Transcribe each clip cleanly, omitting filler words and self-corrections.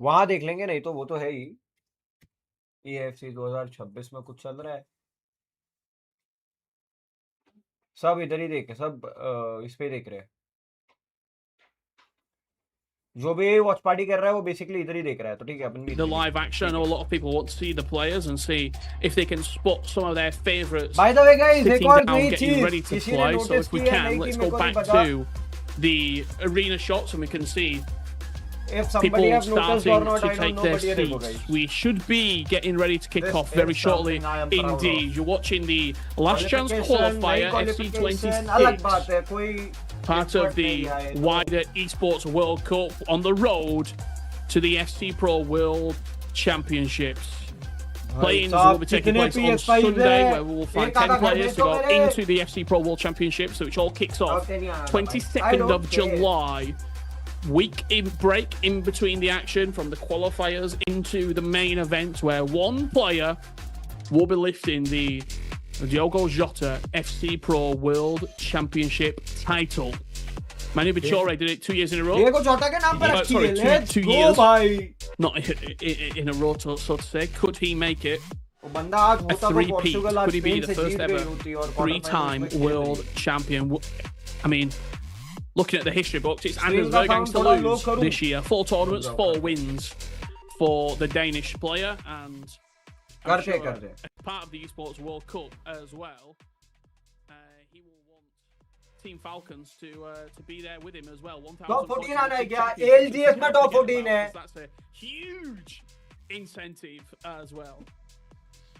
वहां देख लेंगे, नहीं तो वो तो है ही। EAFC 2026 में कुछ चल रहा है, सब इधर ही देख, सब इस पे देख रहे हैं। जो भी वॉच पार्टी कर रहा है वो बेसिकली इधर ही देख रहा है, तो ठीक है अपन भी The live action. I know a lot of people want to see the players and see if they can spot some of their favourites by the way guys, एक sitting और down, नई getting चीज ready to किसी ने play. So notice if we की है, can, नहीं let's की go मेरे को नहीं back पता। to the arena shots and we can see If somebody people have noticed or starting not, to I don't take know, their but ये देखो seats. guys, We should be getting ready to kick this off very is shortly something I am proud of. indeed. You're watching the last chance Qualification, qualifier, नई qualification, अलग बात FC26, है, कोई part of expert नहीं the है, तो wider esports World Cup on the road to the FC Pro World Championships. Play-ins will be taking कितने place on PS5 Sunday, है? where we will find एक 10 आधा घर players में to तो go मेरे। into the FC Pro World Championships, which all kicks off Okay, नहीं आना था भाई। I 22nd don't of care। July. Week in break in between the action from the qualifiers into the main event, where one player will be lifting the Diogo Jota FC Pro World Championship title. Manu Bichore did it 2 years in a row. Diego Jota के नाम पर Oh, रखी sorry, है, let's two go years. भाई। Not in a row, so to say. Could he make it वो बंदा आज a होता तो three-peat? पोर्चुगल आज Could he be Spain the से first जीत गई ever होती और quarter three-time finals में खेल world रही। champion? I mean, looking at the history books, it's Screen Anders का Bergang sound to थोड़ा low lose करूँ। this year. 4 tournaments, 4 wins for the Danish player, and I'm करते sure करते as part of the Esports World Cup as well. He will want Team Falcons to be there with him as well. Top 14 आना है क्या? 1,000 LGS में top 14 है। That's a huge incentive as well.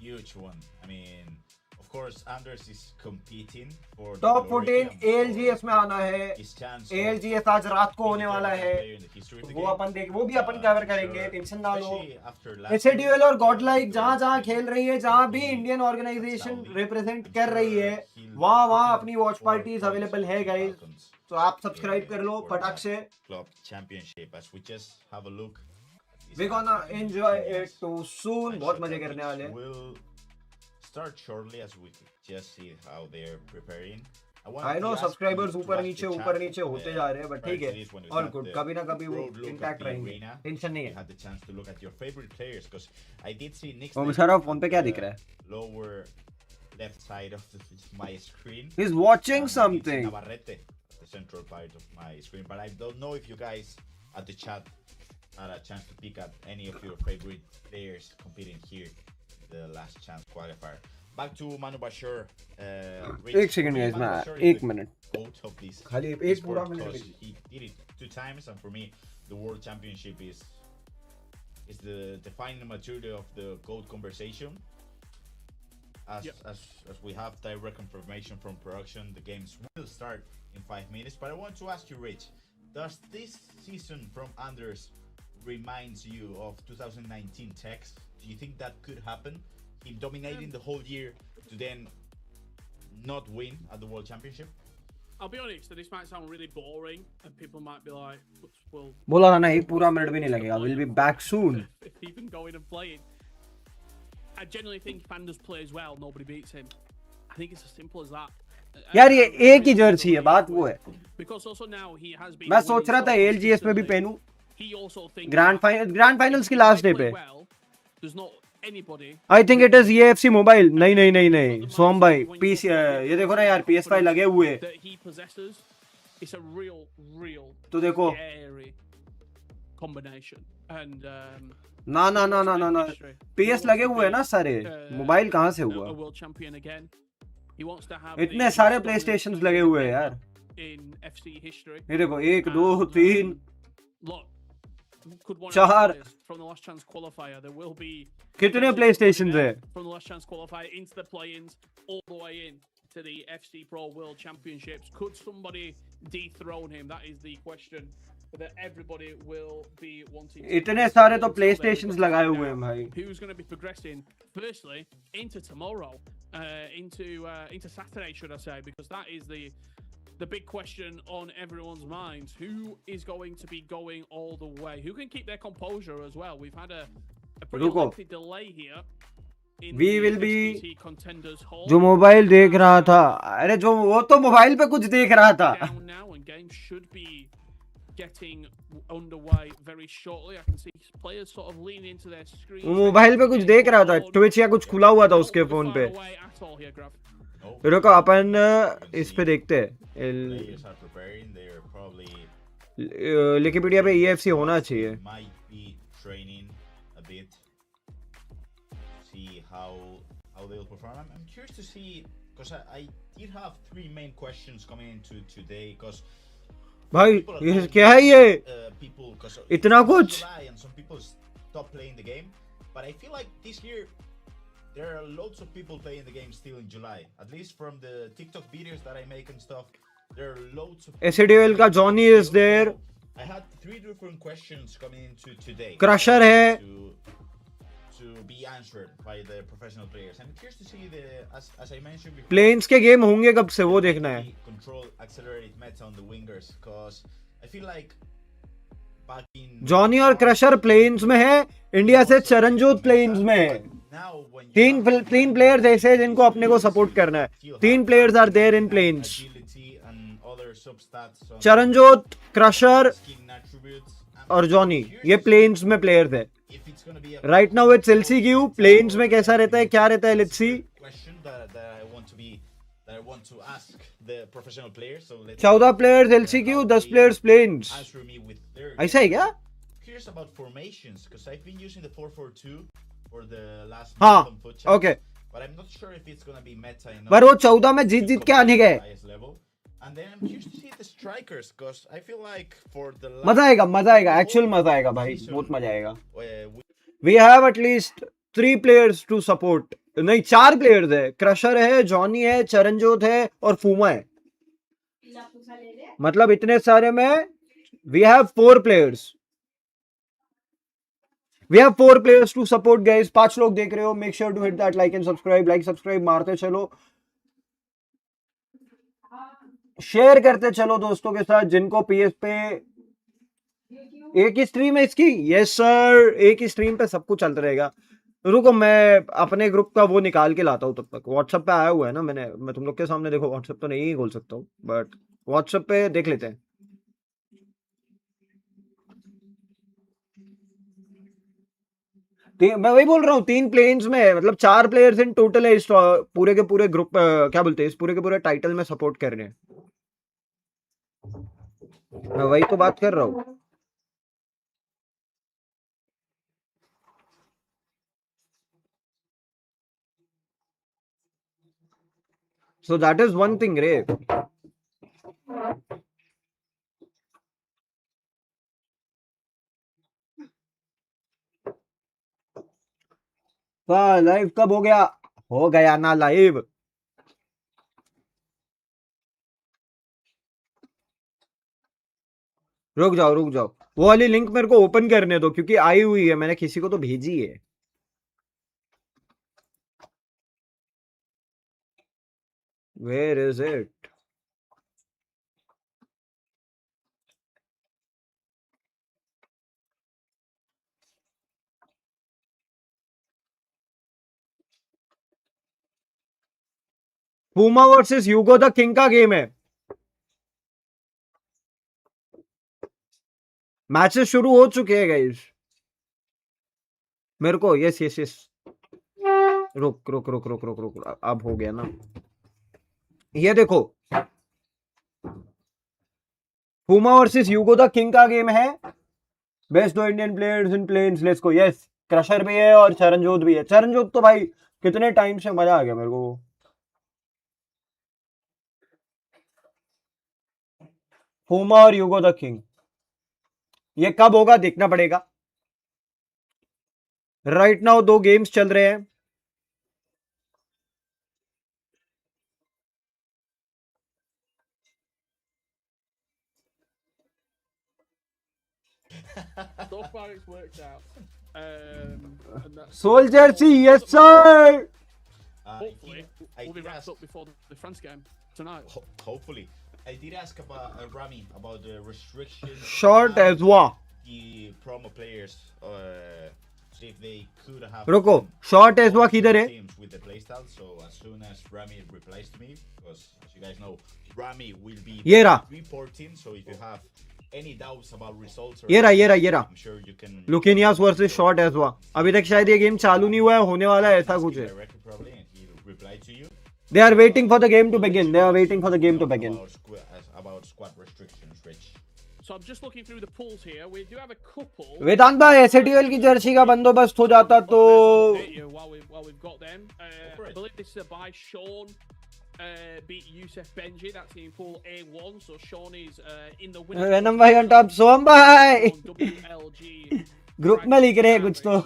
Huge one. I mean, of course, Anders is competing for the top glory 14 and for ALGS में आना है। his chance ALGS आज रात को होने वाला है, player in the history of the वो game. अपन देख, वो भी अपन कवर करेंगे, टेंशन ना लो। Especially after last S8UL और गॉडलाइक जहाँ जहाँ खेल रही है, जहाँ भी इंडियन ऑर्गेनाइजेशन रिप्रेजेंट कर रही है, वहाँ अपनी वॉच पार्टीज अवेलेबल है गाइस, तो आप सब्सक्राइब कर लो फटाक से। Club Championship. As we just have a look, We're gonna enjoy it too soon. बहुत मजे करने वाले हैं। We'll start shortly as we just see how they're preparing. I know subscribers ऊपर नीचे होते जा रहे हैं, but ठीक है, all good. कभी ना कभी वो intact रहेंगे, टेंशन नहीं है। Had the chance to look at your favorite players because I did see Nick's वो बेचारा फोन पे क्या दिख रहा है? lower left side of my screen. He's watching And something. it's Navarrete, the central part of my screen. But I don't know if you guys at the chat had a chance to pick up any of your favorite players competing here, the last chance qualifier. Back to Manu Bashir. एक second guys, मैं एक minute Both of these. खाली एक पूरा minute Because he did it 2 times, and for me, the World Championship is the defining material of the GOAT conversation. As we have direct confirmation from production, the games will start in 5 minutes. But I want to ask you, Rich, does this season from Anders reminds you of 2019 Tex? Do you think that could happen? Him dominating the whole year to then not win at the World Championship? I'll be honest, this might sound really boring, and people might be like, well, बोला ना, एक पूरा minute भी नहीं लगेगा. We'll be back soon. if even going and playing. I genuinely think if Anders plays well, nobody beats him. I think it's as simple as that. यार ये एक ही जर्सी है, बात वो है. Because also now he has been. मैं सोच रहा था ALGS पे भी पहनूं. He also thinks grand finals की लास्ट डे पे. There's not anybody. I think it is EAFC mobile. नहीं सोम भाई, पीस ये देखो ना यार, PS5 लगे हुए. That he possesses. It's a real. तो देखो. Scary combination and. ना PS लगे हुए हैं ना सारे. मोबाइल कहाँ से हुआ? A world champion again. He wants to have इतने सारे PlayStations लगे हुए हैं यार. In FC history. ये देखो 1 2 3 Look, could one 4 from the last chance qualifier. There will be कितने PlayStations है? From the last chance qualifier into the play-ins all the way in to the FC Pro World Championships. Could somebody dethrone him? That is the question that everybody will be wanting. इतने सारे तो PlayStations लगाए हुए हैं भाई. Who's going to be progressing firstly into tomorrow, into Saturday, should I say? Because that is the big question on everyone's minds. Who is going to be going all the way? Who can keep their composure as well? We've had a pretty lengthy delay here. We will be contenders hall. जो mobile देख रहा था, अरे जो वो तो mobile पे कुछ देख रहा था. Now and games should be getting underway very shortly. I can see players sort of leaning into their screens. वो मोबाइल पे कुछ देख रहा था, ट्विच या कुछ खुला हुआ था उसके फोन पे। रुको अपन इस पे देखते हैं, विकिपीडिया पे EAFC होना चाहिए। They'll perform. I'm curious to see, because I did have 3 main questions coming into today, because भाई ये क्या है ये इतना कुछ? And some people stop playing the game, but I feel like this year there are loads of people playing the game still in July. At least from the TikTok videos that I make and stuff, there are loads of S8UL का Johnny is there. I had 3 different questions coming into today. Crusher है to be answered by the professional players. I'm curious to see as I mentioned before, play ins के game होंगे कब से, वो देखना है। Control accelerated meta on the wingers, because I feel like back in Johnny और crusher planes में है, इंडिया से चरणजोत प्लेन्स में है। तीन प्लेयर्स ऐसे हैं जिनको अपने को सपोर्ट करना है। 3 players are there in play ins, Charanjot, Crusher और जॉनी, ये प्लेन्स में प्लेयर्स है। Right now it's LCQ, play ins में कैसा रहता है, क्या रहता है, let's see. 14 players LCQ, 10 players play ins, ऐसा है क्या? हाँ ओके, पर वो 14 में जीत के आने गए। मजा आएगा एक्चुअल मजा आएगा भाई, बहुत मजा आएगा। We have at least 3 players to support, नहीं 4 प्लेयर्स है, क्रशर है, जॉनी है, चरणजोत है और फूमा है। मतलब इतने सारे में we have 4 players, we have 4 players to support guys. 5 लोग देख रहे हो, make sure to hit that like and subscribe मारते चलो, शेयर करते चलो दोस्तों के साथ जिनको PS पे। एक ही स्ट्रीम है इसकी? यस सर, एक ही स्ट्रीम पे सब कुछ चलता रहेगा। रुको मैं अपने ग्रुप का वो निकाल के लाता हूँ, तब तक व्हाट्सएप पे आया हुआ है ना मैं तुम लोग के सामने, देखो व्हाट्सएप तो नहीं खोल सकता हूँ, बट व्हाट्सएप पे देख लेते हैं। मैं वही बोल रहा हूँ, 3 प्लेन्स में है, मतलब 4 प्लेयर्स इन टोटल है इस पूरे के पूरे ग्रुप, क्या बोलते हैं, इस पूरे के पूरे टाइटल में सपोर्ट कर रहे हैं। मैं वही तो बात कर रहा हूँ। So that is one thing, रे। लाइव कब हो गया? हो गया ना लाइव। रुक जाओ, वो वाली लिंक मेरे को ओपन करने दो, क्योंकि आई हुई है, मैंने किसी को तो भेजी है। Where is it? FOUMA versus Hugo the king का गेम है। मैचेस शुरू हो चुके हैं गाइस। मेरे को यस रुक अब हो गया ना। ये देखो, FOUMA versus Hugo the king का गेम है। Best 2 Indian players in play ins, let's go. Yes, Crusher भी है और चरणजोत भी है। चरणजोत तो भाई कितने टाइम से मजा आ गया मेरे को। FOUMA और ह्यूगो द किंग, ये कब होगा देखना पड़ेगा। राइट नाउ 2 गेम्स चल रहे हैं। So far it's worked out. Soldier C, yes sir. Hopefully we'll be wrapped up before the France game tonight. Hopefully. I did ask about Rami about the restrictions. Short as well. The promo players, see if they could have. रुको, short as well किधर है? Teams with the playstyle. So as soon as Rami replies to me, because as you guys know, Rami will be ये रहा। reporting. So if you have any doubts about results, or ये रहा I'm sure you can लुकिनियास versus short edge हुआ. अभी तक शायद ये गेम चालू नहीं हुआ है, होने वाला है, ऐसा ask कुछ him है. directly probably, and he'll reply to you. They are waiting for the game to begin. They are waiting for the game to begin. About squad restrictions, Rich. So I'm just looking through the pools here. We do have a couple. वेदांत भाई S8UL की Jersey का बंदोबस्त हो जाता तो While we've got them, I believe this is by Sean. Beat Yusuf Benji. That's in pool A1. So Sean is in the winner. Venom भाई on top. सोम भाई WLG. Group में लिख रहे हैं कुछ तो.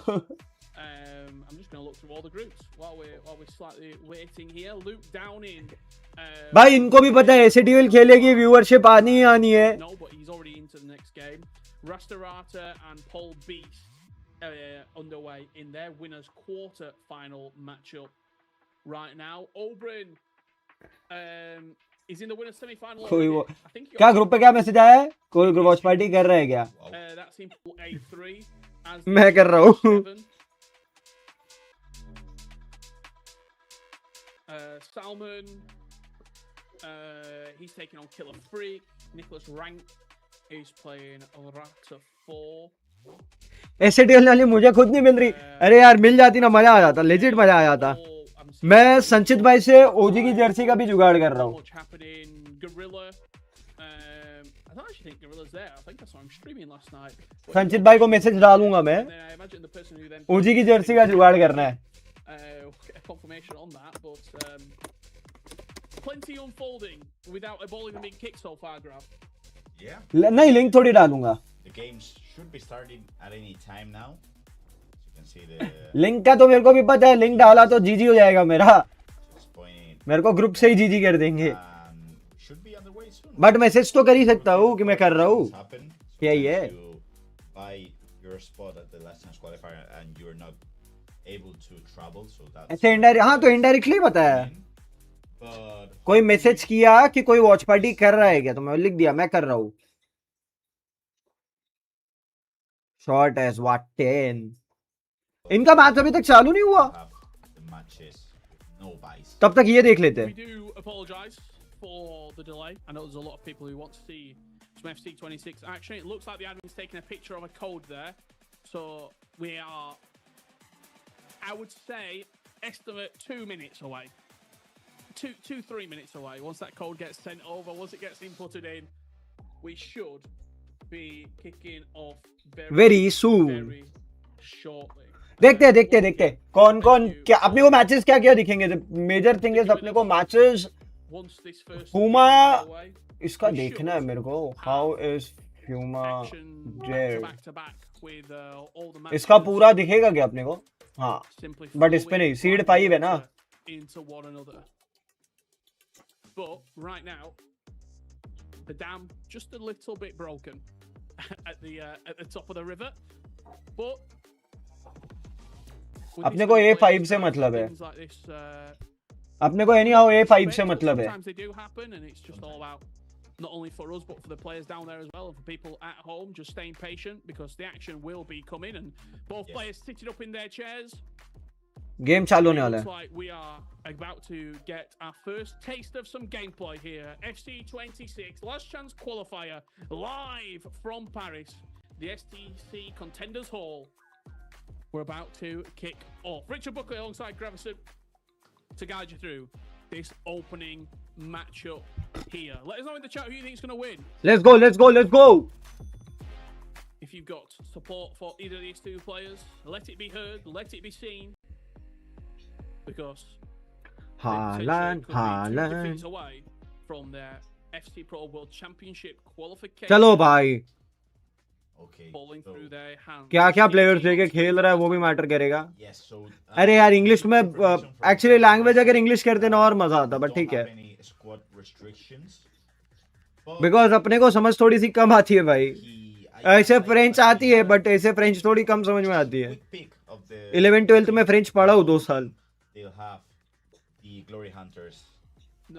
I'm just going to look through all the groups while we're slightly waiting here. Luke Downing. भाई इनको भी पता है S8UL खेलेगी, व्यूअरशिप आनी ही आनी है. No, but he's already into the next game. Rastarata and Paul Beast underway in their winners quarter final matchup right now. Oberyn is in the winners semi-final. कोई वो I think क्या group पे क्या message आया है? कोई watch party कर रहा है क्या? that's in pool A3. मैं कर रहा हूँ. Salmon, he's taking on Killer Freak. Nicholas Rank is playing Rata 4. S8UL वाली मुझे खुद नहीं मिल रही. अरे यार मिल जाती ना, मजा आ जाता, लेजिट मजा आ जाता. मैं संचित भाई से ओजी की जर्सी का भी जुगाड़ कर रहा हूँ. संचित भाई को मैसेज डालूंगा मैं. ओजी की जर्सी का जुगाड़ करना है. Confirmation on that, but plenty unfolding without a ball even being kicked so far, Grab. Yeah. नहीं लिंक थोड़ी डालूंगा. The games should be starting at any time now. You can see the link का तो मेरे को भी पता है, लिंक डाला तो जीजी हो जाएगा मेरा. मेरे को ग्रुप से ही जीजी कर देंगे. should be underway soon. But message तो कर ही सकता हूँ कि मैं कर रहा हूँ. क्या ये है? Buy your spot at the last chance qualifier and you're not able to travel, so that's ऐसे इनडायरेक्ट, हाँ तो इनडायरेक्टली बताया. but कोई मैसेज किया कि कोई वॉच पार्टी कर रहा है क्या, तो मैं लिख दिया मैं कर रहा हूँ. Short as what 10. इनका मैच अभी तक चालू नहीं हुआ. the matches with no buys. तब तक ये देख लेते हैं. We do apologise for the delay. I know there's a lot of people who want to see some FC26 action. It looks like the admin's taking a picture of a code there. So we are, I would say, estimate 2 minutes away. 3 minutes away. Once that code gets sent over, once it gets inputted in, we should be kicking off Very soon. very shortly. देखते कौन क्या अपने को matches क्या क्या दिखेंगे. Major thing is अपने को matches Once this first FOUMA away, इसका देखना है मेरे को. How is FOUMA action Z. back to back with all the matches. इसका पूरा दिखेगा क्या अपने को? हाँ Simply बट इस पे नहीं. सीड 5 है ना. into one another. But right now, the dam just a little bit broken at the top of the river. But with अपने these को little A5 players, से मतलब है. things like this, अपने को एनी हाउ A5 से मतलब है. sometimes they do happen, and it's just all about not only for us but for the players down there as well, and for people at home just staying patient because the action will be coming, and both players sitting up in their chairs. Game चालू होने वाला Looks है. like we are about to get our first taste of some gameplay here. FC26 last chance qualifier live from Paris, the STC Contenders Hall. We're about to kick off. Richard Buckley alongside Gravison to guide you through this opening matchup here. Let us know in the chat who you think is going to win. Let's go. If you've got support for either of these two players, let it be heard, let it be seen. Because Haaland. defeats away from their FC Pro World Championship qualification. चलो भाई. Okay. Falling through their hands. क्या क्या players लेके खेल रहा है वो भी मैटर करेगा. Yes, so अरे यार इंग्लिश में एक्चुअली लैंग्वेज अगर इंग्लिश करते ना और मजा आता, बट ठीक है. बिकॉज अपने को समझ थोड़ी सी कम आती है भाई. ऐसे फ्रेंच आती है बट ऐसे फ्रेंच थोड़ी कम समझ में आती है. 11th-12th में फ्रेंच पढ़ा हूँ 2 साल. They'll have the Glory Hunters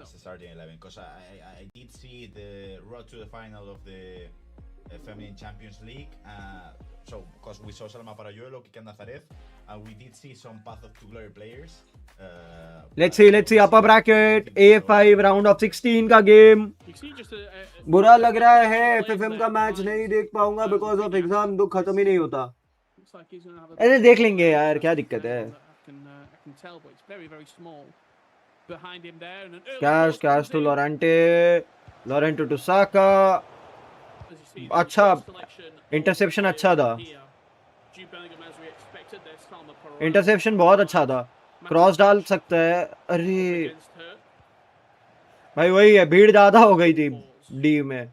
as the starting 11 because I did see the road to the final of the Feminine Champions League. So, because we saw Salma Parayuelo, Kika Nazaret, and we did see some Path of Two Glory players. Let's see upper bracket A5 round of 16 का game. बुरा लग रहा है FFM का match नहीं देख पाऊंगा because of exam. दुख खत्म ही नहीं होता. अरे देख लेंगे यार, क्या दिक्कत है. Cash to Lorente to Saka. अच्छा, इंटरसेप्शन अच्छा था. इंटरसेप्शन बहुत अच्छा था. क्रॉस डाल सकता है. अरे भाई वही है, भीड़ ज्यादा हो गई थी डी में.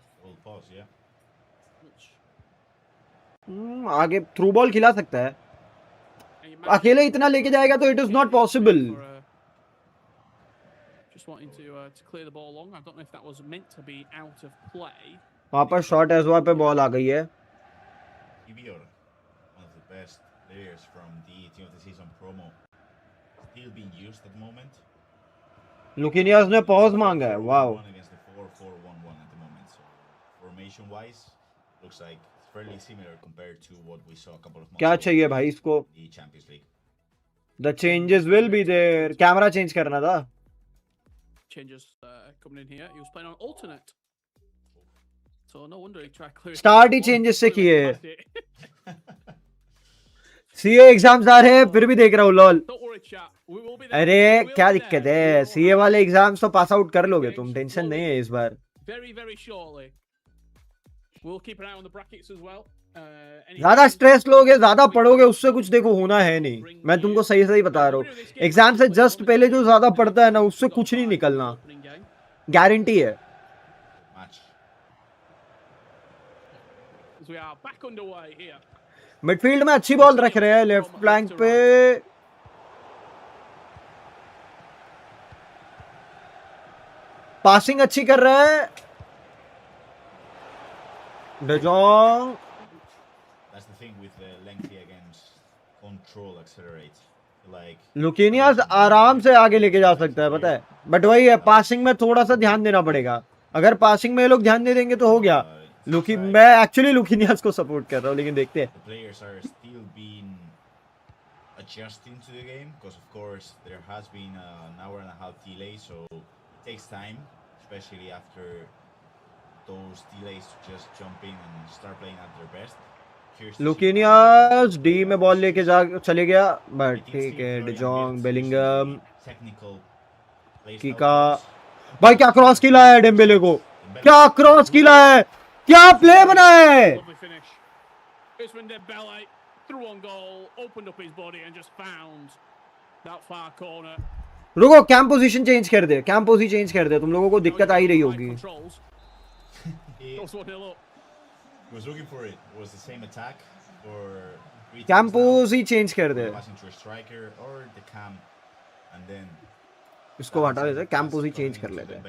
आगे थ्रू बॉल खिला सकता है. अकेले इतना लेके जाएगा तो इट इज नॉट पॉसिबल. वहां पर शॉर्ट एज पे बॉल आ गई है. लुकिनियास ने पॉज मांगा है. वाओ. क्या चाहिए भाई इसको. The changes will be there. Camera change करना था. स्टार्ट ही चेंजेस से किए. सीए एग्जाम्स आ रहे हैं फिर भी देख रहा हूँ. लॉल. अरे क्या दिक्कत है, सीए वाले एग्जाम्स तो पास आउट कर लोगे तुम. टेंशन नहीं है इस बार. ज्यादा स्ट्रेस लोगे, ज्यादा पढ़ोगे, उससे कुछ देखो होना है नहीं. मैं तुमको सही सही बता रहा हूँ. एग्जाम से जस्ट पहले जो ज्यादा पढ़ता है ना, उससे कुछ नहीं निकलना. गारंटी है. मिडफील्ड में अच्छी बॉल रख रहे हैं. लेफ्ट फ्लैंक पे पासिंग अच्छी कर रहा है. डजोंग. लुकिनियास आराम से आगे लेके जा सकता है, पता है. बट वही है, पासिंग में थोड़ा सा ध्यान देना पड़ेगा. अगर पासिंग में ये लोग ध्यान दे देंगे तो हो गया. मैं एक्चुअली लुकिनियास को सपोर्ट कर रहा हूँ, लेकिन देखते हैं. Adjusting to the game because of course there has been an hour and a half delay, so it takes time, especially after those delays, to just jump in and start playing at their best. लुकिनियास D में ball लेके जा चले गया. But ठीक है. De Jong, Bellingham, किका. भाई क्या क्रॉस किला है डेम्बेले को. क्या क्रॉस किला है. क्या प्ले बना है. रुको, कैंप पोजीशन चेंज कर दे. कैंप पोजीशन चेंज कर दे. तुम लोगों को दिक्कत आ ही रही होगी. कैंप पोजीशन चेंज कर दे. इसको हटा देते. कैंप पोजीशन चेंज कर लेते हैं.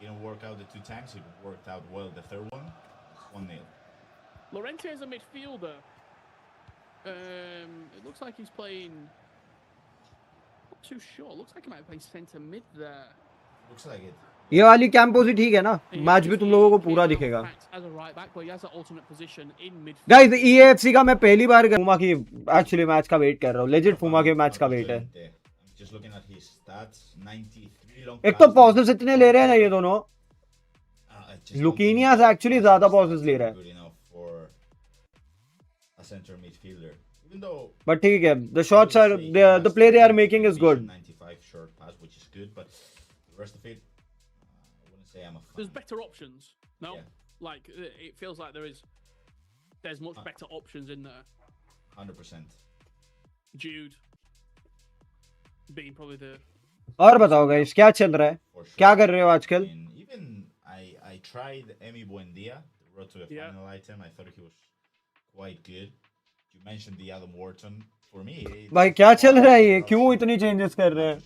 Didn't work out the two times. It worked out well the third one. 1-0. Lorente is a midfielder. It looks like he's playing. Not too sure. Looks like he might play centre mid there. Looks like it. ये वाली camp position ठीक है ना. Match भी तुम लोगों को पूरा दिखेगा. गाइस EAFC का मैं पहली बार फूमा की एक्चुअली मैच का वेट कर रहा हूँ. लेजिट फूमा के मैच का वेट है. Just looking at his stats, 93 long. एक तो पॉसेस इतने ले रहे हैं ना ये दोनों. लुकिनियास एक्चुअली ज्यादा पॉसेस ले रहा है. बट ठीक है. The shots are the play they are making is good. 95 short pass, which is good, but the rest of it, I wouldn't say I'm a fan. There's better options. No, Yeah. like it feels like there's much better options in there. 100%. Jude being probably the. और बताओ guys क्या चल रहा है. For sure. क्या कर रहे हो आजकल. And even I tried Emi Buendia, the road to the final item. I thought he was quite good. You mentioned the Adam Wharton. For me, भाई क्या चल रहा है ये. क्यों इतनी चेंजेस कर रहे हैं.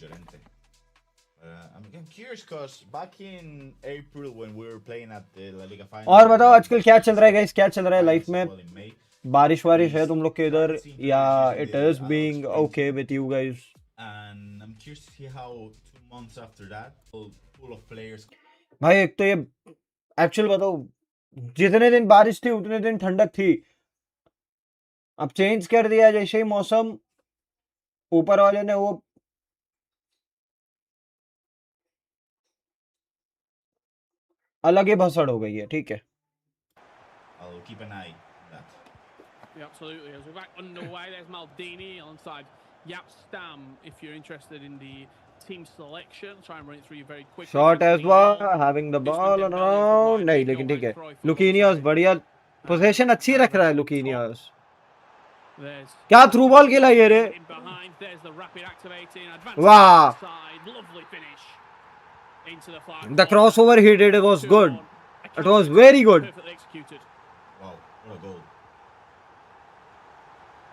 I'm curious because back in April when we were playing at the La Liga final. और बताओ आजकल क्या चल रहा है गाइस. क्या चल रहा है लाइफ में. बारिश वारिश है तुम लोग के इधर या it is being okay with you guys. And I'm curious to see how 2 months after that, full of players. भाई एक तो ये एक्चुअल बताओ जितने दिन बारिश थी उतने दिन ठंडक थी, अब चेंज कर दिया जैसे ही मौसम, ऊपर वाले ने वो अलग ही भसड़ हो गई है, ठीक है। I'll keep an eye on that. Yeah, absolutely. As we're back underway, there's Maldini alongside Yap Stam. If you're interested in the team selection, try and run it through you very quickly. Shot as well, having the ball around, नहीं लेकिन ठीक है, लुकीनियस बढ़िया position अच्छी रख रहा है लुकीनियस। क्या थ्रू बॉल खेला ये रे, वाह, the crossover he did was good, it was very good. Wow, what a goal.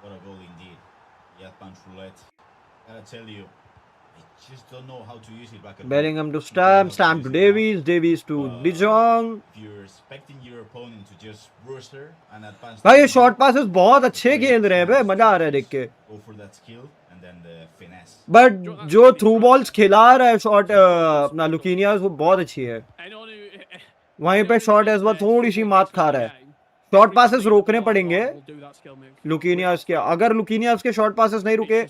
What a goal indeed. Yeah, punch roulette. Gotta tell you, I just don't know how to use it back at home. Bellingham to Stam, Stam to Davies, Davies to De Jong. If you're expecting your opponent to just brewster and advance, भाई ये short passes बहुत अच्छे खेल रहे हैं बे, मजा आ रहा है देख के। go for that skill and then the finesse. But जो थ्रू बॉल्स खिला रहा है शॉट अपना लुकीनियस, वो बहुत अच्छी है। वहीं पे शॉट एज वेल थोड़ी सी मात खा रहा है। शॉर्ट पासेस रोकने पड़ेंगे लुकीनियस के, अगर लुकीनियस के शॉर्ट पासेस नहीं रुके,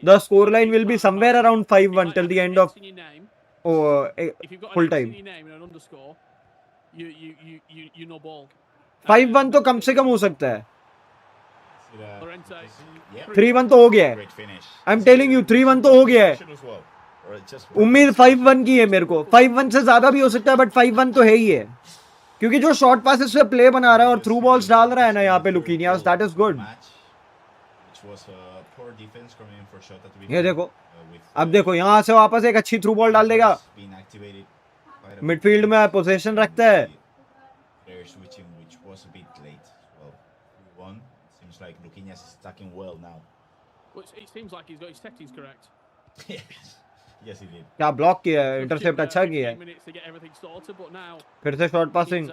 the score line will be somewhere around 5-1 till the end of full time. 5-1 तो कम से कम हो सकता है, 3-1 तो हो गया है। आई एम टेलिंग यू 3-1 तो हो गया है। उम्मीद 5-1 की है मेरे को, 5-1 से ज्यादा भी हो सकता है, बट 5-1 तो है ही है, क्योंकि जो शॉर्ट पासेस से प्ले बना रहा है और थ्रू बॉल्स डाल रहा है ना यहाँ पे लुकीनियस, दैट इज गुड। ये देखो, अब देखो यहाँ से वापस एक अच्छी थ्रू बॉल डाल देगा, मिडफील्ड में पोजीशन रखता है। Yes, he did. क्या ब्लॉक किया है, इंटरसेप्ट अच्छा किया है। फिर से शॉर्ट पासिंग,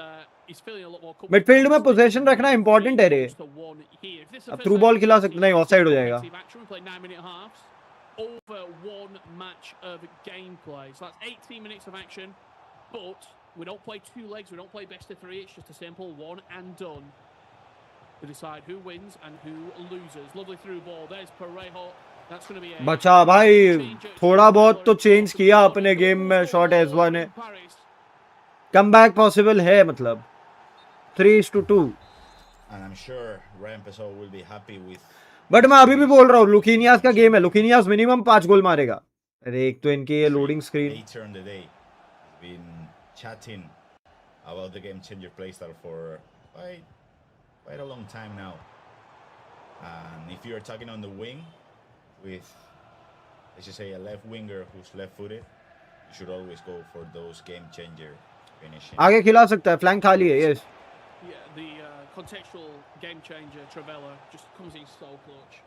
मिडफील्ड में पोजीशन रखना इंपॉर्टेंट है रे। अब थ्रू बॉल खिला सकते नहीं, ऑफसाइड हो जाएगा। Over one match of gameplay, so that's 18 minutes of action, but we don't play two legs, we don't play best of three, it's just a simple one and done to decide who wins and who loses. Lovely through ball, there's Parejo. That's going to be बचा भाई, थोड़ा बहुत तो change किया अपने game में shot एजवा ने, comeback possible है, मतलब 3-2। And I'm sure Ryan Pessoa will be happy with. But मैं अभी भी बोल रहा हूँ लुकीनियस का गेम है, लुकीनियस मिनिमम 5 गोल मारेगा। अरे एक तो इनकी ये loading screen. Later in the day, been chatting about the game changer playstyle for quite a long time now. And if you're talking on the wing with, let's just say, a left winger who's left-footed, you should always go for those game changer finishing. आगे खिला सकता है, flank खाली है। Yes, Yeah, the contextual game changer Travella just comes in so clutch.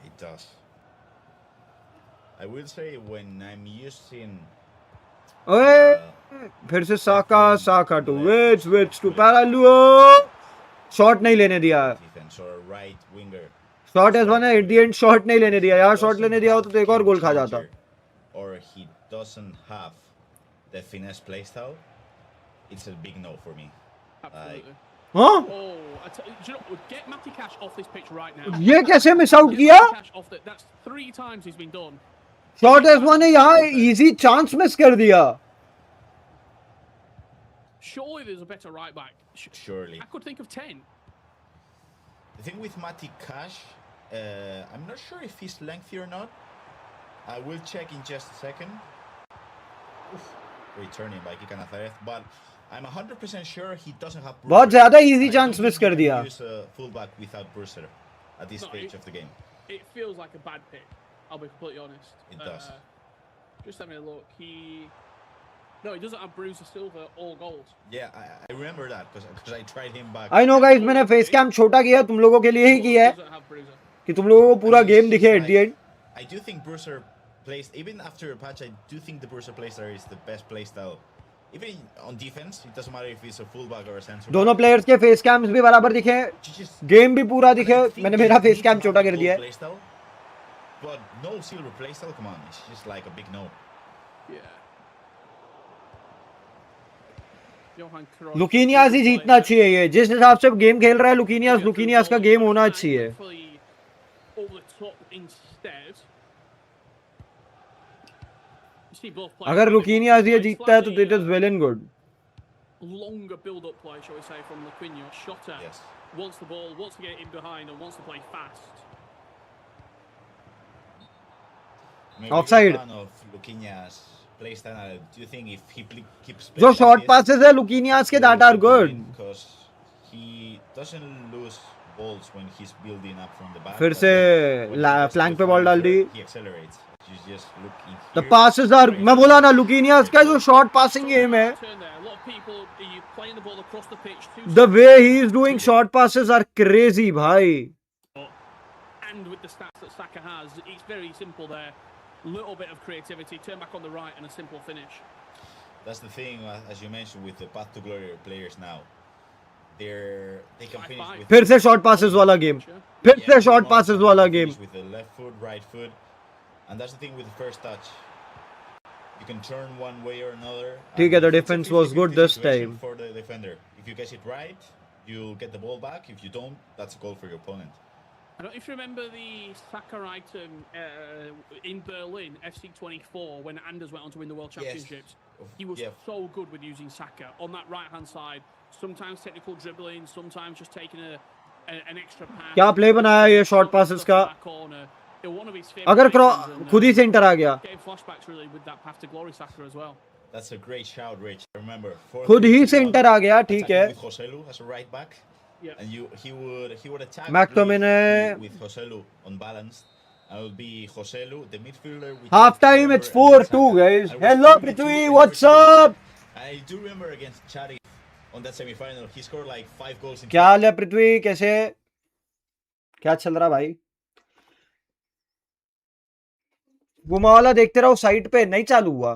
It does. I will say when I'm using ओए फिर से Saka, Saka to which to पैरालुओ, शॉट नहीं लेने दिया। defense or right winger, shot as one है, at the end shot नहीं लेने दिया यार, शॉट लेने दिया होता तो एक और गोल खा जाता। or he doesn't have the finesse playstyle, it's a big no for me. Absolutely. हाँ, Do you know, get Matty Cash off this pitch right now. ये कैसे मिस आउट किया? Cash off that's 3 times he's been done. Shot as one ने यहाँ easy chance miss कर दिया। Surely there's a better right back. Surely. I could think of 10. The thing with Matty Cash, I'm not sure if he's lengthy or not. I will check in just a second. Returning by Kika Nazareth, but I'm 100% sure he doesn't have. बहुत ज्यादा easy chance miss कर दिया। Use a fullback without Brewster at this stage of the game. It feels like a bad pick. I'll be completely honest. It does. Just having a look. No, he doesn't have Bruiser Silva or goals. Yeah, I remember that because I tried him back. I know guys, मैंने face cam छोटा किया, तुम लोगों के लिए ही किया है Doesn't have Bruiser. कि तुम लोगों को पूरा गेम दिखे eight the and. I do think Brewster plays, even after a patch, I do think the Brewster playstyle is the best playstyle. Even on defense, it doesn't matter if he's a fullback or a centre. दोनों players के face camps भी बराबर दिखे, game भी पूरा दिखे। मैंने मेरा फेस कैम छोटा कर दिया है। But no silver playstyle, come on, it's just like a big no. Yeah. Johan Cruyff. लुकीनियास ही जीतना चाहिए ये, जिस हिसाब से गेम खेल रहा है लुकीनियास का गेम होना चाहिए. Over the top instead. You see both players अगर a bit more लुकीनियास ये precise, जीतता है तो slightly, it is well and good. longer build-up play, shall we say, from Luquinhas. Shota Yes. wants the ball, wants to get in behind, and wants to play fast. Offside. Of Luquinhas play style. Do you think if he keeps जो short passes है लुकीनियास के that are good. Because he doesn't lose balls when he's building up from the back. फिर से flank पे ball डाल दी. He accelerates. You just look in The here. passes are, मैं बोला ना लुकीनियास का जो शॉर्ट पासिंग गेम है, Turn there. A lot of people are playing the ball across the pitch too. the way he is doing short passes are crazy भाई. And with the stats that Saka has, it's very simple there. Little bit of creativity, turn back on the right, and a simple finish. That's the thing, as you mentioned, with the path to glory players now. They can finish with फिर से short passes वाला game, फिर से short passes वाला game. with the left foot, right foot, and that's the thing with the first touch. You can turn one way or another. ठीक है, the It's a defense was 50-50 good this situation time. for the defender. If you guess it right, you'll get the ball back. If you don't, that's a goal for your opponent. I don't know if you remember the Saka item in Berlin, FC 24, when Anders went on to win the World Championships. He was so good with using Saka on that right-hand side. Sometimes technical dribbling, sometimes just taking an extra pass. क्या play बनाया ये short passes का. अगर खुद ही centre आ गया. Flashbacks really with that path to glory Saka as well. That's a great shout, Rich. Remember, खुद ही centre आ गया, ठीक है. With Joselu as a right back. Yeah. And he would attack McTominay with Joselu on balance. And it would be Joselu, the midfielder. Half time, it's 4-2, guys. Hello, Prithvi. What's up? I do remember against Chari on that semi-final, he scored like 5 goals in. क्या हाल है पृथ्वी, कैसे, क्या चल रहा भाई? फूमा वाला देखते रहो साइट पे. नहीं चालू हुआ,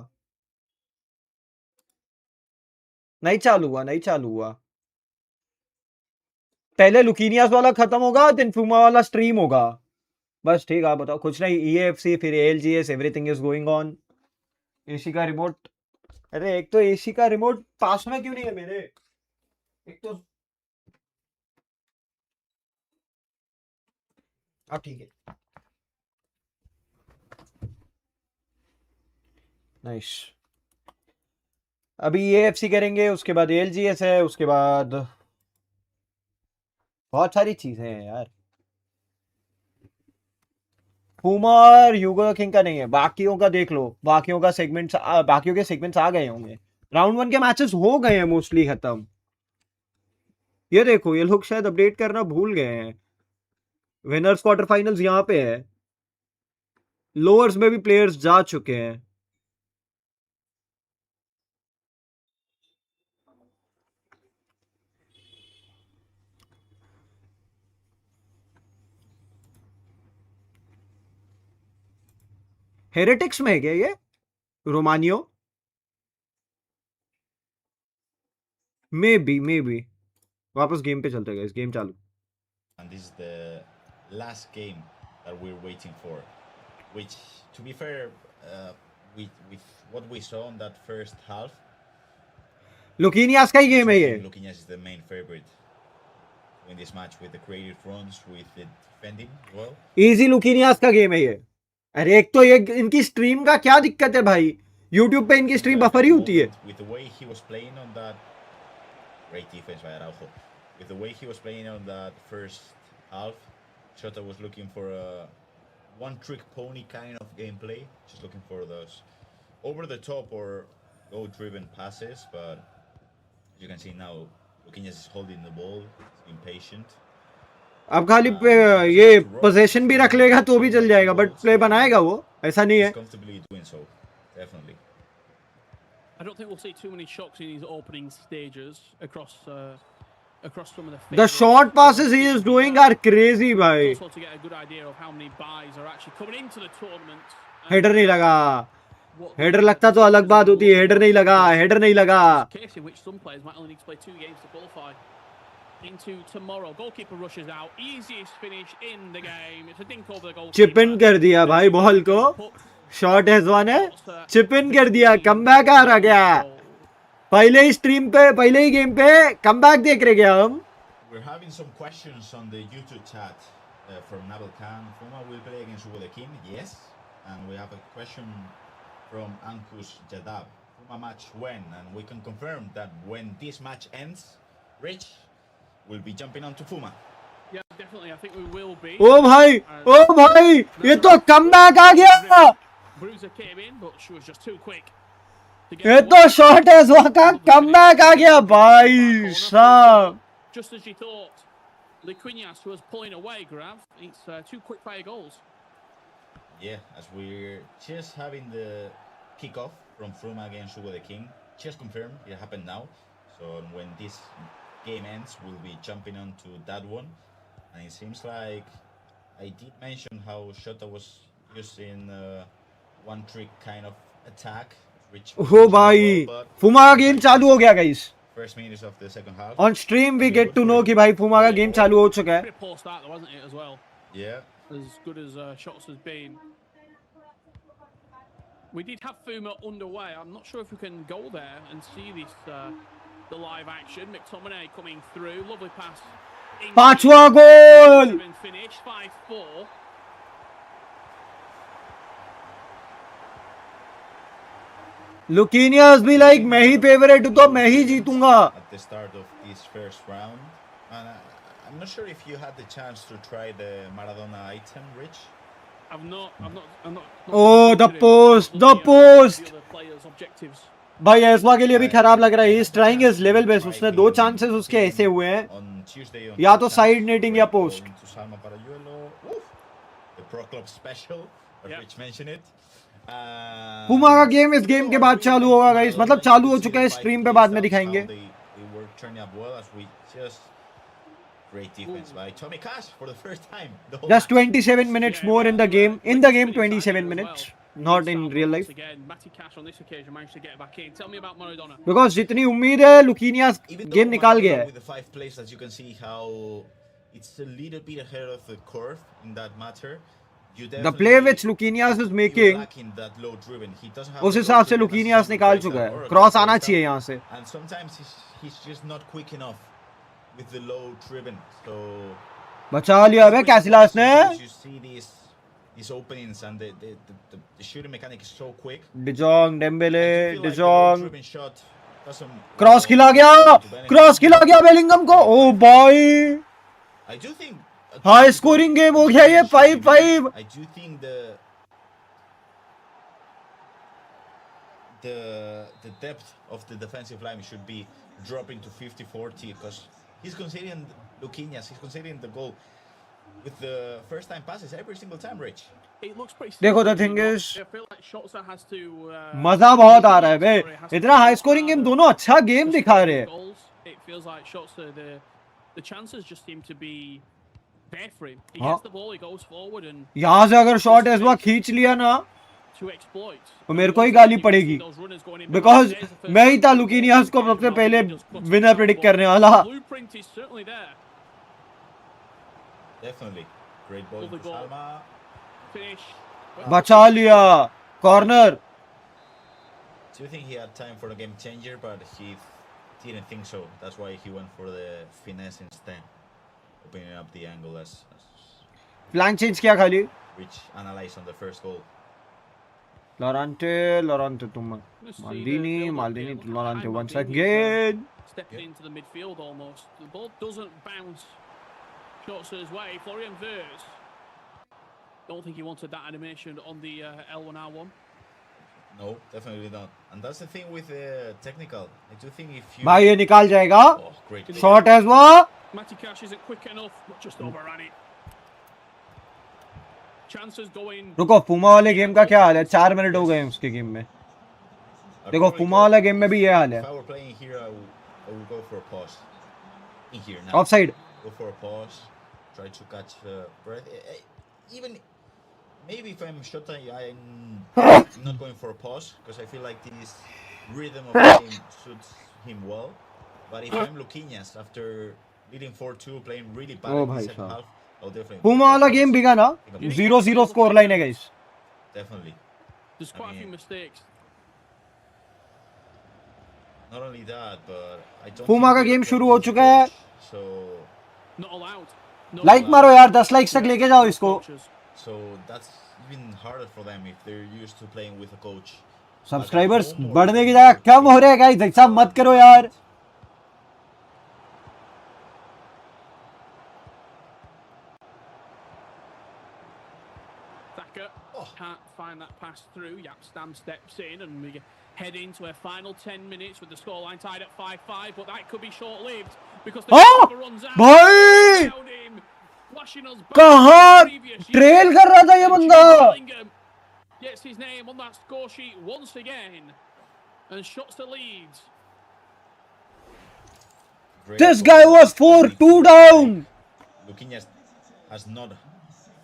नहीं चालू हुआ. पहले लुकीनियास वाला खत्म होगा, देन फूमा वाला स्ट्रीम होगा. बस ठीक है, आप बताओ. कुछ नहीं, EAFC फिर ALGS, everything is going on. AC का रिमोट, अरे एक तो एसी का रिमोट पास में क्यों नहीं है मेरे? एक तो ठीक है. नाइस. अभी EAFC करेंगे, उसके बाद ALGS है, उसके बाद बहुत सारी चीजें हैं यार. फूमा और ह्यूगो किंग का नहीं है, बाकियों का देख लो. बाकियों के सेगमेंट्स आ गए होंगे. राउंड 1 के मैचेस हो गए हैं मोस्टली खत्म. ये देखो, ये लोग शायद अपडेट करना भूल गए हैं. विनर्स क्वार्टर फाइनल्स यहाँ पे है. लोअर्स में भी प्लेयर्स जा चुके हैं. हेरेटिक्स में है क्या ये रोमानियो? May be. वापस गेम पे चलते गए. गेम चालू. And this is the last game that we're waiting for, which, to be fair, with what we saw in that first half, लुकीनियास का ही गेम है ये. Luquinhas is the main favorite in this match with the creative runs, with the defending well. Easy लुकीनियास का game है ये. अरे एक तो ये इनकी स्ट्रीम का क्या दिक्कत है भाई? YouTube पे इनकी स्ट्रीम बफर ही होती है. With the way he was playing on that great defense by Araujo, with the way he was playing on that first half, Shota was looking for a one-trick pony kind of gameplay, just looking for those over-the-top or goal-driven passes. But as you can see now, Luquinhas is holding the ball, impatient. अब खाली ये position भी रख लेगा तो भी चल जाएगा, बट प्ले बनाएगा वो, ऐसा नहीं है. Comfortably doing so, definitely. I don't think we'll see too many shocks in his opening stages across some of the. The short passes he is doing are crazy भाई. Also to get a good idea of how many buys are actually coming into the tournament. Header नहीं लगा. Header लगता तो अलग बात होती है. Header नहीं लगा. Case in which some players might only need to play 2 games to qualify into tomorrow. Goalkeeper rushes out. Easiest finish in the game. It's a dink over the goal. Chip इन कर दिया भाई ball को. Shot has one है, chip इन कर दिया. Comeback आ गया. पहले ही stream पे, पहले ही गेम पे कमबैक देख रहे क्या हम? We're having some questions on the YouTube chat from Nabil Khan. FOUMA will play against Hugo the King, yes. And we have a question from Ankush Jadab. FOUMA match when? And we can confirm that when this match ends, Rich will be jumping on to FOUMA. Yeah, definitely. I think we will be. ओ भाई, ये तो comeback आ गया. Bruiser came in, but she was just too quick. ये तो short है का comeback आ गया भाई साहब. Just as you thought, Liquinas was pulling away, Grav. It's two quick fire goals. Yeah, as we're just having the kickoff from FOUMA against Hugo the King, just confirmed it happened now. So when this game ends, we'll be jumping on to that one. And it seems like I did mention how Shota was using one trick kind of attack. Which ओ भाई, FOUMA का game चालू हो गया guys. First minutes of the second half. On stream we get to know कि भाई FOUMA का game चालू हो चुका है. Pretty poor start, though, wasn't it, as well? Yeah. As good as shots has been. We did have FOUMA underway. I'm not sure if we can go there and see this the live action. McTominay coming through, lovely pass. पांचवा गोल. Finish 5-4. लुकीनियस भी like मैं ही favourite हूं तो मैं ही जीतूंगा. At the start of this first round, and I'm not sure if you had the chance to try the Maradona item, Rich. I'm not. Oh, the post. The players' objectives. भाई एसवा के लिए भी खराब लग रहा है. इस ट्राइंग इज लेवल बेस्ट. उसने दो चांसेस उसके ऐसे हुए हैं, या तो साइड नेटिंग या post. The Pro Club special, Rich mentioned it. FOUMA का गेम इस गेम के बाद चालू होगा गाइस. मतलब चालू हो चुका है, स्ट्रीम पे बाद में दिखाएंगे. Great defense by Tommy Cash for the first time. Just 27 minutes more in the game. In the game 27 minutes. Not in real life. Again, Matty Cash on this occasion managed to get back in. Tell me about Maradona. Because जितनी उम्मीद है लुकीनियास game निकाल गया है. With the 5 plays, as you can see how it's a little bit ahead of the curve in that matter. The play which Luquinias is making, उस हिसाब से लुकीनियास निकाल चुका है. क्रॉस आना चाहिए यहाँ से. And sometimes he's just not quick enough with the low driven. So बचा लिया है कैसिलास ने. you see these openings and the shooting mechanic is so quick. De Jong, Dembele, De Jong. Cross खिला गया बेलिंगम को. ओ भाई, I do think high scoring game हो गया ये. 5-5. I do think the depth of the defensive line should be dropping to 50-40 because he's considering Luquinias, he's considering the goal with the first time passes every single time, Rich. देखो the thing is, मजा बहुत आ रहा है बे. इतना high scoring game, दोनों अच्छा game दिखा रहे हैं. It feels like shots the chances just seem to be there for him. He gets the ball, he goes forward and यहाँ से अगर शॉट इस बार खींच लिया ना तो मेरे को ही गाली पड़ेगी. बिकॉज मैं ही था लुकीनियास को सबसे पहले विनर प्रेडिक्ट करने वाला. Definitely. Great ball to Salma. बचा लिया. Corner. Do you think he had time for a game changer, but he didn't think so. That's why he went for the finesse instead, opening up the angle as plan change किया खाली. which analyzed on the first goal. Lorante तुम Maldini to Lorante once again. Stepping into the midfield almost. The ball doesn't bounce Schwartz's way. Florian Wirtz. Don't think he wanted that animation on the L1R1. No, definitely not. And that's the thing with the technical. I do think if you... भाई ये निकाल जाएगा. Oh, great. Short as वो. Matty Cash isn't quick enough, but just overran it. Chances going. रुको, FOUMA वाले game का क्या हाल है? 4 मिनट हो गए उसके गेम में. देखो FOUMA वाला गेम में भी ये हाल है. If I were playing here, I would go for a pause. In here now. Offside. Go for a pause. Try to catch breath. Even maybe if I'm Shota, I'm not going for a pause because I feel like this rhythm of the game suits him well. But if I'm Luquinias after leading 4-2, playing really bad in the second half, I'll definitely. FOUMA वाला game बिगा ना. 0-0 score line है guys. Definitely. There's quite a few mistakes. Not only that, but I don't FOUMA think का they're game playing शुरू हो with a चुका है. coach, so Not allowed. Not like allowed. मारो यार, 10 लाइक्स तक लेके जाओ इसको. Coaches. so that's even harder for them if they're used to playing with a coach. Subscribers Back at home or बढ़ने की if जगह they're कम हो रहे हैं गाइस. ऐसा मत करो यार. Thacker can't find that pass through. Yapstam steps in and we head into a final 10 minutes with the scoreline tied at 5-5, but that could be short-lived because the Oh! keeper runs out. भाई! Around him, flashing us back कहाँ to the previous year. Trail कर रहा था ये And बंदा. Jude Bellingham gets his name on that score sheet once again and shots the lead. Great This goal. guy was 4-2 down. Looking has not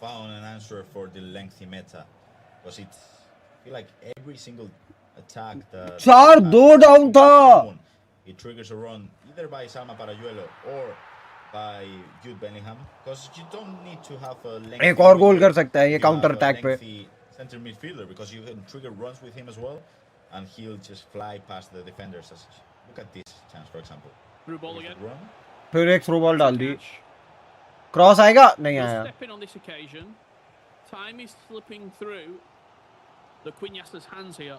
found an answer for the lengthy meta because it's I feel like every single attack that 4-2 down था. it triggers a run either by Salma Parayuelo or by Jude Bellingham because you don't need to have a lengthy एक और गोल midfielder. कर सकता है ये You counter have a attack पे. lengthy center midfielder because you can trigger runs with him as well and he'll just fly past the defenders. Look at this chance for example. Through ball again. Run. फिर एक throw ball डाल दी. Cross आएगा? नहीं आया. Step in on this occasion. Time is slipping through the Quinyasta's hands here.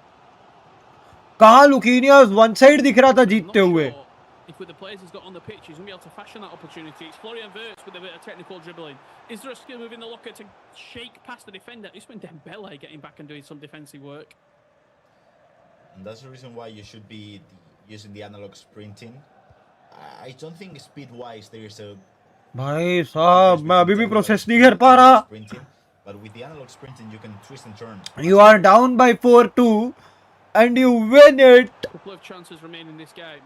कहाँ लुकीनियास one side दिख रहा था I'm not जीतते हुए. sure if with the players he's got on the pitch, he's going to be able to fashion that opportunity. It's Florian Wirtz with a bit of technical dribbling. Is there a skill within the locker to shake past the defender? It's been Dembele getting back and doing some defensive work. And that's the reason why you should be using the analog sprinting. I don't think speed-wise there is a भाई साहब मैं अभी भी process नहीं कर पा रहा. sprinting, but with the analog sprinting you can twist and turn. You are down by 4-2 and you win it. Couple of chances remain in this game.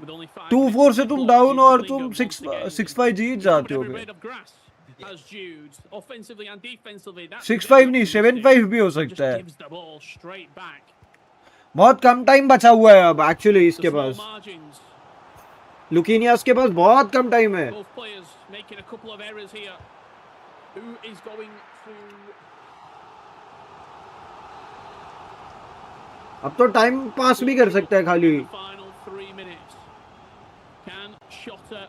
With only 5 2-4 से तुम डाउन और तुम 6-5 जीत जाते हो. As Jude, offensively and defensively, 6-5 नहीं 7-5 भी हो सकता है. gives the ball straight back. बहुत कम टाइम बचा हुआ है अब एक्चुअली इसके पास. Margins. लुकीनियास के पास बहुत कम टाइम है. Both players making a couple of errors here. Who is going to? अब तो टाइम पास भी कर सकता है खाली. Final 3 minutes. Can Shotta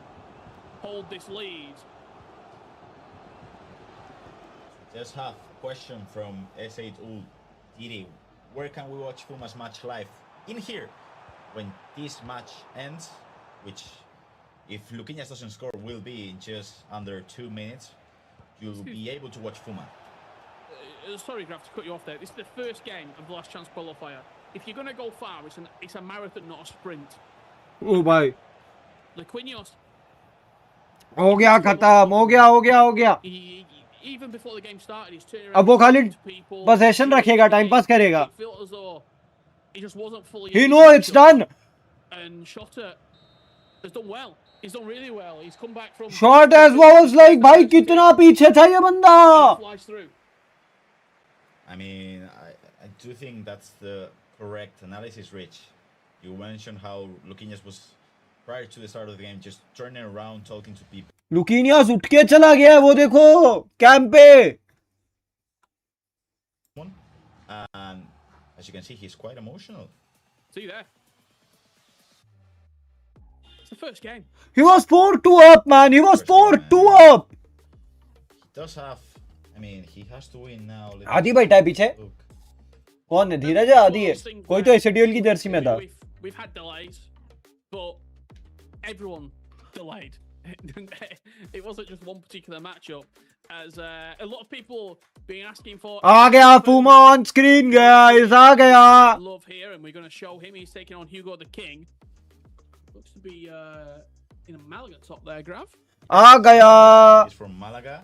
hold this lead? Just have a question from S8UL. Didi, where can we watch FOUMA's match live? In here, when this match ends, which if Luquinhas doesn't score will be in just under 2 minutes, you'll be able to watch FOUMA. Sorry, Graf, to cut you off there. This is the first game of the last chance qualifier. If you're going to go far, it's a marathon, not a sprint. ओ भाई Luquinhas, हो गया खत्म. हो गया. even before the game started, he's turning अब वो खाली around to people. Possession रखेगा, टाइम पास करेगा. It felt as though he just wasn't fully. He know it's done. And Shotta has done well. He's done really well. He's come back from. Shot as well as like भाई कितना पीछे था ये बंदा. Flies through. I mean, I do think that's the correct analysis, Rich. You mentioned how Luquinhas was, prior to the start of the game, just turning around, talking to people. लुकीनियास उठ के चला गया है वो देखो कैंप पे. And as you can see, he's quite emotional. See there. It's the first game. He was 4-2 up, man. He was 4-2 up. He does have, I mean, he has to win now. आदि बैठा है पीछे. Look. कौन है? धीरज है? आदि है. कोई तो एसएडीएल की जर्सी में था. We've had delays, but everyone delayed. It wasn't just one particular matchup. As a lot of people being asking for. आ गया FOUMA on screen guys. आ गया. Love here, and we're going to show him. He's taking on Hugo the King. Looks to be in a Malaga top there, Grav. आ गया. He's from Malaga.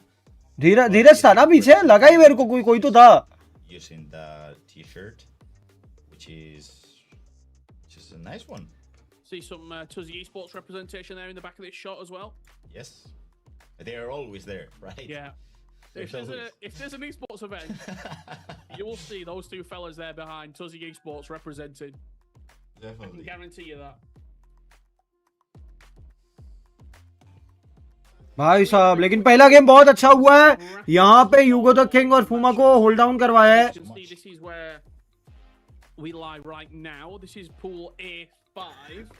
धीरज था ना पीछे. लगा ही मेरे को कोई तो था. Using the t-shirt, which is a nice one. See some Tuzzy Esports representation there in the back of this shot as well. Yes, they are always there, right? Yeah. If there's an esports event, you will see those two fellas there behind Tuzzy Esports represented. I can Definitely. guarantee you that. भाई साहब लेकिन पहला game बहुत अच्छा हुआ है. यहाँ पे ह्यूगो द किंग और FOUMA को होल्ड डाउन करवाया है. This is where we lie right now. This is Pool A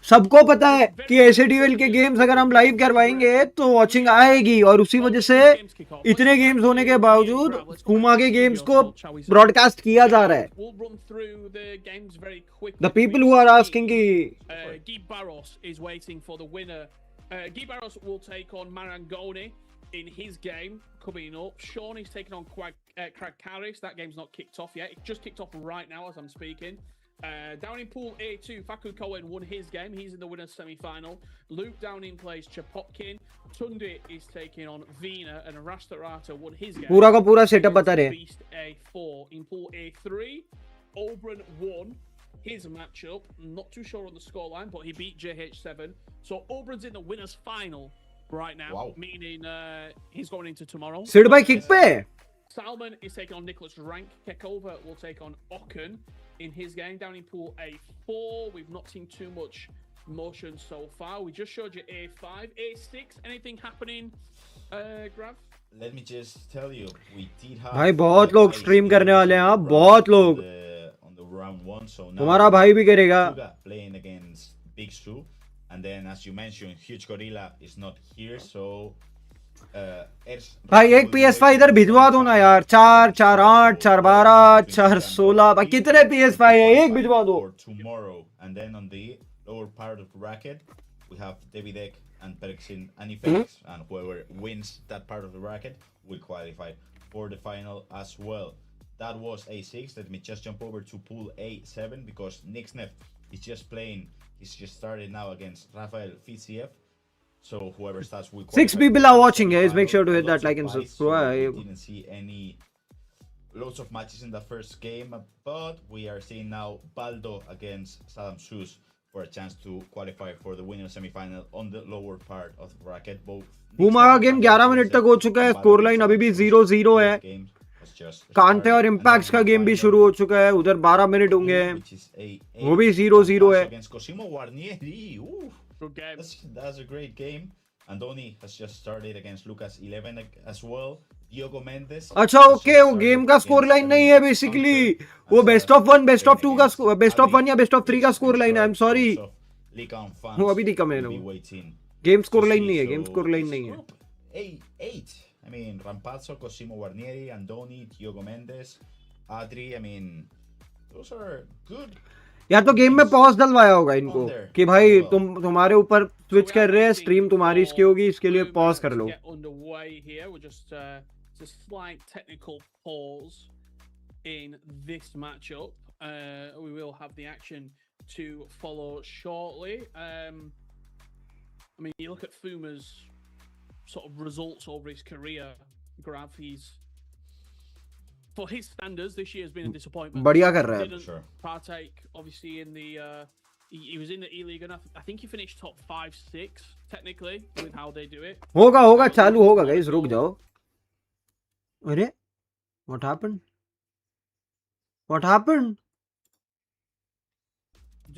सबको पता है कि S8UL के गेम्स अगर हम लाइव करवाएंगे तो वॉचिंग आएगी, और उसी वजह से इतने गेम्स होने के बावजूद FOUMA के गेम्स को ब्रॉडकास्ट किया जा रहा है. The people who are asking कि Guy Barros is waiting for the winner. Guy Barros will take on Marangoni in his game coming up. Sean is taking on Craig Carris. That game's not kicked off yet. It just kicked off right now as I'm speaking. Down in Pool A2, Faku Cohen won his game. He's in the winner's semi-final. Luke Downing plays Chapotkin. Tunde is taking on Vina, and Rastarata won his game. पूरा का पूरा setup बता रहे. Beast A4. In Pool A3, Oberon won his matchup. Not too sure on the scoreline, but he beat JH7. So Oberon's in the winner's final right now, Wow. meaning he's going into tomorrow. Sid भाई kick पे है. Salman is taking on Nicholas Rank. Kekova will take on Okken in his game. Down in Pool A4, we've not seen too much motion so far. We just showed you A5. A6, anything happening, Grav? Let me just tell you, we did have भाई बहुत लोग stream करने वाले हैं. हाँ बहुत लोग. on the round 1, so now तुम्हारा भाई भी करेगा. Suga playing against Big Stu, and then as you mentioned, Huge Gorilla is not here, so भाई एक PS5 इधर भिजवा दो ना यार. 4 4 8 4 12 4 16 भाई कितने PS5 है, एक भिजवा दो. for tomorrow. And then on the lower part of the bracket, we have Davidek and Perexin and Ifex, and whoever wins that part of the bracket will qualify for the final as well. That was A6. Let me just jump over to Pool A7 because Nixnef is just playing. He's just started now against Rafael FCF. So whoever starts will qualify. 6 people are watching, guys. Make sure to hit that Lots of like and fights, subscribe. So we didn't see any loads of matches in the first game, but we are seeing now Baldo against Saddam Sus for a chance to qualify for the winner semi-final on the lower part of the bracket. Both FOUMA का game 11 minute तक हो चुका है. Score line अभी भी 0-0 है. कांटे और इम्पैक्ट्स का गेम भी शुरू हो चुका है. उधर 12 मिनट होंगे, वो भी 0-0 है. Against Cosimo Guarnieri. Ooh, Good game. that's a great game. Andoni has just started against Lucas 11 as well. Diogo Mendes. अच्छा ओके, वो गेम का स्कोर लाइन नहीं है बेसिकली. वो बेस्ट ऑफ 1 बेस्ट ऑफ 2 का बेस्ट ऑफ 1 या best of 3 का score line है. आई एम सॉरी, वो अभी दिखा मैंने. गेम स्कोर लाइन नहीं है, गेम स्कोर लाइन नहीं है. 8. I mean, Rampazzo, Cosimo Guarnieri, Andoni, Diogo Mendes, Adri. I mean, those are good. या तो गेम में पॉज डलवाया होगा इनको कि भाई तुम्हारे ऊपर स्विच कर रहे हैं, स्ट्रीम तुम्हारी इसकी होगी, इसके लिए पॉज कर लो. It's a slight technical pause in this matchup. We will have the action to follow shortly. I mean, you look at FOUMA's sort of results over his career, Grav. For his standards, this year has been a disappointment. बढ़िया कर रहा है. Didn't partake, obviously, in the. He was in the E-League, and I think he finished top 5-6 technically with how they do it. होगा चालू होगा guys, रुक जाओ. अरे what happened?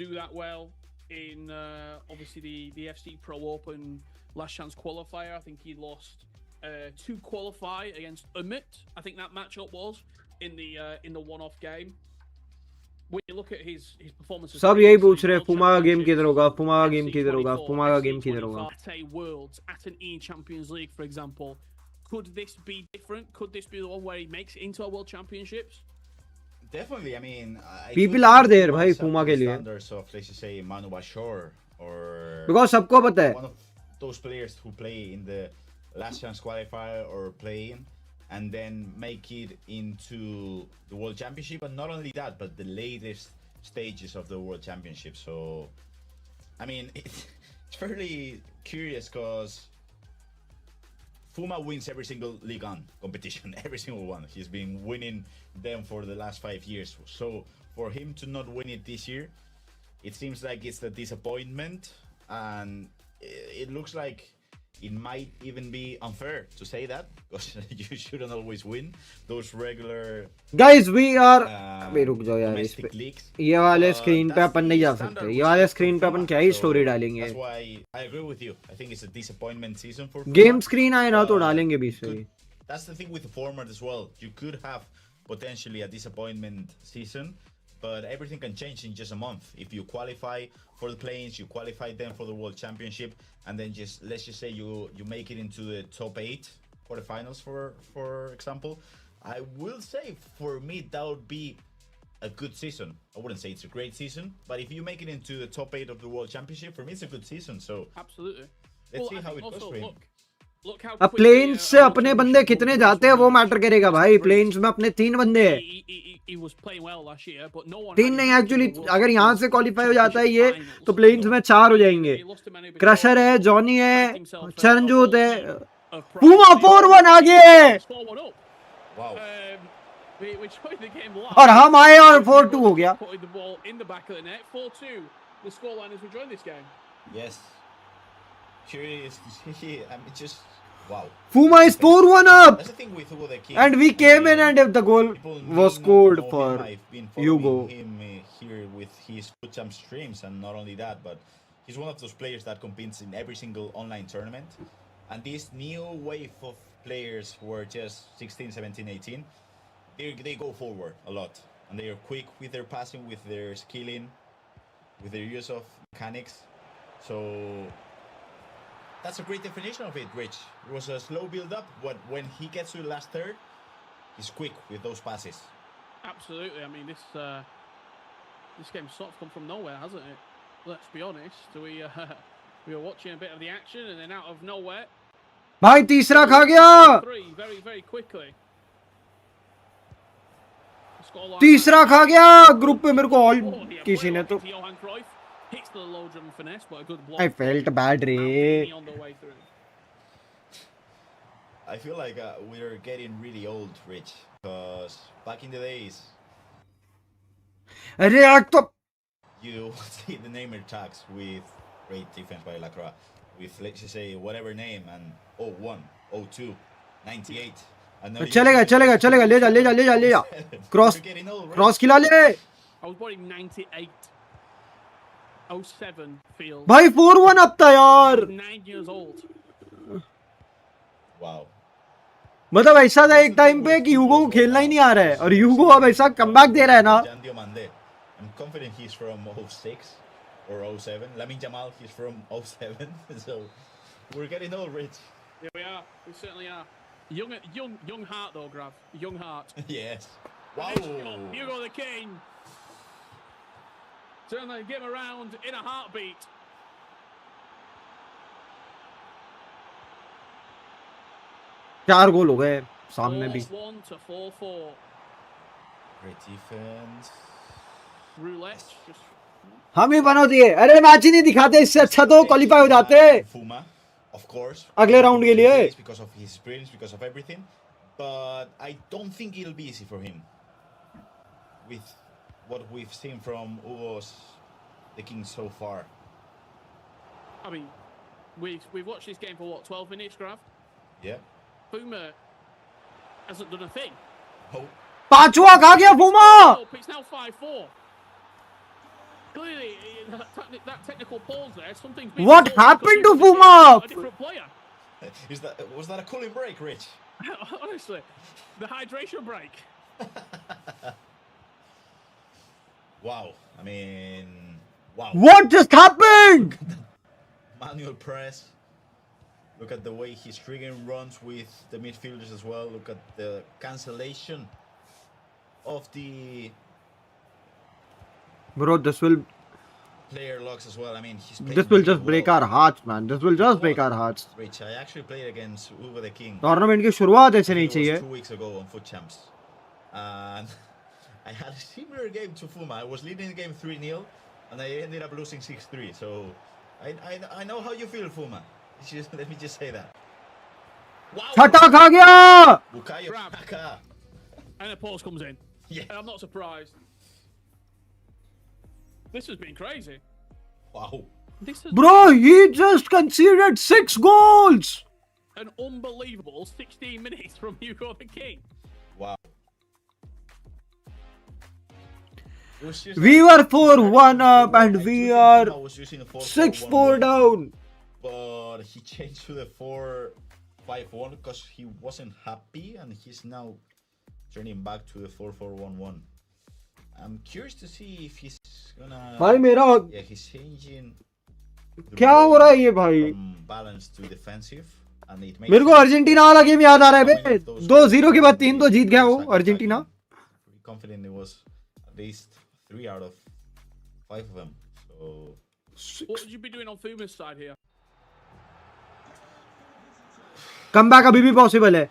Do that well in obviously the FC Pro Open last chance qualifier. I think he lost to qualify against Umit. I think that matchup was in the one-off game. When you look at his performances, सब यही पूछ रहे हैं FOUMA का game किधर होगा, FOUMA का game किधर होगा, FOUMA का गेम किधर होगा. At a Worlds, at an E Champions League, for example, could this be different? Could this be the one where he makes it into a World Championships? Definitely. I mean, people are there भाई FOUMA के लिए. Standards of, let's just say, Manu Bashor or because सबको पता है. One of those players who play in the last chance qualifier or play in and then make it into the World Championship, and not only that, but the latest stages of the World Championship. So, I mean, it's fairly curious because FOUMA wins every single League One competition, every single one. He's been winning them for the last 5 years. So, for him to not win it this year, it seems like it's a disappointment, and it looks like it might even be unfair to say that because you shouldn't always win those regular. Guys, we are. अबे रुक जाओ यार, इस पे leagues. ये वाले screen पे अपन नहीं जा सकते. ये वाले स्क्रीन पे अपन क्या ही स्टोरी डालेंगे. That's why I agree with you. I think it's a disappointment season for game screen आए ना तो डालेंगे बीच में. That's the thing with the format as well. You could have potentially a disappointment season, but everything can change in just a month. If you qualify for the play-ins, you qualify them for the World Championship, and then let's just say you make it into the top 8 quarterfinals, for example. I will say for me that would be a good season. I wouldn't say it's a great season, but if you make it into the top 8 of the World Championship, for me it's a good season. So absolutely. let's see how it goes for him. अब planes से अपने बंदे कितने जाते हैं वो matter करेगा भाई. प्लेन्स में अपने 3 बंदे हैं. 3 नहीं एक्चुअली, अगर यहाँ से क्वालिफाई हो जाता है ये तो प्लेन्स में 4 हो जाएंगे. क्रशर है, जॉनी है, चरणजोत है. फूमा 4-1 आ गए और हम आए और 4-2 हो गया. Yes. Curious. I mean, just wow. FOUMA is 4-1 up. That's the thing with Hugo the King. And we came in and if the goal was scored for I've been Hugo. Him here with his FUT Champ streams, and not only that, but he's one of those players that competes in every single online tournament. And this new wave of players who are just 16, 17, 18, they go forward a lot, and they are quick with their passing, with their skilling, with their use of mechanics. So that's a great definition of it, Rich. It was a slow build-up, but when he gets to the last third, he's quick with those passes. Absolutely. I mean, this game's sort of come from nowhere, hasn't it? Let's be honest. We were watching a bit of the action, and then out of nowhere, भाई तीसरा खा गया. very quickly. तीसरा खा गया. Group पे मेरे को ऑल किसी ने तो hits the low German finesse, but a good block. I felt bad, Ray. On the way through. I feel like we're getting really old, Rich, because back in the days, अरे यार तो you see the Neymar tags with great defense by Lacroix, with let's just say whatever name, and 01, 02, 98. चलेगा ले जा. Cross खिला ले. I was born in 98. 07 feels. भाई 4-1 अब था यार. 9 years old. Wow. मतलब ऐसा था एक टाइम पे कि ह्यूगो को खेलना ही नहीं आ रहा है और ह्यूगो अब ऐसा कमबैक दे रहा है ना. I'm confident he's from 06 or 07. Lamine Jamal, he's from 07. So we're getting old, Rich. Here we are. We certainly are. Young heart though, Grav. Young heart. Yes. Wow. Hugo the King. Turn the game around in a heartbeat. चार गोल हो गए सामने भी. 4-1 to 4-4. Great defense. Roulette. Just... हम ही बना दिए. अरे match ही नहीं दिखाते, इससे अच्छा तो क्वालिफाई हो जाते. FOUMA, of course. अगले राउंड के लिए. Because of his experience, because of everything. But I don't think it'll be easy for him. With what we've seen from Hugo's the King so far. I mean, we've watched this game for what, 12 minutes, Grav? Yeah. FOUMA hasn't done a thing. Oh. पांचवा खा गया FOUMA. It's now 5-4. Clearly, that technical pause there, something's been... What happened to FOUMA? A different player. Was that a cooling break, Rich? Honestly, the hydration break. Wow. I mean, wow. What just happened? Manual press. Look at the way he's triggering runs with the midfielders as well. Look at the cancellation of the Bro, this will player locks as well. I mean, this will just break our hearts, man. This will just break our hearts. Rich, I actually played against Hugo the King. Tournament की शुरुआत ऐसे नहीं 2 चाहिए. weeks ago on FUT Champs. And I had a similar game to FOUMA. I was leading the game 3-0 and I ended up losing 6-3. So I know how you feel, FOUMA. Let me just say that. Wow. छठा खा गया. Bukayo Saka. And a pause comes in. Yeah. And I'm not surprised. This has been crazy. Wow. Bro, he just conceded 6 goals. An unbelievable 16 minutes from Hugo the King. Wow. We were 4-1 up and we are 6-4 down. But he changed to the 4-5-1 because he wasn't happy, and he's now turning back to the 4-4-1-1. I'm curious to see if he's gonna. भाई मेरा Yeah, he's changing. क्या हो रहा है ये भाई? From balance to defensive, and it makes मेरे को अर्जेंटीना वाला गेम याद आ रहा है बे, 2-0 के बाद 3 तो जीत गया वो Argentina. Pretty confident it was at least 3 out of 5 of them. So What would you be doing on FOUMA's side here? Comeback अभी भी पॉसिबल है.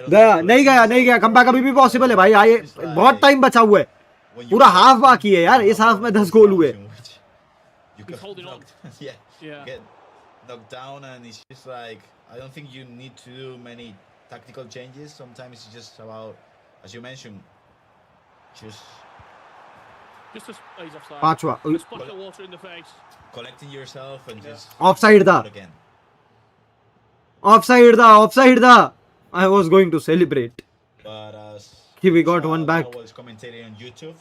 गया नहीं गया कमबैक अभी भी पॉसिबल है भाई. आए बहुत टाइम बचा हुआ है. पूरा हाफ बाकी है यार. इस हाफ में 10 गोल हुए. He's holding on. Yeah. Get knocked down, and it's just like, I don't think you need to do many tactical changes. Sometimes it's just about, as you mentioned, just Just a he's offside. पांचवा A splash of water in the face. collecting yourself and just offside था. again. Offside था. I was going to celebrate. But as We got one back. I was commentating on YouTube.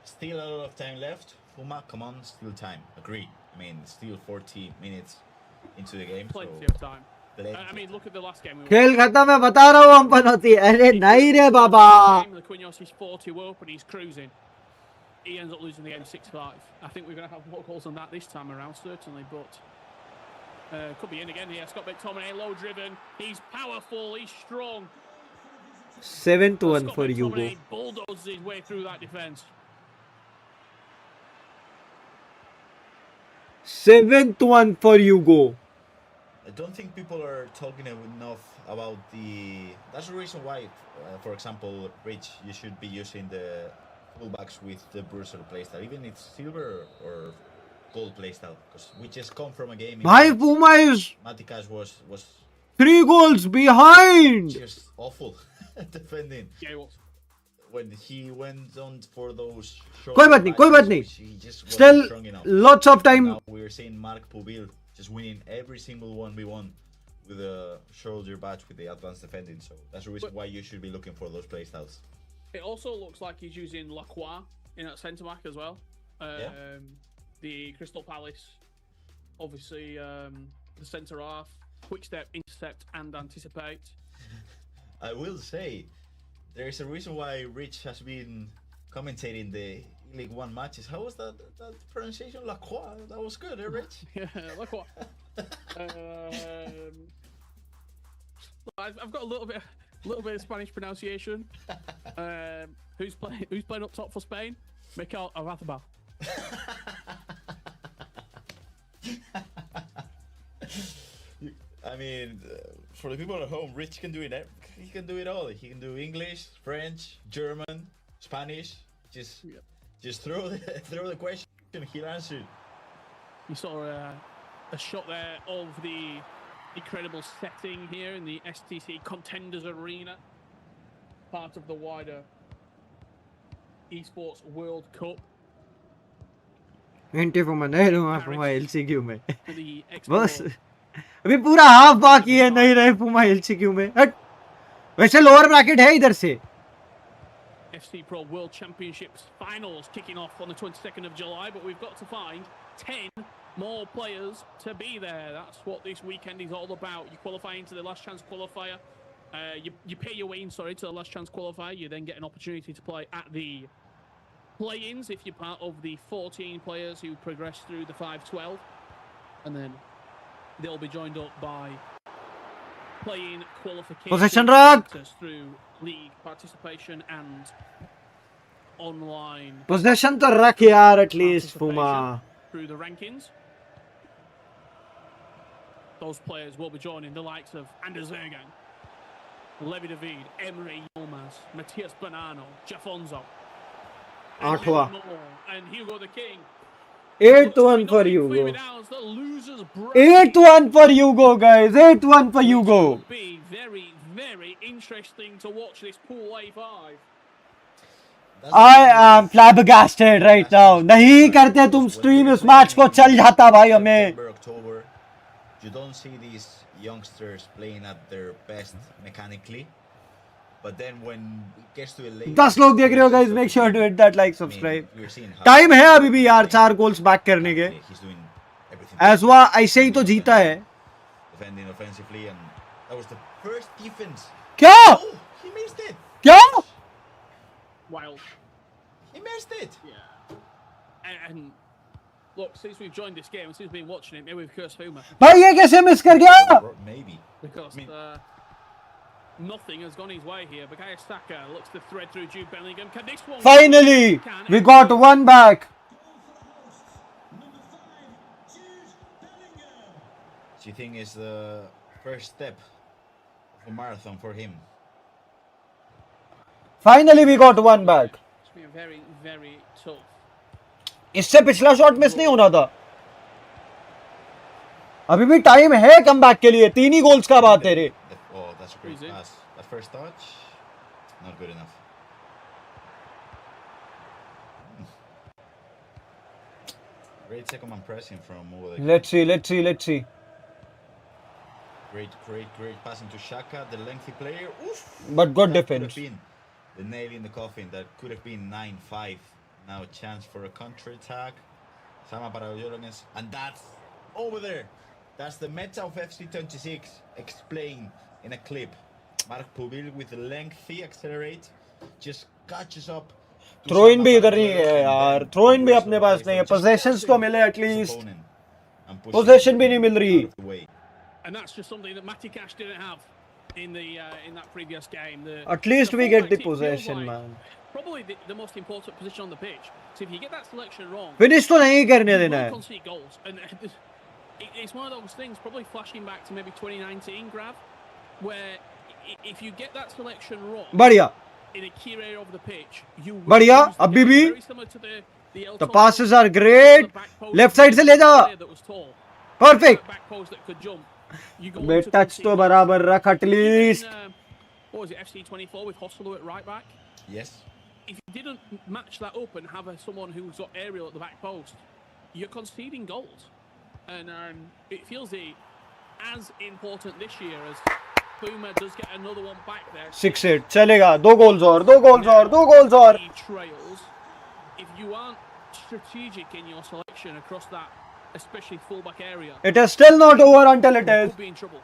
Still a lot of time left. FOUMA, come on, still time. Agree. I mean, still 40 minutes into the game. Plenty So of time. I mean, look at the last game. खेल खत्म है बता रहा हूँ हम पनौती. अरे नहीं रे बाबा. The Quinhos is 40 up and he's cruising. He ends up losing the game 6-5. I think we're going to have more goals than that this time around, certainly, but could be in again here. Scott McTominay, low driven. He's powerful. He's strong. 7-1 for Hugo. McTominay bulldozes his way through that defence. 7-1 for Hugo. I don't think people are talking enough about the. That's the reason why, for example, Rich, you should be using the fullbacks with the Bruiser playstyle, even if it's silver or gold playstyle, because we just come from a game. भाई FOUMA is Matikas was 3 goals behind. just awful defending. Yeah, he was. When he went on for those short कोई बात नहीं. passes, he just wasn't Still strong enough. lots of time. Now we're seeing Mark Pubil just winning every single 1v1 with a shoulder badge with the advanced defending. So that's the reason why you should be looking for those playstyles. It also looks like he's using Lacroix in at centre back as well. The Crystal Palace, obviously the centre half, quick step, intercept, and anticipate. I will say, there is a reason why Rich has been commentating the League One matches. How was that pronunciation? Lacroix? That was good, eh, Rich? Yeah, Lacroix. I've got a little bit of Spanish pronunciation. Who's playing up top for Spain? Mikel Arrazabal. I mean, for the people at home, Rich can do it. He can do it all. He can do English, French, German, Spanish. Just throw the question. He'll answer. You saw a shot there of the incredible setting here in the STC Contenders Arena, part of the wider Esports World Cup. घंटे FOUMA नहीं रहूँगा FOUMA LCQ में. For the बस अभी पूरा half बाकी है. नहीं रहे FOUMA LCQ में. हट. वैसे लोअर ब्रैकेट है इधर से. FC Pro World Championships finals kicking off on the 22nd of July, but we've got to find 10 more players to be there. That's what this weekend is all about. You qualify into the last chance qualifier. You pay your way in, to the last chance qualifier. You then get an opportunity to play at the play-ins if you're part of the 14 players who progress through the 5-12. And then they'll be joined up by play-in qualification Possession rug. through league participation and online Possession तो रख यार at least FOUMA. through the rankings. Those players will be joining the likes of Anders Ergang, Levi David, Emery Yilmaz, Matthias Bonanno, Jafonzo, आठवां. and Hugo the King. 8-1 for Hugo. The losers 8-1 for Hugo, guys. 8-1 for Hugo. It will be very, very interesting to watch this pool A5. I am flabbergasted right now. नहीं करते तुम stream इस match को चल जाता भाई हमें. October, you don't see these youngsters playing at their best mechanically. But then when it gets to a late 10 लोग देख रहे हो guys, make sure to hit that like, subscribe. Time है अभी भी यार 4 goals back करने के. एज़वा ऐसे ही तो जीता है. Defending offensively, and that was the first defense. क्या? Oh, he missed it. क्या? Wild. He missed it. Yeah. And look, since we've joined this game, since we've been watching it, maybe we've cursed FOUMA. भाई ये कैसे miss कर गया? Maybe. Because nothing has gone his way here. Bukayo Saka looks to thread through Jude Bellingham. Can this one... Finally, we got one back. Do you think is the first step of a marathon for him? Finally, we got one back. It's been very, very tough. इससे पिछला shot miss नहीं होना था. अभी भी time है comeback के लिए. 3 ही गोल्स का बात है रे. Oh, that's a great pass. That first touch, not good enough. Great second man pressing from over there. Let's see. Great passing to Xhaka, the lengthy player. Oof. But good That defense. could have been the nail in the coffin. That could have been 9-5. Now a chance for a counter attack. Sama para Jorgens, and that's over there. That's the meta of FC26 explained in a clip. Mark Pubil with the lengthy accelerate just catches up. Throw in भी इधर नहीं है यार. Throw in भी अपने पास नहीं है. Possessions तो मिले एटलीस्ट. पोजेशन भी नहीं मिल रही. And that's just something that Matty Cash didn't have in that previous game. At least we get the possession, man. Probably the most important position on the pitch. So if you get that selection wrong, finish तो नहीं करने देना you है. will concede goals. And it's one of those things, probably flashing back to maybe 2019, Grav, where if you get that selection wrong बढ़िया. in a key area of the pitch, you will बढ़िया. lose the अभी game. भी Very similar to the the passes are great. Left side से ले जा. that was tall. Perfect. Back post that could jump. You go bay on to touch concede two goals. बराबर रख at Even, least. what was it, FC24 with Hostelu at right back? Yes. If you didn't match that up and have someone who's got aerial at the back post, you're conceding goals. And it feels as important this year as FOUMA does get another one back there. 6-8 चलेगा. 2 goals और. He trails. If you aren't strategic in your selection across that, especially fullback area, It is still not over until it you is. could be in trouble.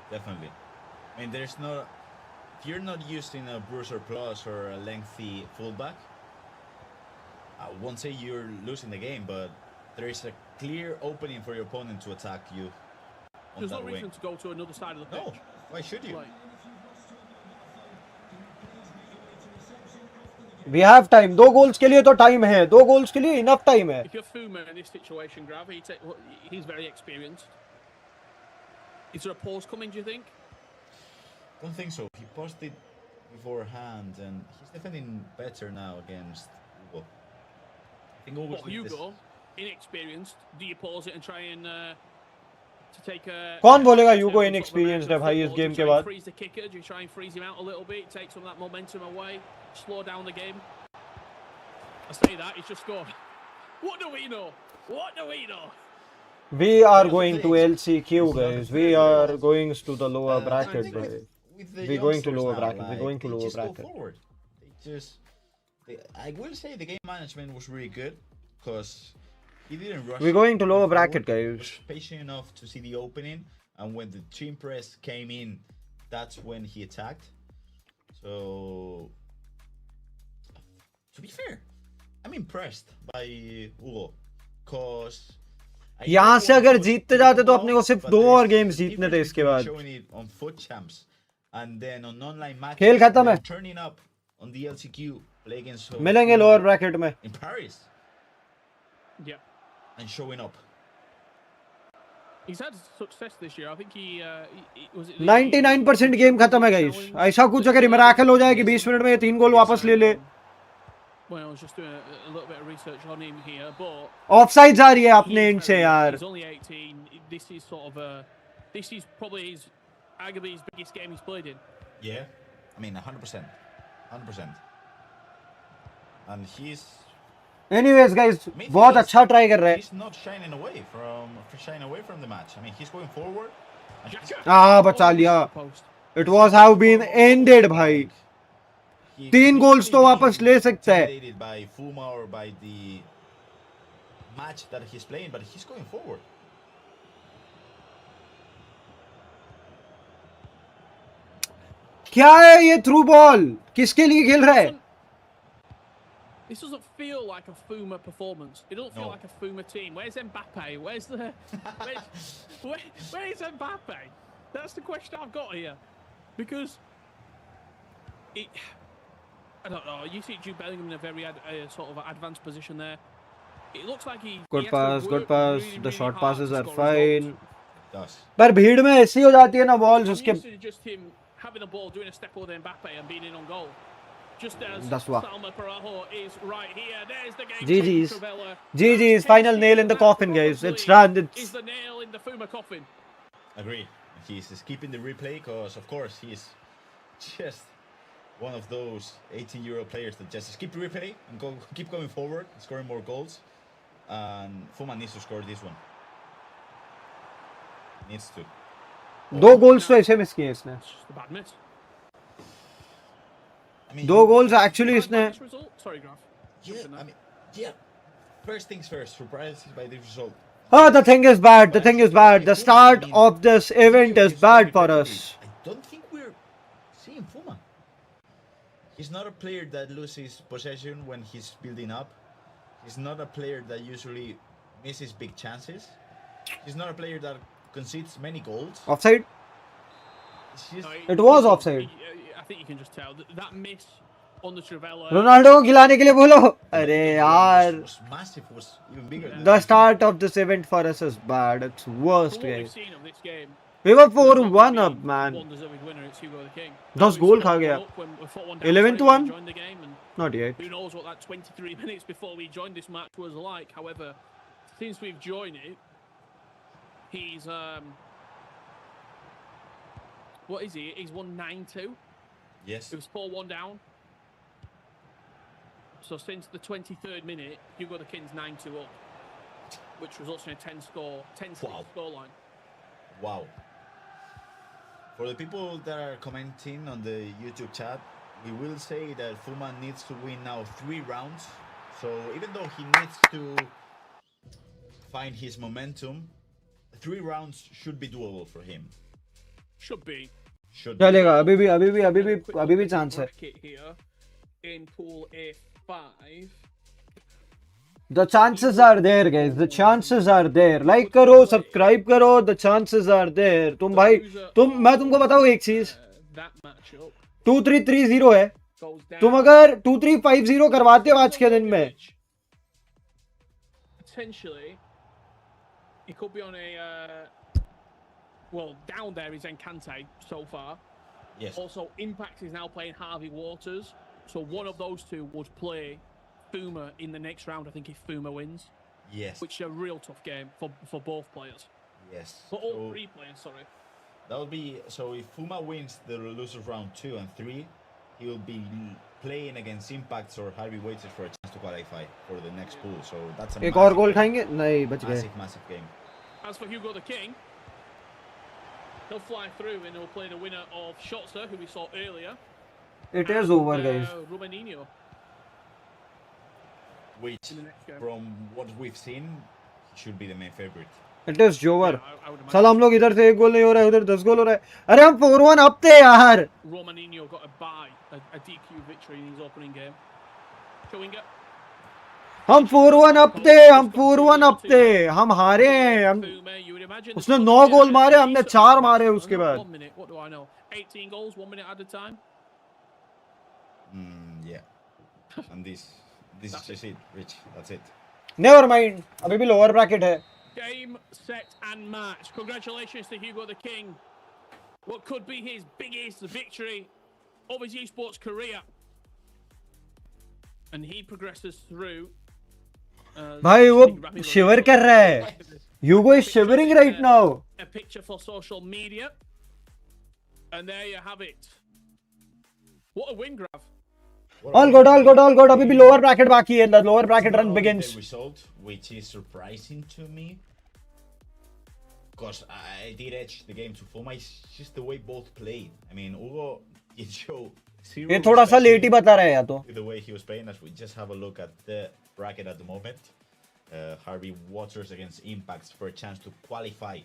Definitely. I mean, if you're not using a bruiser plus or a lengthy fullback, I won't say you're losing the game, but there is a clear opening for your opponent to attack you on There's no that reason wing. to go to another side of the pitch. No, why should you? Like, We have time. 2 goals के लिए तो time है. 2 goals के लिए enough time है. if you're FOUMA in this situation, Grav, he's very experienced. Is there a pause coming, do you think? Don't think so. He paused it beforehand, and he's defending better now against Hugo. I think Hugo's What, with this- Hugo, inexperienced, do you pause it and try and to take a... कौन बोलेगा Hugo sort of inexperienced American है भाई इस football? Do you game try के and बाद? freeze the kicker? Do you try and freeze him out a little bit, take some of that momentum away, slow down the game? I say that, he's just scored. What do we know? What do we know? We are going to LCQ, guys. We are going to the lower I bracket, think guys. with the We're going to youngsters lower now, bracket. We're going to they lower just bracket. Go forward. I will say the game management was really good because he didn't rush. We're going to lower forward. bracket, He guys. was patient enough to see the opening, and when the team press came in, that's when he attacked. So, to be fair, I'm impressed by Hugo because यहाँ से अगर जीतते जाते तो अपने को सिर्फ 2 और games जीतने थे इसके बाद. Showing it on foot champs and then on online matches. खेल खत्म है. Turning up on the LCQ, play against मिलेंगे lower bracket में. in Paris Yeah. and showing up. He's had success this year. I think he was it 99% game खत्म है guys. ऐसा कुछ अगर मिराकल हो जाए कि 20 मिनट में ये 3 गोल वापस ले ले. Well, I was just doing a little bit of research on him here, but ऑफसाइड्स आ रही है अपने एंड से यार. he's only 18. This is this is probably arguably his biggest game he's played in. Yeah, I mean 100%, 100%. And he's Anyways guys, बहुत अच्छा try कर रहे हैं. he's not shining away from the match. I mean, he's going forward. And he's- हाँ बचा लिया. Post. It was have been ended भाई. 3 goals तो वापस ले सकता है. Intimidated by FOUMA or by the match that he's playing, but he's going forward. क्या है ये थ्रू बॉल? किसके लिए खेल रहा है? This doesn't feel like a FOUMA performance. It doesn't feel No. like a FOUMA team. Where's Mbappe? Where's the... where's Mbappe? That's the question I've got here. Because... I don't know. You see Jude Bellingham in a very sort of advanced position there. It looks like he... Good he has to pass, good work pass. really, The really short hard passes to are score his goals. fine. Does. पर भीड़ में ऐसी हो जाती है ना balls I'm उसके used to just him having the ball, doing a step over Mbappe and being in on goal. Just as That's what. Salma Parajo is right here. There's the game. GG's. Trevella. GG's, final nail in the coffin, guys. It's done. Is the nail in the FOUMA coffin. Agree. He's skipping the replay because, of course, he's just one of those 18-year-old players that just skip replay and keep going forward, scoring more goals. And FOUMA needs to score this one. Needs to. दो goals तो ऐसे miss किए इसने. It's just a bad miss. I mean, दो goals actually इसने. This result? Sorry, Graf. Yeah, I mean, yeah. First things first, surprised by this result. Oh, the thing is bad. The thing is bad. The start of this event is bad for us. I don't think we're seeing FOUMA. He's not a player that loses possession when he's building up. He's not a player that usually misses big chances. He's not a player that concedes many goals. Offside? It's just, It was offside. I think you can just tell that miss on the Trevella. Ronaldo को खिलाने के लिए बोलो. अरे यार. was massive, was even bigger than The start of this event for us is bad. It's worst, From what we've guys. seen of this game, We were 4-1 up, man. one deserved winner, it's Hugo the King. 10 goal खा गया. 11th one? Joined the game, and Not yet. who knows what that 23 minutes before we joined this match was like. However, since we've joined it, he's what is he? He's won 9-2. Yes. It was 4-1 down. So since the 23rd minute, Hugo the King's 9-2 up, which results in a 10 scoreline. Wow. For the people that are commenting on the YouTube chat, we will say that FOUMA needs to win now 3 rounds. So even though he needs to find his momentum, 3 rounds should be doable for him. Should be. Should be. चलेगा. अभी भी chance है. Bracket here in pool A5. The chances are there, guys. The chances are there. Like करो, subscribe करो. The chances are there. तुम भाई, मैं तुमको बताऊँ एक चीज. That matchup 2-3-3-0 है. goes down. तुम अगर 2-3-5-0 करवाते हो आज के दिन में. Potentially, he could be on a well, down there is Encante so far. Yes. Also, Impact is now playing Harvey Waters. So one of those two would play FOUMA in the next round, I think, if FOUMA wins. Yes. Which is a real tough game for both players. Yes. For all So 3 players, sorry. that will be, so if FOUMA wins the losers round 2 and 3, he will be playing against Impacts or Harvey Waters for a chance to qualify for the next pool. So that's a एक और गोल खाएंगे? नहीं, बच गए. massive game. As for Hugo the King, he'll fly through and he'll play the winner of Shotzer, who we saw earlier. It is over, guys. Romaninho Which, in the next game. from what we've seen, should be the main favorite. It is over. Yeah, I would imagine. साला हम लोग इधर से 1 गोल नहीं हो रहा है, उधर 10 गोल हो रहा है. अरे हम 4-1 up थे यार. Romaninho got a DQ victory in his opening game. Chewinga. हम 4-1 up थे. हम 4-1 up थे. हम हारे हैं. हम FOUMA, you would imagine उसने 9 गोल मारे, हमने 4 मारे उसके बाद. 1 minute, what do I know? 18 goals, 1 minute at a time. Yeah. And this is just it, Rich. That's it. Never mind. अभी भी lower bracket है. Game, set, and match. Congratulations to Hugo the King. What could be his biggest victory of his esports career. And he progresses through. भाई वो शिवर कर रहा है. Hugo is shivering right now. A picture for social media. And there you have it. What a win, Grav. All good. अभी भी lower bracket बाकी है. The lower bracket run begins. The result, which is surprising to me, because I did edge the game to FOUMA. It's just the way both played. I mean, Hugo did show zero ये थोड़ा सा late ही बता रहा है या तो. with the way he was playing. As we just have a look at the bracket at the moment, Harvey Waters against Impacts for a chance to qualify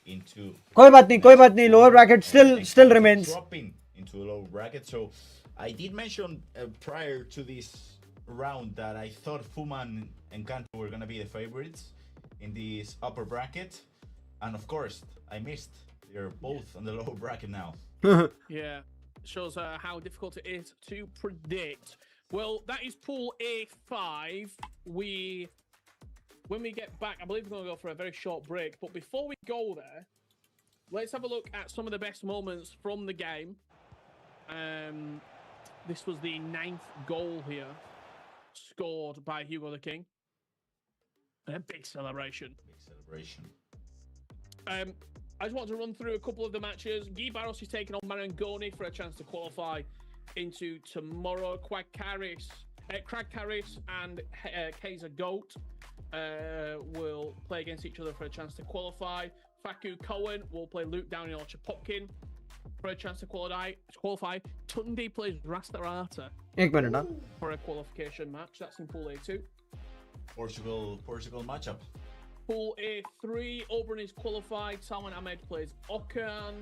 into. कोई बात नहीं. Lower bracket still remains. Dropping into a low bracket. So I did mention prior to this round that I thought FOUMA and Encanto were gonna be the favorites in this upper bracket, and of course I missed. They're both on the lower bracket now. Yeah, shows how difficult it is to predict. Well, that is Pool A5. When we get back, I believe we're going to go for a very short break. But before we go there, let's have a look at some of the best moments from the game. This was the 9th goal here, scored by Hugo the King. And a big celebration. Big celebration. I just want to run through a couple of the matches. Guy Barros is taking on Marangoni for a chance to qualify into tomorrow. Crag Carris and Kaiser Goat will play against each other for a chance to qualify. Faku Cohen will play Luke Downey or Chapopkin for a chance to qualify. Tundi plays Rastarata for a qualification match. That's in Pool A2. Portugal matchup. Pool A3, Oberon is qualified. Salman Ahmed plays Okan.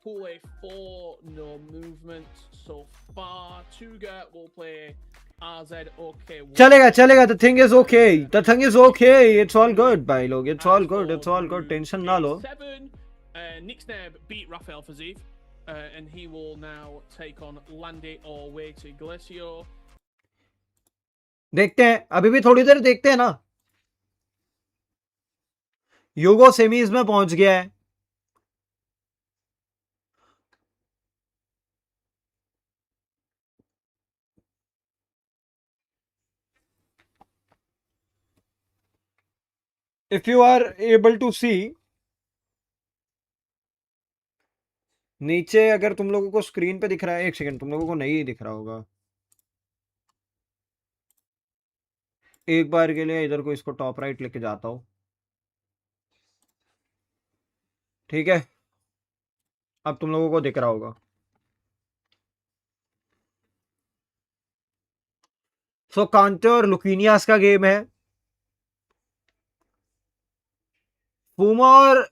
Pool A4, no movement so far. Tuga will play RZ OK. चलेगा. The thing is okay. It's all good, bhai log. It's all good. Tension na lo. 7, Nixneb beat Rafael Faziv. And he will now take on Landy or way to Iglesio. देखते हैं, अभी भी थोड़ी देर देखते हैं ना. यूगो semis में पहुंच गया है. If you are able to see, नीचे अगर तुम लोगों को स्क्रीन पे दिख रहा है, एक सेकंड, तुम लोगों को नहीं दिख रहा होगा. एक बार के लिए इधर को इसको टॉप राइट लेके जाता हूं. ठीक है, अब तुम लोगों को दिख रहा होगा. सो कांटे और लुकीनियास का गेम है. फूमा और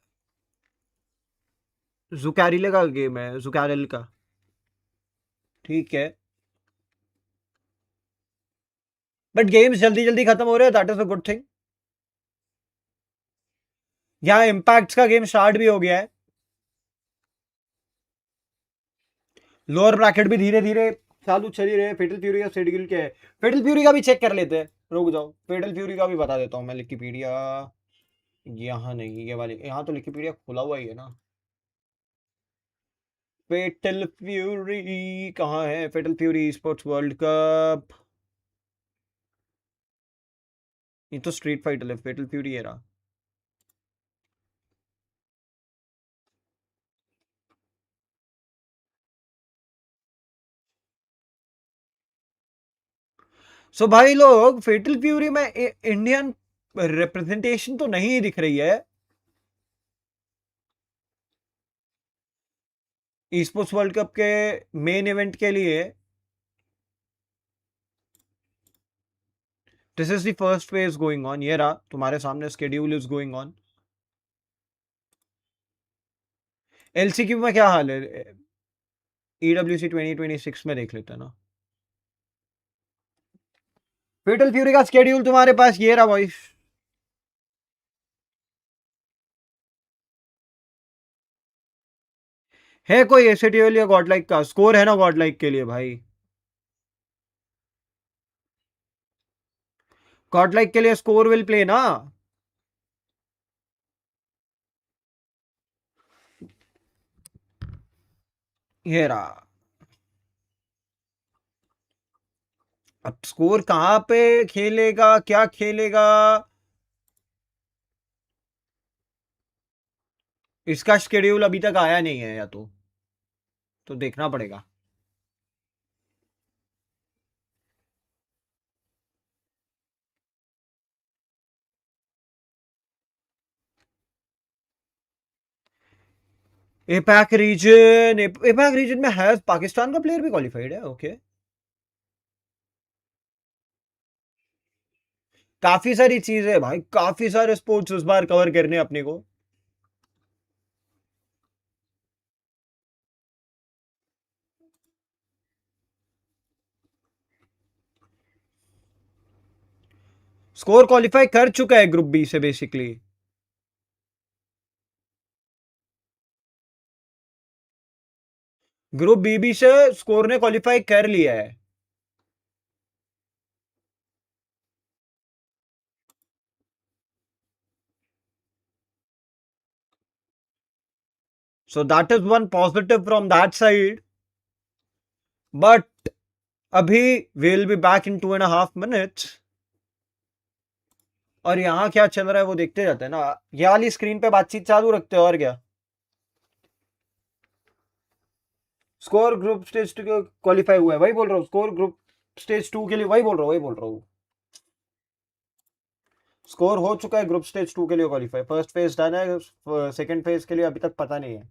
जुकैरिले का गेम है, जुकैरिल का. ठीक है, बट गेम्स जल्दी जल्दी खत्म हो रहे हैं. That is a good thing. यहां इम्पैक्ट्स का गेम स्टार्ट भी हो गया है. लोअर ब्रैकेट भी धीरे धीरे चालू चल ही रहे. फेटल फ्यूरी का शेड्यूल क्या है? फेटल फ्यूरी का भी चेक कर लेते हैं. रुक जाओ, फेटल फ्यूरी का भी बता देता हूं मैं. विकिपीडिया यहाँ नहीं, ये वाली, यहाँ तो विकिपीडिया खुला हुआ ही है ना. फेटल फ्यूरी कहाँ है? Fatal fury sports world cup. ये तो स्ट्रीट फाइटर है. फेटल फ्यूरी है रहा. सो भाई लोग, फेटल फ्यूरी में इंडियन रिप्रेजेंटेशन तो नहीं दिख रही है. स्पोर्ट्स वर्ल्ड कप के मेन इवेंट के लिए this is the first phase going on. ये रहा तुम्हारे सामने, स्केड्यूल इज गोइंग ऑन. एलसीक्यू में क्या हाल है? EWC 2026 में देख लेते हैं ना. फेटल फ्यूरी का स्केड्यूल तुम्हारे पास ये रहा भाई. है कोई S8UL या गॉडलाइक का स्कोर? है ना गॉडलाइक के लिए भाई. गॉडलाइक के लिए स्कोर विल प्ले ना. ये रहा. अब स्कोर कहां पे खेलेगा, क्या खेलेगा, इसका शेड्यूल अभी तक आया नहीं है. या तो देखना पड़ेगा. एपैक रीजन में है. पाकिस्तान का प्लेयर भी क्वालिफाइड है. ओके, काफी सारी चीजें भाई, काफी सारे स्पोर्ट्स इस बार कवर करने अपने को. स्कोर क्वालिफाई कर चुका है ग्रुप बी से बेसिकली। ग्रुप बी से स्कोर ने क्वालिफाई कर लिया है। So that is one positive from that side. But अभी we'll be back in 2.5 minutes. और यहाँ क्या चल रहा है वो देखते जाते हैं ना। ये वाली स्क्रीन पे बातचीत चालू रखते हैं और क्या। स्कोर ग्रुप स्टेज 2 के क्वालिफाई हुआ है, वही बोल रहा हूँ। स्कोर ग्रुप स्टेज 2 के लिए वही बोल रहा हूँ। स्कोर हो चुका है ग्रुप स्टेज 2 के लिए क्वालिफाई। फर्स्ट फेज डन है, सेकंड फेज के लिए अभी तक पता नहीं है।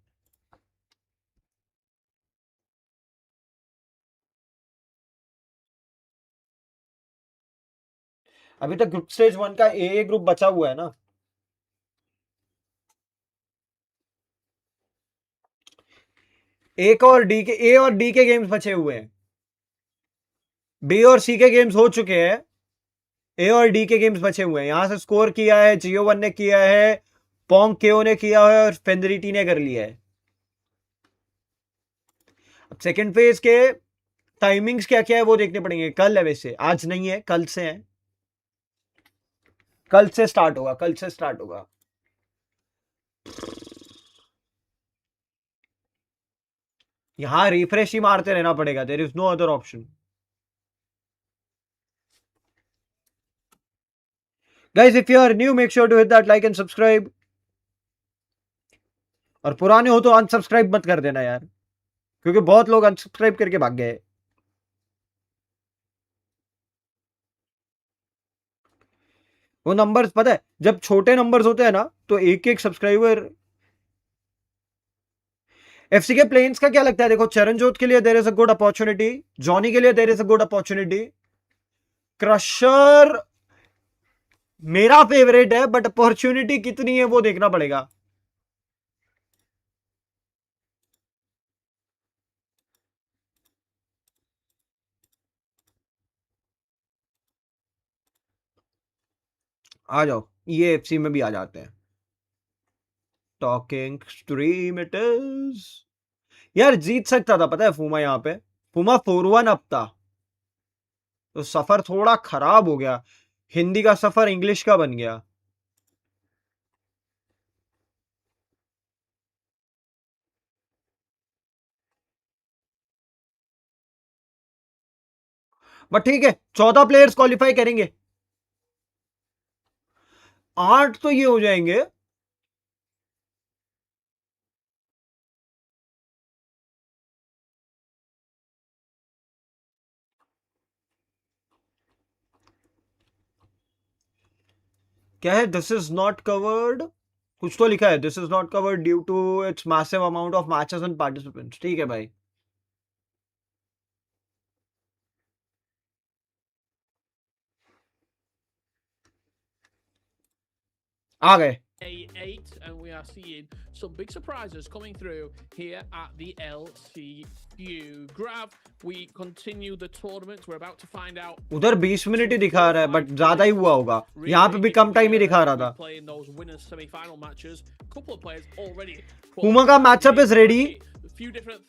अभी तक ग्रुप स्टेज 1 का ए ग्रुप बचा हुआ है ना। ए और डी के गेम्स बचे हुए हैं। बी और सी के गेम्स हो चुके हैं, ए और डी के गेम्स बचे हुए हैं। यहां से स्कोर किया है जियो1 ने किया है, पोंग केओ ने किया है और फेंदरिटी ने कर लिया है। अब सेकंड फेज के टाइमिंग्स क्या क्या है वो देखने पड़ेंगे। कल है, वैसे आज नहीं है, कल से है। कल से स्टार्ट होगा। यहां रिफ्रेश ही मारते रहना पड़ेगा। There is no other option. Guys, if you are new, make sure to hit that like and subscribe. और पुराने हो तो अनसब्सक्राइब मत कर देना यार, क्योंकि बहुत लोग अनसब्सक्राइब करके भाग गए। वो नंबर्स पता है, जब छोटे नंबर्स होते हैं ना तो एक एक सब्सक्राइबर। एफसी के प्लेन्स का क्या लगता है? देखो, चरणजोत के लिए there is a good opportunity, Johnny के लिए there is a good opportunity, Crusher मेरा फेवरेट है, बट अपॉर्चुनिटी कितनी है वो देखना पड़ेगा। आ जाओ, EAFC में भी आ जाते हैं। Talking stream it is. यार जीत सकता था पता है फूमा। यहां पे फूमा 4-1 अप था, तो सफर थोड़ा खराब हो गया। हिंदी का सफर इंग्लिश का बन गया। बट ठीक है, 14 प्लेयर्स क्वालिफाई करेंगे। 8 तो ये हो जाएंगे। क्या है? दिस इज नॉट कवर्ड, कुछ तो लिखा है। This is not covered due to its massive amount of matches and participants. ठीक है भाई। आ गए। A8, and we are seeing some big surprises coming through here at the LCQ. Grav, we continue the tournament. We're about to find out. उधर 20 minute ही दिखा रहा है, but ज्यादा ही हुआ होगा। यहाँ पे भी कम टाइम ही दिखा रहा था। Playing those winners semi-final matches. Couple of players already. FOUMA का matchup is ready. A few different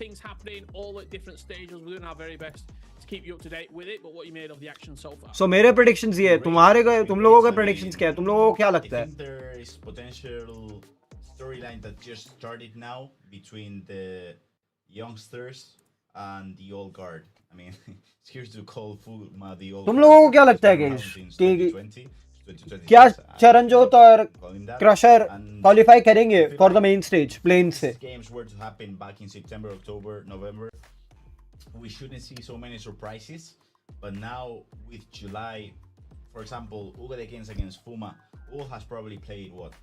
things happening, all at different stages. We're doing our very best to keep you up to date with it. But what you made of the action so far? So मेरे predictions ये है, तुम लोगों के predictions क्या है? तुम लोगों को क्या लगता है? I think there is potential storyline that just started now between the youngsters and the old guard. I mean, it's here to call FOUMA the old. तुम लोगों को क्या लगता है कि क्या चरणजोत और क्रशर क्वालिफाई करेंगे फॉर द मेन स्टेज प्लेन से? Games were to happen back in September, October, November. We shouldn't see so many surprises, but now with July, for example, Uga against FOUMA, Uga has probably played what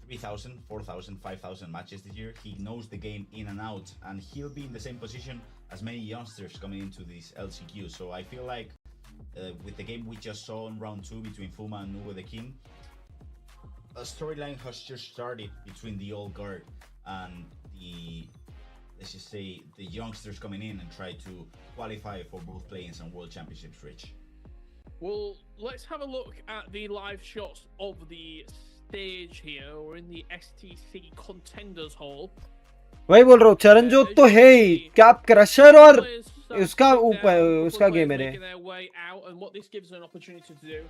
3,000, 4,000, 5,000 matches this year. He knows the game in and out, and he'll be in the same position as many youngsters coming into this LCQ. So I feel like with the game we just saw in round 2 between FOUMA and Uga the King, a storyline has just started between the old guard and the, let's just say, the youngsters coming in and try to qualify for both play-ins and World Championships, Rich. Well, let's have a look at the live shots of the stage here. We're in the STC Contenders Hall. वही बोल रहा हूँ, चरणजोत तो है ही, cap crusher और उसका उसका game है रे. Their way out, and what this gives an opportunity to do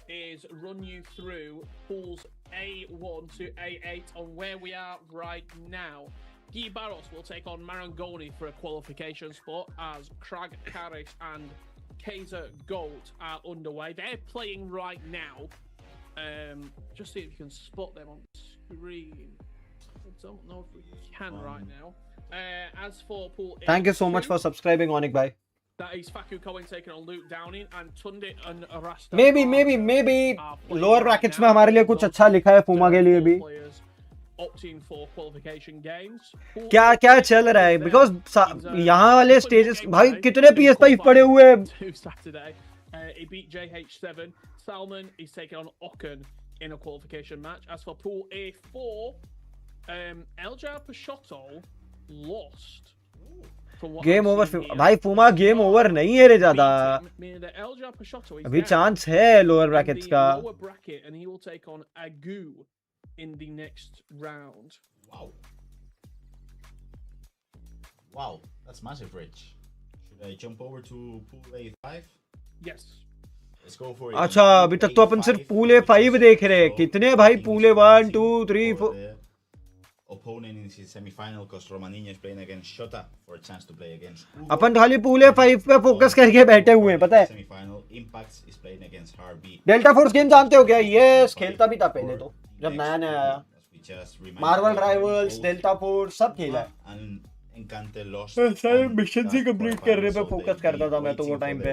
is run you through pools A1 to A8 on where we are right now. Guy Barros will take on Marangoni for a qualification spot as Krag Karish and Kaiser Gold are underway. They're playing right now. Just see if you can spot them on screen. I don't know if we can right now. As for pool A2, Thank you so much for subscribing, Onik bhai. that is Faku Cohen taking on Luke Downing and Tunde and Arasta. Maybe lower brackets में हमारे लिए कुछ अच्छा लिखा है FOUMA के लिए भी. Opting for qualification games. क्या क्या चल रहा है? Because यहाँ वाले stages भाई कितने PS5 पड़े हुए हैं. Saturday, he beat JH7. Salman is taking on Ocken in a qualification match. As for pool A4, Eljar Pashotto lost. Game over भाई. FOUMA गेम ओवर नहीं है रे ज्यादा. अभी चांस है लोअर ब्रैकेट्स का. And he will take on Agu in the next round. Wow, that's massive, Rich. Should I jump over to pool A5? Yes. Let's go for it. अच्छा, अभी तक तो अपन सिर्फ पूल A5 देख रहे हैं. कितने भाई pool A1 2 3 4. Opponent in his semi-final because Romaninho is playing against Shota for a chance to play against Ugo. अपन खाली पूल A5 पे फोकस करके बैठे हुए हैं, पता है. Semi-final Impacts is playing against Harby. Delta force game जानते हो क्या? यस, खेलता भी था पहले तो, जब नया नया आया. मार्वल राइवल्स, डेल्टा फोर्स सब खेला है. Encante lost. सारे मिशन ही कंप्लीट करने पे फोकस करता था मैं तो वो टाइम पे.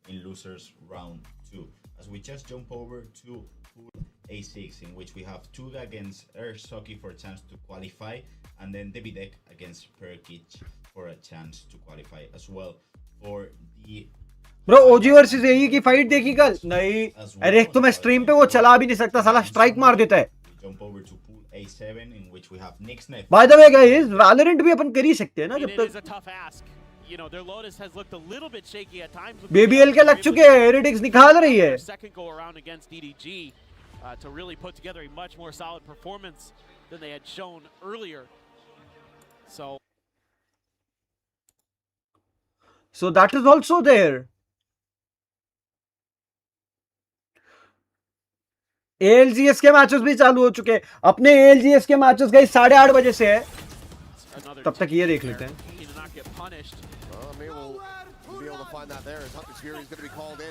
In losers round 2. As we just jump over to pool A6, in which we have Tuga against Ersoki for a chance to qualify, and then Debidek against Perkic for a chance to qualify as well. For the bro OG versus एई की fight देखी कल? नहीं. अरे एक तो मैं stream पे वो चला भी नहीं सकता, साला स्ट्राइक मार देता है. jump over to pool A7, in which we have Nixnef. By the way guys, Valorant भी अपन कर ही सकते हैं ना जब तक. You know, their Lotus has looked a little bit shaky at times. BBL के लग चुके हैं, Heretics निकाल रही है. Second go around against DDG to really put together a much more solid performance than they had shown earlier. So that is also there. ALGS के matches भी चालू हो चुके हैं. अपने ALGS के मैचेस गए 8:30 बजे से है. तब तक ये देख लेते हैं.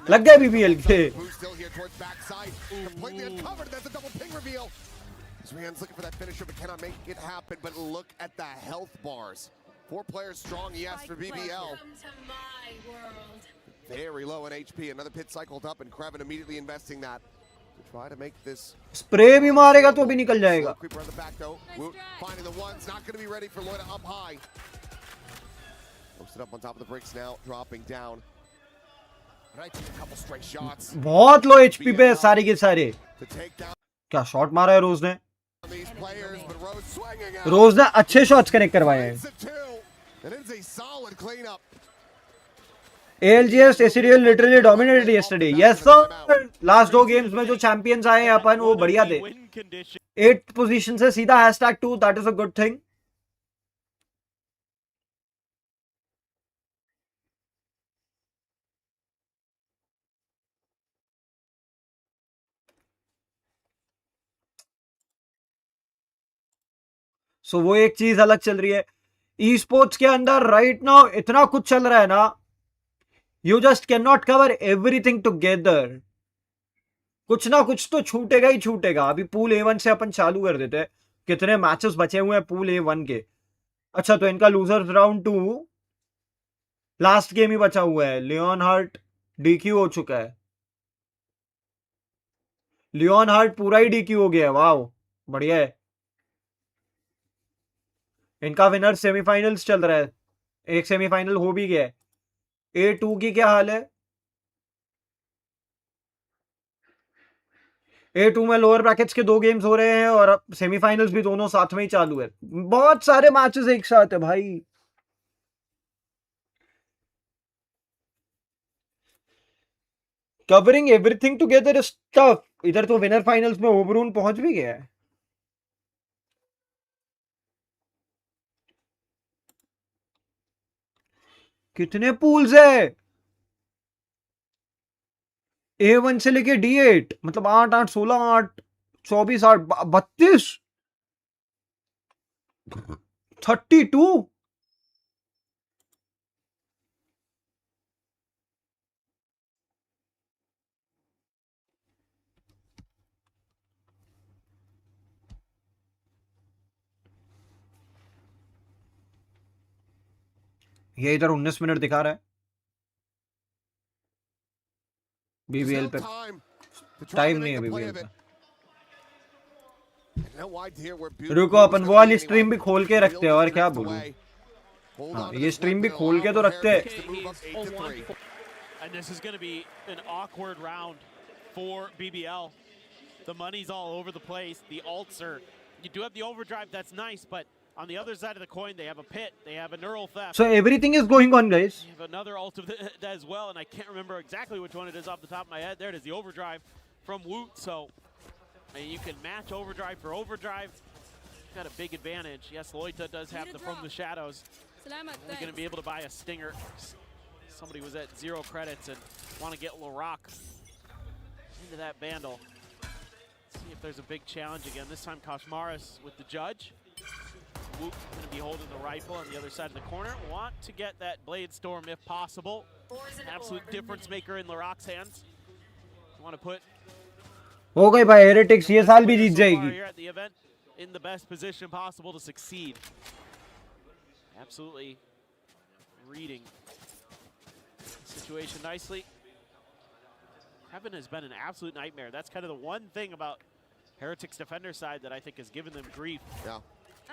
लग गए BBL के. looking for that finisher but cannot make it happen. But look at the health bars. 4 players strong, yes, for BBL. Very low in HP. Another pit cycled up and Kraven immediately investing that to try to make this. Spray भी मारेगा तो भी निकल जाएगा. Creeper on the back though. Finding the ones, not going to be ready for Loida up high. Posted up on top of the bricks now, dropping down. Right, a couple straight shots. बहुत लो HP पे सारे के सारे. क्या shot मारा है रोज ने? रोज ने अच्छे शॉट्स कनेक्ट करवाए हैं. ALGS S8UL literally dominated yesterday. Yes sir. Last 2 games में जो champions आए हैं अपन वो बढ़िया थे. 8th position से सीधा #2. That is a good thing. So वो एक चीज अलग चल रही है. ई स्पोर्ट्स के अंदर राइट नाउ इतना कुछ चल रहा है ना. You just cannot cover everything together. कुछ ना कुछ तो छूटेगा ही छूटेगा. अभी पूल A1 से अपन चालू कर देते हैं. कितने मैचेस बचे हुए हैं पूल A1 के? अच्छा तो इनका लूजर्स राउंड 2 लास्ट गेम ही बचा हुआ है. लियोन हार्ट DQ हो चुका है. लियोन हार्ट पूरा ही DQ हो गया है. वाह बढ़िया है. इनका विनर सेमीफाइनल्स चल रहा है. एक सेमीफाइनल हो भी गया है. A2 की क्या हाल है? A2 में लोअर ब्रैकेट्स के 2 गेम्स हो रहे हैं और सेमीफाइनल्स भी दोनों साथ में ही चालू है. बहुत सारे मैचेस एक साथ है भाई. Covering everything together is tough. इधर तो विनर फाइनल्स में ओबरून पहुंच भी गया है. कितने पूल्स है? A1 से लेके D8 मतलब 8 8 16 8 24 8 32 32. ये इधर 19 मिनट दिखा रहा है बीबीएल पे. टाइम नहीं है बीबीएल पे. रुको अपन वो वाली स्ट्रीम भी खोल के रखते हैं और क्या बोलूं. हाँ ये स्ट्रीम भी खोल के तो रखते हैं. And this is going to be an awkward round for BBL. The money's all over the place. The ults are, you do have the overdrive, that's nice, but on the other side of the coin, they have a pit, they have a neural theft. So everything is going on, guys. They have another ult of as well, and I can't remember exactly which one it is off the top of my head. There it is, the overdrive from Woot. So you can match overdrive for overdrive. Got a big advantage. Yes, Loita does have the from the shadows. Only going to be able to buy a stinger. Somebody was at 0 credits and want to get Larock into that bandle. See if there's a big challenge again. This time Koshmaris with the judge. Woot going to be holding the rifle on the other side of the corner. Want to get that Blade Storm if possible. Absolute difference maker in Larock's hands. Want to put हो गई भाई heretics ये साल भी जीत जाएगी. In the best position possible to succeed. Absolutely reading the situation nicely. Kevin has been an absolute nightmare. That's kind of the one thing about Heretic's defender side that I think has given them grief. Yeah.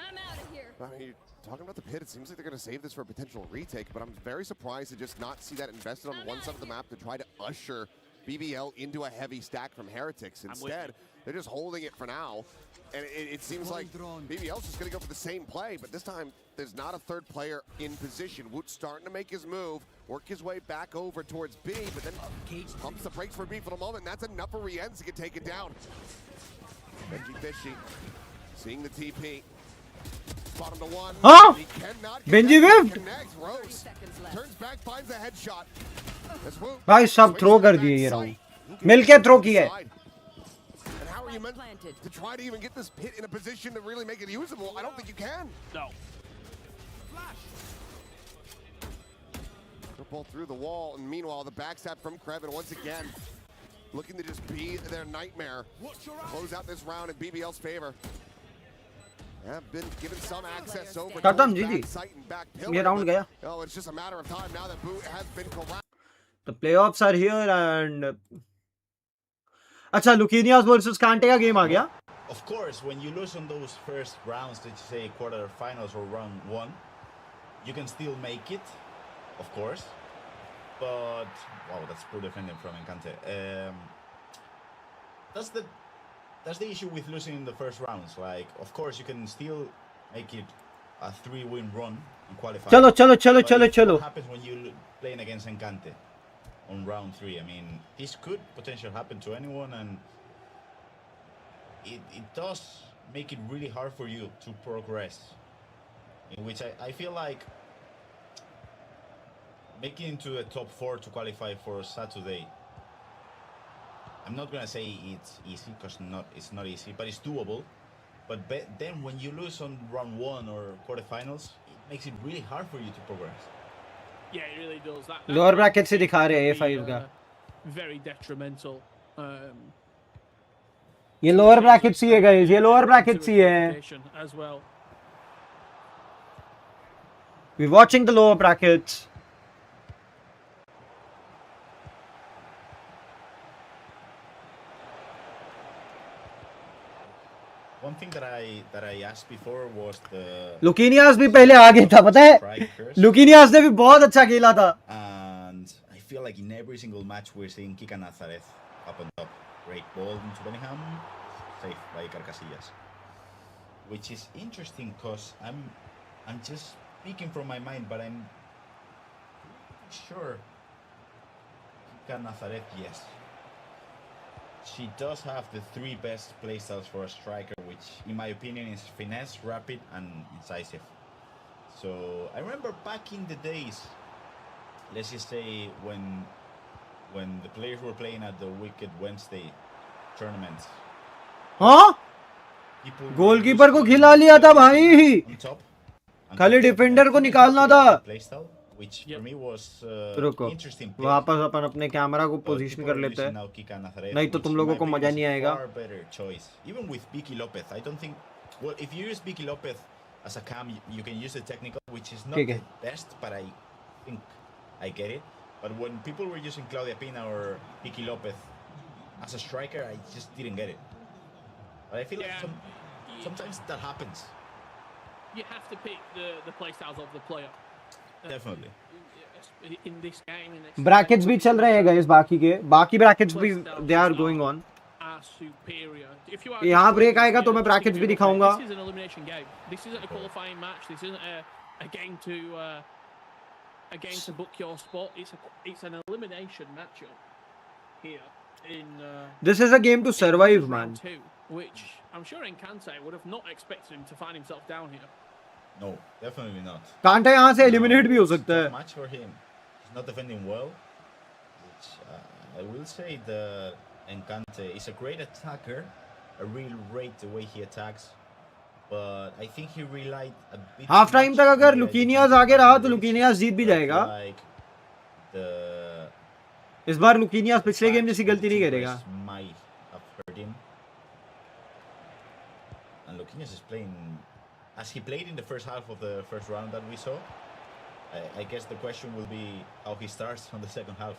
I'm out of here. I mean, talking about the pit, it seems like they're going to save this for a potential retake, but I'm very surprised to just not see that invested on one side of the map to try to usher BBL into a heavy stack from Heretics. Instead, they're just holding it for now. And it seems like BBL's just going to go for the same play, but this time there's not a third player in position. Woot's starting to make his move, work his way back over towards B, but then pumps the brakes for B for the moment, and that's enough for Rienz to get taken down. Benji Fishy seeing the TP. Bottom to one. Huh? He cannot Benji Whip whipped. Rose turns back, finds a headshot. भाई सब throw कर दिए ये round. मिलके throw किया है. And how are you meant to try to even get this pit in a position to really make it usable? I don't think you can. No. They're both through the wall, and meanwhile the backstab from Krevin once again looking to just be their nightmare. Close out this round in BBL's favor. Have been given some access over खत्म to जीजी. back sight and back pillar, ये round but, गया. oh, it's just a matter of time now that Boo has been corralled. The playoffs are here and अच्छा लुकीनियास versus कांटे का game आ गया. Of course, when you lose on those first rounds, let's say quarterfinals or round 1, you can still make it, of course. But wow, that's poor defending from Encante. That's the issue with losing in the first rounds. Like, of course, you can still make it a 3-win run and qualify. चलो. What happens when you playing against Encante on round 3? I mean, this could potentially happen to anyone, and it does make it really hard for you to progress. In which I feel like making into the top 4 to qualify for Saturday, I'm not gonna say it's easy because it's not easy, but it's doable. But then when you lose on round 1 or quarterfinals, it makes it really hard for you to progress. Yeah, it really does. That lower bracket से दिखा रहे हैं A5 का. Very detrimental. ये lower bracket सी है guys. ये lower bracket सी है. As well. We're watching the lower brackets. One thing that I asked before was the लुकीनियास भी पहले आगे था पता है. strikers. लुकीनियास ने भी बहुत अच्छा खेला था. And I feel like in every single match we're seeing Kika Nazareth up on top. Great ball into Bellingham, safe by Carcasillas. Which is interesting because I'm just speaking from my mind, but I'm sure Kika Nazareth, yes. she does have the 3 best playstyles for a striker, which in my opinion is finesse, rapid, and incisive. So I remember back in the days, let's just say when the players were playing at the Wicked Wednesday tournaments. हाँ people were goalkeeper को using खिला लिया था Claudia भाई Pina on top, and खाली Claudia Pina defender को didn't निकालना have था the playstyle, which Yep. for me was रुको interesting pick. वापस अपन अपने कैमरा को But पोजीशन people कर are लेते using हैं now Kika Nazaret, नहीं तो which तुम in लोगों my को opinion मजा is नहीं a आएगा far better choice. Even with Vicky Lopez, I don't think. Well, if you use Vicky Lopez as a cam, you can use the technical, which is not ठीक the है best, but I think I get it. But when people were using Claudia Pina or Vicky Lopez as a striker, I just didn't get it. But I feel like sometimes that happens. You have to pick the playstyles of the player. Definitely. In this game, brackets भी चल रहे हैं guys बाकी brackets भी they are going on are superior. If you are यहाँ break आएगा तो मैं ब्रैकेट्स भी दिखाऊंगा This is an elimination game. This isn't a qualifying match. This isn't a game to book your spot. It's an elimination matchup here in this is a game to survive man round 2, which I'm sure Encante would have not expected him to find himself down here. No, definitely not. कांटे यहाँ से eliminate भी हो It's a सकता tough है match for him. He's not defending well. Which I will say the Encante is a great attacker. I really rate the way he attacks. But I think he relied a bit. Half too time much तक on अगर the लुकीनियास defensive आगे रहा तो passing लुकीनियास जीत भी rates. I feel जाएगा like the इस बार लुकीनियास पिछले game fact जैसी that गलती नहीं Tigres करेगा might have hurt him. And Luquinhas is playing as he played in the first half of the first round that we saw. I guess the question will be how he starts on the second half.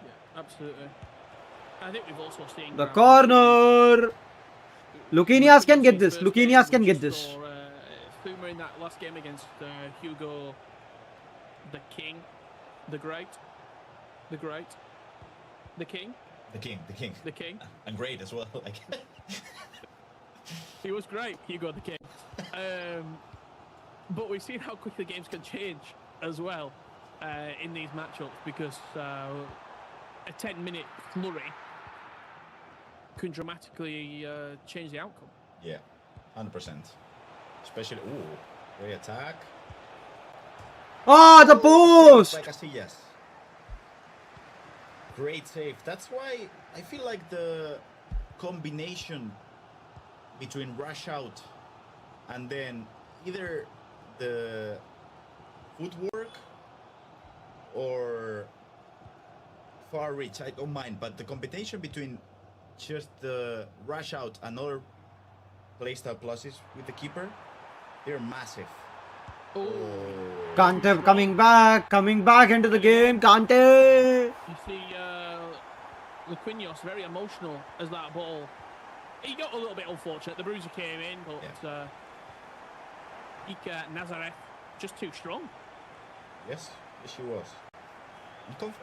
Yeah, absolutely. I think we've also seen The corner. Luquinhas can get this. Luquinhas can get this. FOUMA in that last game against Hugo, the King, the Great, the Great, the King, The king. the King. And great as well. Like He was great, Hugo the King. But we've seen how quickly games can change as well in these matchups because a 10-minute flurry can dramatically change the outcome. yeah, 100%. Especially great attack. Ah, the post. Like Casillas. Great save. That's why I feel like the combination between rush out and then either the footwork or far reach, I don't mind, but the combination between just the rush out and other playstyle pluses with the keeper, they're massive. Kante coming back into the game. Kante. You see Luquinhas very emotional as that ball. He got a little bit unfortunate. The bruiser came in, but Ika Nazareth just too strong. Yes, she was. I'm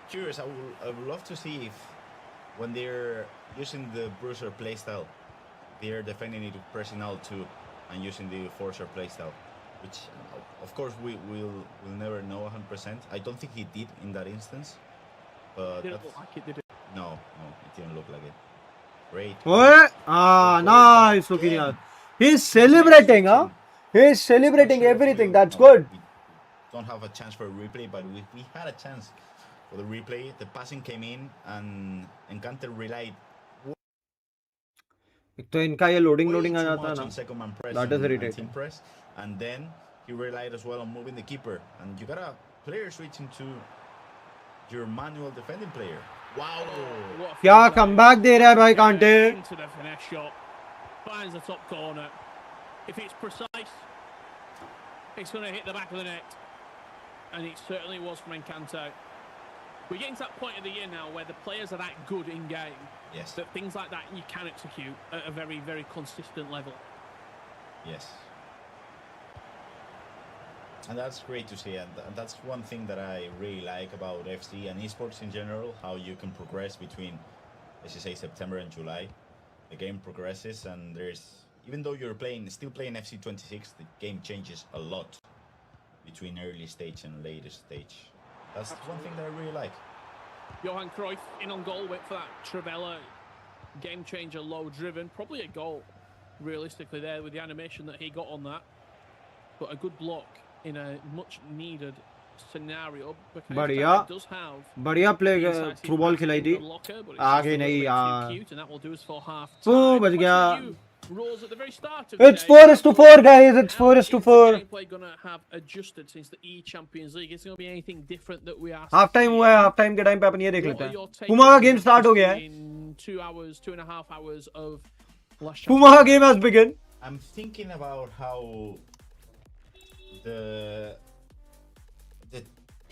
curious. I would love to see if when they're using the bruiser playstyle, they're defending it with pressing out too and using the forcer playstyle, which of course we'll never know 100%. I don't think he did in that instance, but Didn't look like it, did it? no, it didn't look like it. Great. What? Ah, nice, Luquinhas. He's celebrating, huh? He's celebrating everything. That's good. We don't have a chance for a replay, but we had a chance for the replay. The passing came in, and Encante relied एक तो इनका ये loading way आ too जाता है much ना on second man press That is and irritating. team press, and then he relied as well on moving the keeper. And you got a player switching to your manual defending player. Wow! What a क्या finish. Comeback दे रहा है भाई कांटे Into the finesse shot. Finds the top corner. If it's precise, it's going to hit the back of the net. And it certainly was from Encanto. We're getting to that point of the year now where the players are that good in game Yes, that things like that you can execute at a very, very consistent level. yes. And that's great to see, and that's one thing that I really like about FC and esports in general, how you can progress between, let's just say, September and July. The game progresses, and even though you're still playing FC 26, the game changes a lot between early stage and later stage. That's one thing that I really like. Johan Cruyff in on goal, went for that Trivella game changer, low driven, probably a goal realistically there with the animation that he got on that, but a good block in a much needed scenario. बढ़िया does have बढ़िया play through ball खिलाई थी आगे नहीं यार वो बच गया rules at the very start of It's the day. 4-4 guys, it's 4-4 Is the gameplay gonna have adjusted since the E-Champions League? Is there gonna be anything different that we are half time हुआ है half time के time पे अपन ये देख लेते हैं Puma का game start हो गया है in 2 hours, 2.5 hours of last Puma का game has begin I'm thinking about how the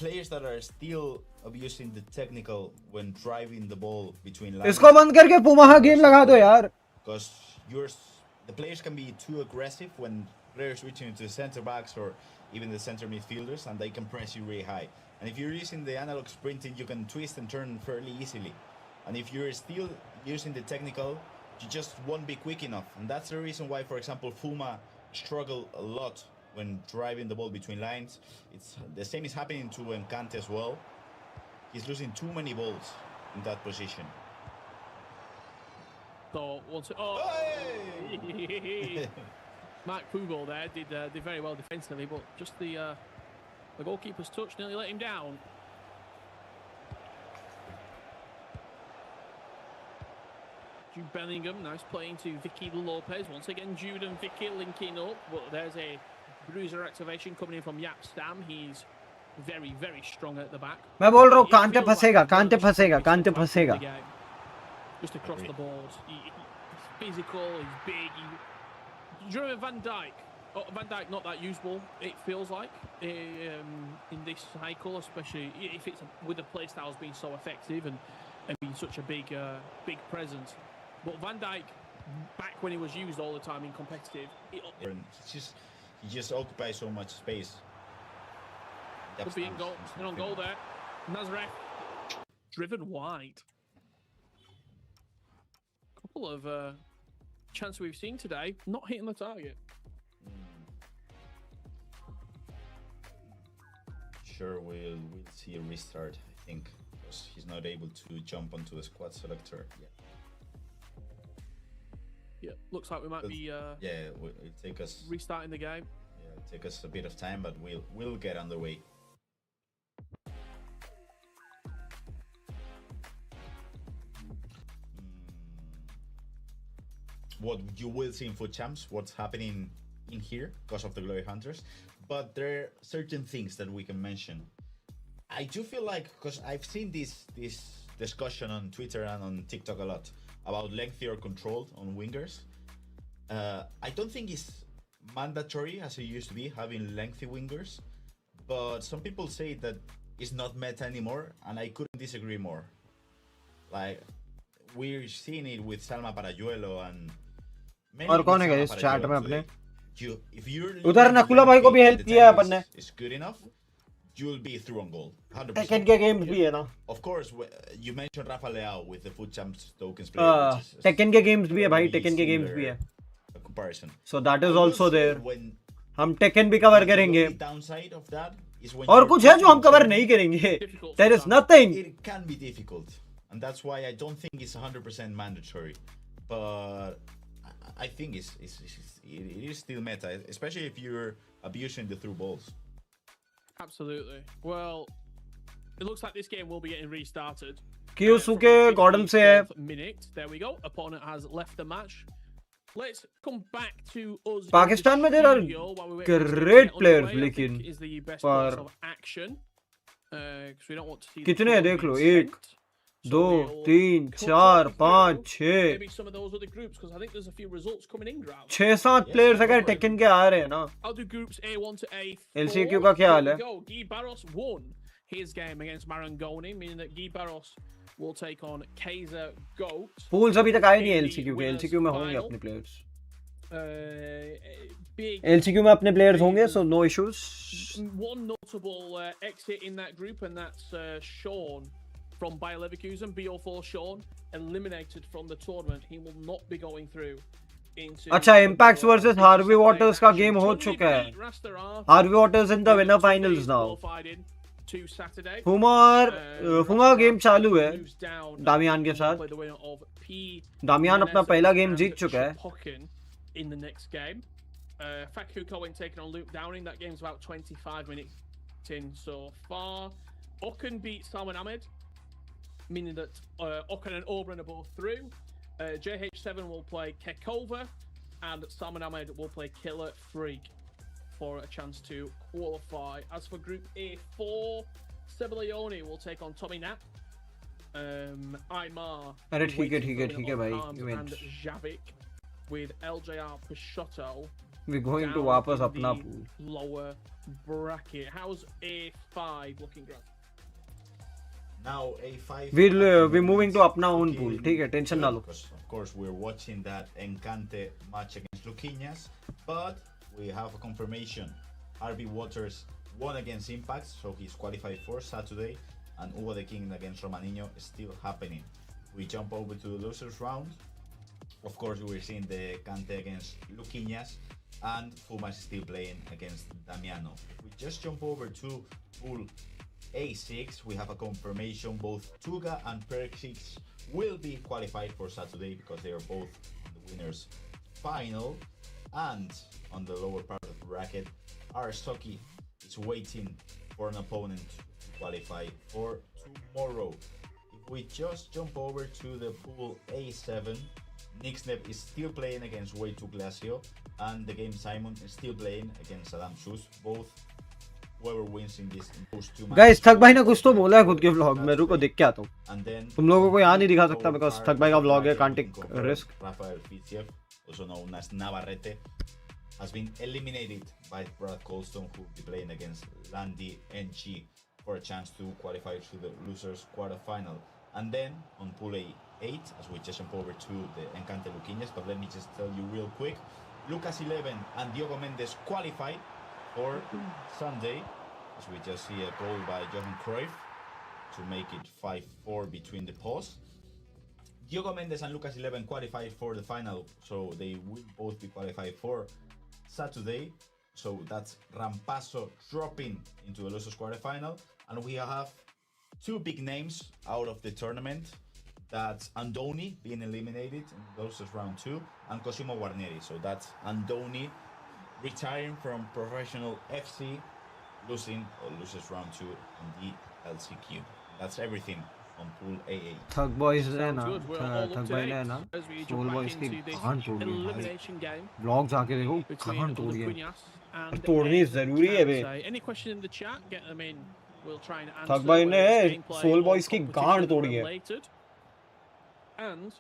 players that are still abusing the technical when driving the ball between lines. इसको बंद करके पूमा का game लगा दो यार Because the players can be too aggressive when players reaching into the center backs or even the center midfielders, and they can press you really high. And if you're using the analog sprinting, you can twist and turn fairly easily. And if you're still using the technical, you just won't be quick enough. And that's the reason why, for example, FOUMA struggle a lot when driving the ball between lines. It's the same is happening to Encante as well. He's losing too many balls in that position. So once Mark Pugol there did very well defensively, but just the goalkeeper's touch nearly let him down. Jude Bellingham, nice play into Vicky Lopez. Once again, Jude and Vicky linking up, but there's a bruiser activation coming in from Yap Stam. He's very, very strong at the back. मैं बोल रहा हूँ कांटे फंसेगा कांटे फंसेगा कांटे फंसेगा Just across the balls. He's physical, he's big. Do you remember Van Dijk? Oh, Van Dijk not that usable, it feels like, in this cycle, especially if it's with the play styles being so effective and being such a big presence. But Van Dijk, back when he was used all the time in competitive, he just occupies so much space. Could be in goal, in on goal there. Nazareth driven wide. Couple of chances we've seen today, not hitting the target. Sure, we'll see a restart, I think, because he's not able to jump onto the squad selector yet. Yeah, looks like we might be it'll take us restarting the game. Yeah, it'll take us a bit of time, but we'll get underway. What you will see in Foot Champs, what's happening in here because of the Glory Hunters, but there are certain things that we can mention. I do feel like, because I've seen this discussion on Twitter and on TikTok a lot about lengthy or controlled on wingers. I don't think it's mandatory as it used to be having lengthy wingers, but some people say that it's not meta anymore, and I couldn't disagree more. Like, we're seeing it with Salma Parayuelo and और कौन है इस chat में अपने if उधर नकुला भाई को भी हेल्प किया है अपन ने is good enough, you'll be through on goal 100%. Taken के गेम्स भी है ना Of course, you mentioned Rafa Leao with the Foot Champs tokens player. Taken के गेम्स भी है भाई, टेकन के गेम्स भी है. A comparison. So that is also there. हम टेकन भी कवर करेंगे. Downside of that is when और कुछ है जो हम कवर नहीं करेंगे. There is nothing. It can be difficult, and that's why I don't think it's 100% mandatory. But I think it is still meta, especially if you're abusing the through balls. Absolutely. Well, it looks like this game will be getting restarted. Kyosuke Gordon से है. Minute. There we go. Opponent has left the match. Let's come back to us. Pakistan में there are great players, लेकिन is the best place of action. Because we don't want to see. कितने हैं देख लो 1 2 3 4 5 6 Maybe some of those other groups, because I think there's a few results coming in. 6-7 players अगर taken के आ रहे हैं ना. I'll do groups A1 to A4. LCQ का क्या हाल है? Guy Barros won his game against Marangoni, meaning that Guy Barros will take on Kaiser Goat. Pools अभी तक आए नहीं है LCQ के. LCQ में होंगे अपने players. LCQ में अपने players होंगे, so no issues. One notable exit in that group, and that's Sean from Bayer Leverkusen. BO4 Sean eliminated from the tournament. He will not be going through into. अच्छा, Impacts versus Harvey Waters का game हो चुका है. Harvey Waters in the winner finals now. to Saturday. FOUMA और FOUMA game चालू है दामियान के साथ. दामियान अपना पहला गेम जीत चुका है. In the next game, Fakuko when taking on Luke Downing. That game's about 25 minutes in so far. Okan beat Salman Ahmed, meaning that Okan and Oberon are both through. JH7 will play Kekova, and Salman Ahmed will play Killer Freak for a chance to qualify. As for Group A4, Sebeleone will take on Tommy Knapp. Aymar ठीक है भाई. and Javik with LJR Pashotto. We're going to वापस अपना pool. Lower bracket. How's A5 looking, Grant? Now A5. We're moving to अपना own pool. ठीक है, tension ना लो. Of course, we're watching that Encante match against Luquinhas, but we have a confirmation. RB Waters won against Impact, so he's qualified for Saturday, and Uva the King against Romaninho is still happening. We jump over to the losers round. Of course, we're seeing the Cante against Luquinhas, and FOUMA is still playing against Damiano. We just jump over to pool A6. We have a confirmation. Both Tuga and Perk6 will be qualified for Saturday because they are both in the winners final. And on the lower part of the bracket, Arstoki is waiting for an opponent to qualify for tomorrow. If we just jump over to the pool A7, Nixnep is still playing against Way to Glacio, and the game Simon is still playing against Saddam Shoes. Both whoever wins in those two matches. Guys, थक भाई ने कुछ तो बोला है खुद के vlog में. रुको देख के आता हूँ. तुम लोगों को यहाँ नहीं दिखा सकता because थक भाई का vlog है. Can't take risk. Rafael Fiziev, also known as Navarrete, has been eliminated by Brad Colston, who will be playing against Landy NG for a chance to qualify to the losers quarterfinal. And then on pool A8, as we just jump over to the Encante Luquinhas, but let me just tell you real quick, Lucas 11 and Diogo Mendes qualified for Sunday, as we just see a goal by Johan Cruyff to make it 5-4 between the posts. Diogo Mendes and Lucas 11 qualified for the final, so they will both be qualified for Saturday. So that's Rampaso dropping into the losers quarterfinal, and we have two big names out of the tournament. That's Andoni being eliminated in the losers round 2, and Cosimo Guarneri. So that's Andoni retiring from professional FC, losing or losers round 2 in the LCQ. That's everything on pool AA. थक boys है ना. थक भाई ने ना. Soul boys की गांड तोड़ दी भाई. Vlogs आके देखो गांड तोड़ दिया. तोड़नी जरूरी है बे. Any question in the chat? Get them in. We'll try and answer. थक भाई ने Soul boys की गांड तोड़ी है. And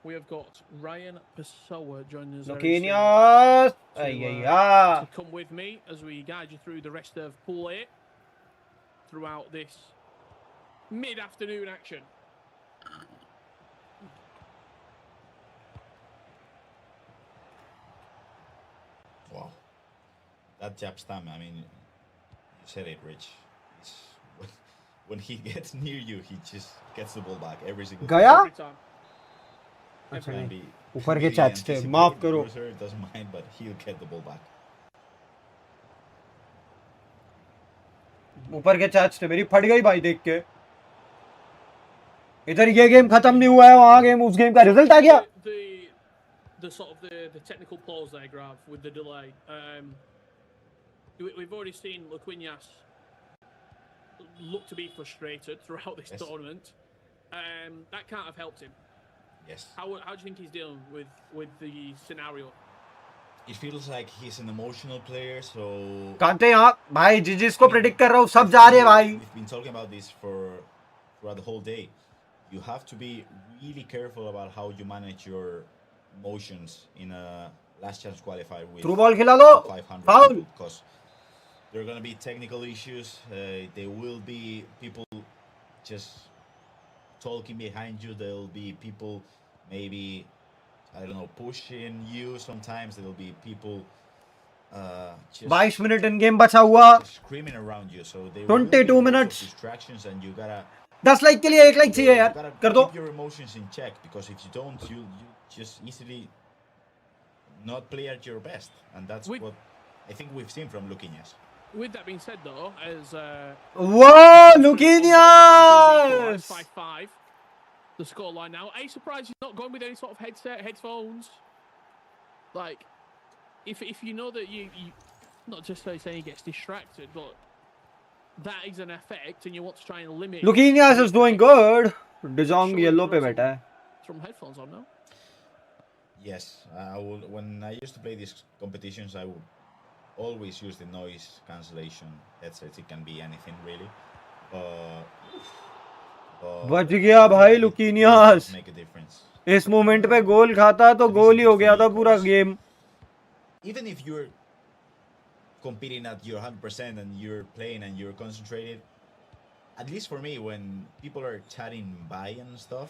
we have got Ryan Pessoa joining us. Luquinhas! To come with me as we guide you through the rest of Pool 8 throughout this mid-afternoon action. Wow. That jab stam, I mean, you said it, Rich. When he gets near you, he just gets the ball back every single time. गया? अच्छा नहीं. ऊपर के chats थे. माफ करो. Doesn't mind, but he'll get the ball back. ऊपर के chats थे. मेरी फट गई भाई देख के. इधर ये गेम खत्म नहीं हुआ है. वहाँ गेम उस गेम का रिजल्ट आ गया. The sort of the technical pause there, Grav, with the delay. We've already seen Luquinhas look to be frustrated throughout this tournament. That can't have helped him. Yes. How do you think he's dealing with the scenario? It feels like he's an emotional player, so. कांटे यहाँ भाई जिसको predict कर रहा हूँ सब जा रहे हैं भाई. We've been talking about this throughout the whole day. You have to be really careful about how you manage your emotions in a last chance qualifier with Through ball खिला लो. 500 Foul. people, because there are going to be technical issues. There will be people just talking behind you. There will be people maybe, I don't know, pushing you. Sometimes there will be people just 22 minutes in game बचा हुआ. screaming around you. So there 22 will be minutes. distractions, and you gotta 10 like के लिए 1 like चाहिए यार. gotta कर दो. keep your emotions in check, because if you don't, you just easily not play at your best, and that's what I think we've seen from Luquinhas. with that being said, though, as Whoa, Luquinhas! 5-5. The scoreline now. Are you surprised he's not going with any sort of headphones? Like, if you know that you not just saying he gets distracted, but that is an effect, and you want to try and limit. Luquinhas is doing good. De Jong yellow पे बैठा है. From headphones on now. Yes, when I used to play these competitions, I would always use the noise cancellation headsets. It can be anything really. बच गया भाई लुकीनियास. Make a difference. इस moment पे गोल खाता तो गोल ही हो गया था पूरा game. Even if you're competing at your 100% and you're playing and you're concentrated, at least for me, when people are chatting by and stuff,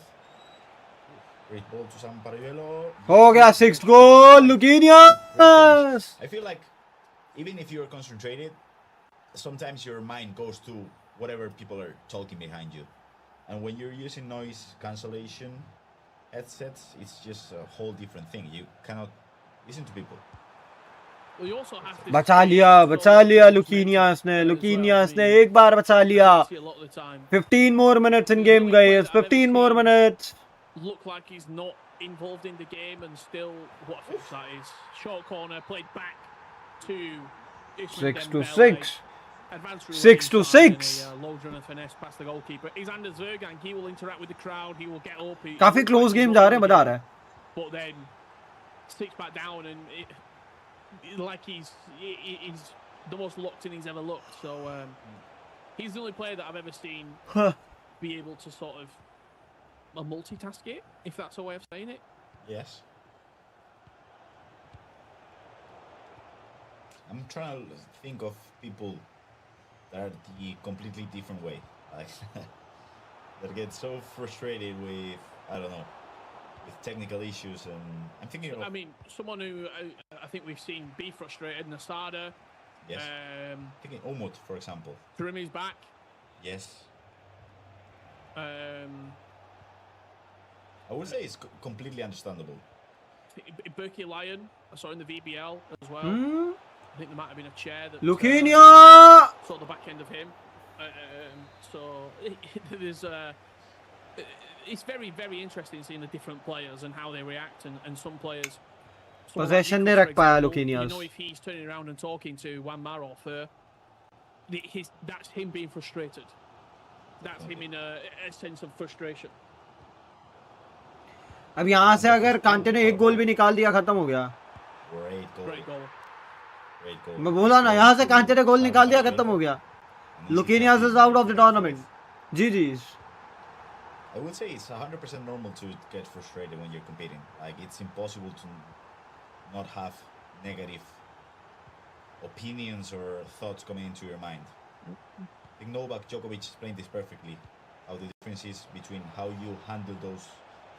great ball to San Pariello. हो गया 6th goal लुकीनियास. I feel like even if you're concentrated, sometimes your mind goes to whatever people are talking behind you. And when you're using noise cancellation headsets, it's just a whole different thing. You cannot listen to people. Well, you also have to बचा लिया लुकीनियास ने एक बार बचा लिया. 15 more minutes in game guys. 15 more minutes. Look like he's not involved in the game, and still what a fix that is. Short corner played back to 6-6. 6-6. Low runner finesse past the goalkeeper. He's Anders Vergang. He will interact with the crowd. He will get up. काफी close game जा रहे हैं, मजा आ रहा है. But then sticks back down, and like he's the most locked in he's ever looked. So he's the only player that I've ever seen be able to sort of multitask it, if that's a way of saying it. Yes. I'm trying to think of people that are the completely different way, like that get so frustrated with, I don't know, with technical issues, and I'm thinking of... I mean, someone who I think we've seen be frustrated, Nasada. Yes. Thinking Umut, for example. Karimi's back. Yes. I would say it's completely understandable. Berkey Lion, I saw in the VBL as well. I think there might have been a chair that Luquinhas! saw the back end of him. So there's it's very, very interesting seeing the different players and how they react, and some players. Possession नहीं रख पाया Luquinhas. You know, if he's turning around and talking to Juan Maro for that's him being frustrated. That's him in a sense of frustration. अब यहाँ से अगर कांटे ने एक गोल भी निकाल दिया खत्म हो गया. Great goal. मैं बोला ना यहाँ से कांटे ने गोल निकाल दिया खत्म हो गया. Luquinhas is out of the tournament. GG's. I would say it's 100% normal to get frustrated when you're competing. Like, it's impossible to not have negative opinions or thoughts coming into your mind. I think Novak Djokovic explained this perfectly, how the difference is between how you handle those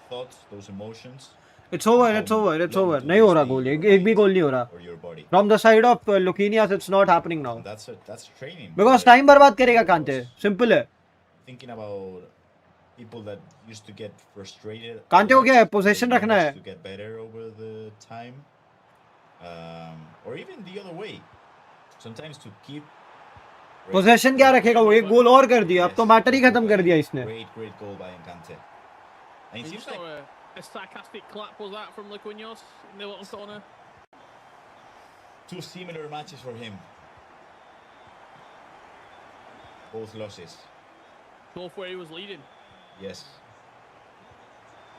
thoughts, those emotions. It's over. नहीं हो रहा गोल. एक भी गोल नहीं हो रहा. From the side of Luquinhas, it's not happening now. That's training. Because time बर्बाद करेगा कांटे. Simple है. Thinking about people that used to get frustrated. कांटे को क्या है? Possession रखना है. To get better over the time, or even the other way. Sometimes to keep. Possession क्या रखेगा वो? एक गोल और कर दिया. अब तो मैटर ही खत्म कर दिया इसने. Great goal by Encante. And it seems like a sarcastic clap was that from Luquinhas in the bottom corner. Two similar matches for him. Both losses. Both where he was leading. Yes.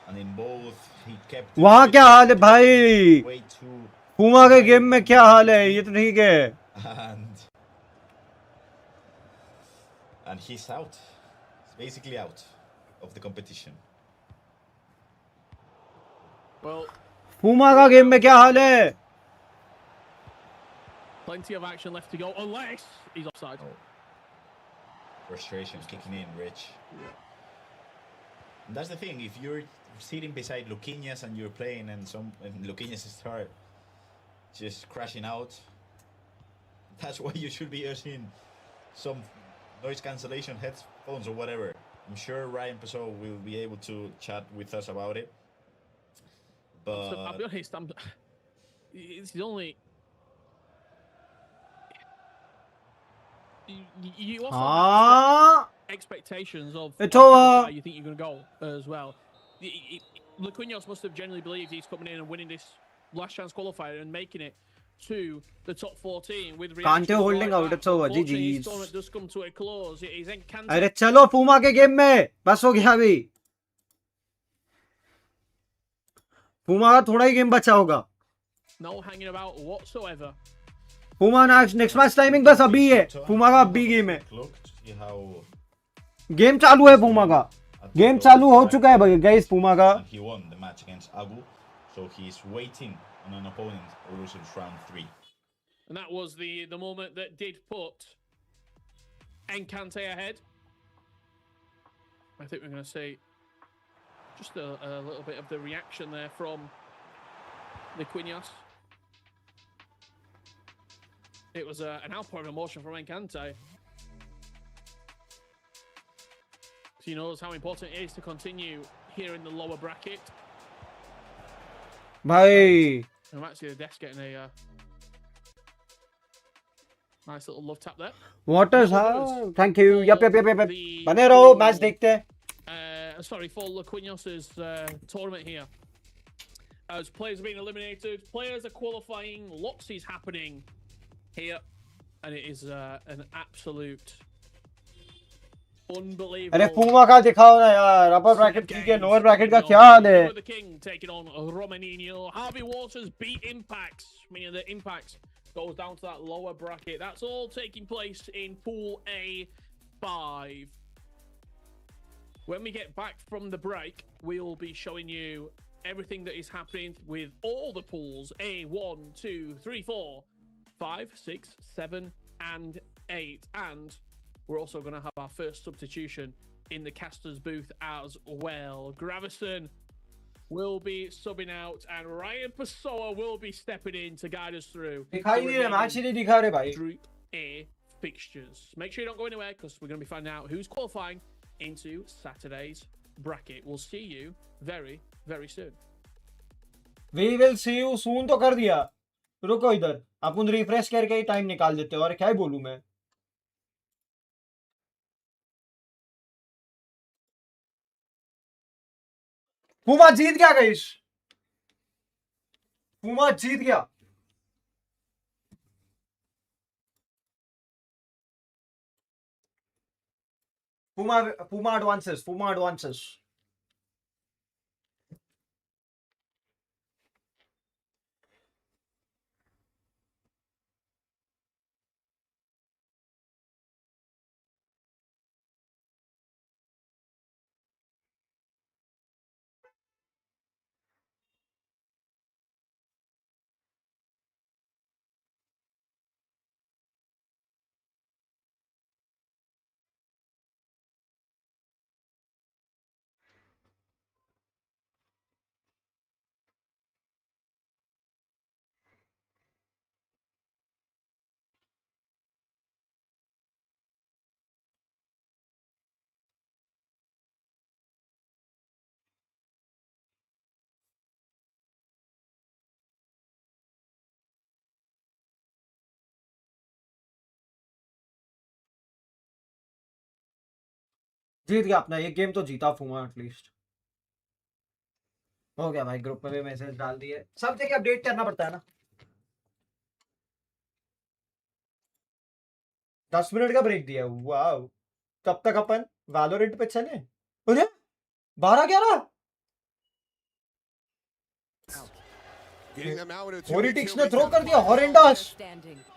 And in both he kept. वहाँ क्या हाल है भाई? FOUMA के game में क्या हाल है? ये तो ठीक है. And he's out. He's basically out of the competition. Well, FOUMA का गेम में क्या हाल है? Plenty of action left to go, unless he's offside. Oh. Frustration kicking in, Rich. Yeah. And that's the thing. If you're sitting beside Luquinhas and you're playing, and Luquinhas start just crashing out, that's why you should be using some noise cancellation headphones or whatever. I'm sure Ryan Pessoa will be able to chat with us about it. But so, I'll be honest, it's the only. You also हाँ have expectations of It's how over. far you think you're going to go as well. Laquinhos must have genuinely believed he's coming in and winning this last chance qualifier and making it to the top 14 with reactions Kante holding like out. that. It's over. Unfortunately, his GG's. tournament does come to a close. It is Encanta. अरे चलो Puma के game में बस हो गया अभी Puma का थोड़ा ही गेम बचा होगा No hanging about whatsoever. Puma next match timing बस अभी है पूमा का अभी गेम है गेम चालू है पूमा का गेम चालू हो चुका है भाई गाइस पूमा का He won the match against Abu, so he's waiting on an opponent who loses round 3. And that was the moment that did put Encante ahead. I think we're going to see just a little bit of the reaction there from Laquinhos. It was an outpouring of emotion from Encante. So he knows how important it is to continue here in the lower bracket. भाई And I'm actually the desk getting a nice little love tap there. What is thank you yep बने रहो match देखते हैं Sorry, for Laquinhos' tournament here. As players are being eliminated, players are qualifying, lots is happening here, and it is an absolute unbelievable. अरे Puma का दिखाओ ना यार अपर bracket ठीक है लोअर ब्रैकेट का क्या हाल है The King taking on Romaninho. Harvey Waters beat Impacts, meaning that Impacts goes down to that lower bracket. That's all taking place in Pool A5. When we get back from the break, we'll be showing you everything that is happening with all the pools. A1, 2, 3, 4, 5, 6, 7, and 8. And we're also going to have our first substitution in the caster's booth as well. Gravison will be subbing out, and Ryan Pessoa will be stepping in to guide us through दिखाई नहीं रहा match ही नहीं दिखा रहे भाई Group A fixtures. Make sure you don't go anywhere because we're going to be finding out who's qualifying into Saturday's bracket. We'll see you very, very soon. We will see you soon तो कर दिया रुको इधर अपन refresh करके ही time निकाल देते हैं और क्या ही बोलूं मैं पूमा जीत गया गाइस पूमा जीत गया पूमा एडवांसेस जीत गया अपना ये गेम तो जीता फूमा एटलीस्ट हो गया भाई ग्रुप में भी मैसेज डाल दिए सब जगह अपडेट करना पड़ता है ना 10 मिनट का ब्रेक दिया वाह कब तक अपन वैलोरेंट पे चले अरे 12-11 Getting them now into a Politics 2v2 ने थ्रो makes कर them दिया far horrendous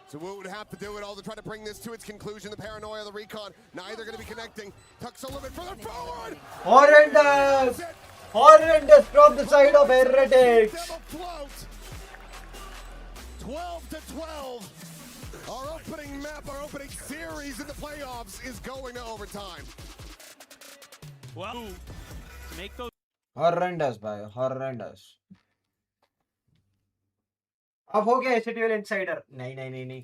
So Wu would have to do it all to try to bring this to its conclusion. The paranoia, the recon, neither going to be connecting. Tucks a little bit further forward. horrendous from the side of Heretics. Them afloat. 12 to 12. Our opening map, our opening series in the playoffs is going to overtime. Well, make those. Horrendous भाई horrendous अब हो गया S8UL insider नहीं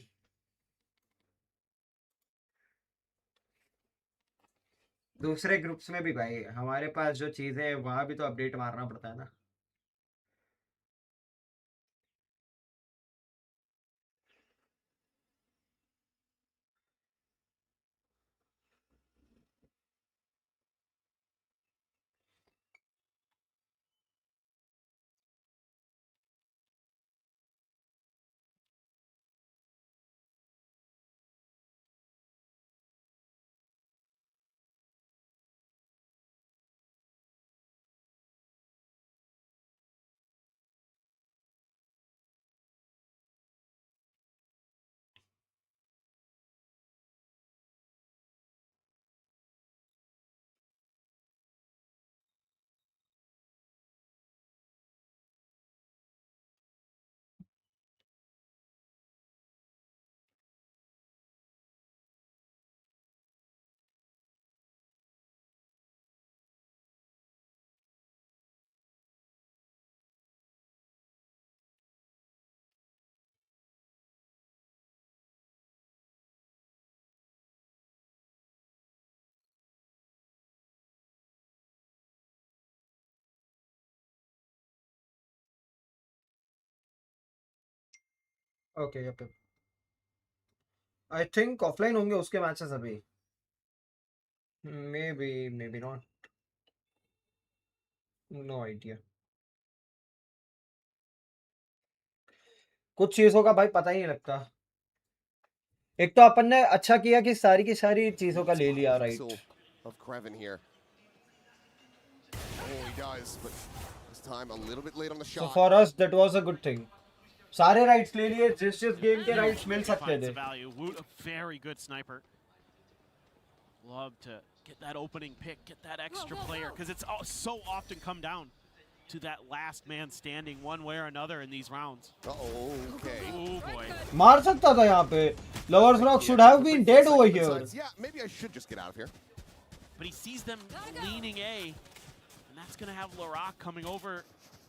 दूसरे groups में भी भाई हमारे पास जो चीजें हैं वहां भी तो अपडेट मारना पड़ता है ना okay okay I think offline होंगे उसके मैचेस अभी may be not know idea कुछ चीजों का भाई पता ही नहीं लगता एक तो अपन ने अच्छा किया कि सारी की सारी चीजों का ले लिया right Of Kreven here. Oh, he does, but this time a little bit late on the so shot. for us that was a good thing सारे राइट्स ले लिए जिस गेम के राइट्स मिल सकते Finds थे the value. Woot, a very good sniper. Love to get that opening pick, get that extra player, because it's so often come down to that last man standing one way or another in these rounds. Uh-oh, okay. Oh boy. मार सकता था यहाँ पे Lovers Rock should have been dead over here Yeah, maybe I should just get out of here. But he sees them leaning A, and that's going to have Laroc coming over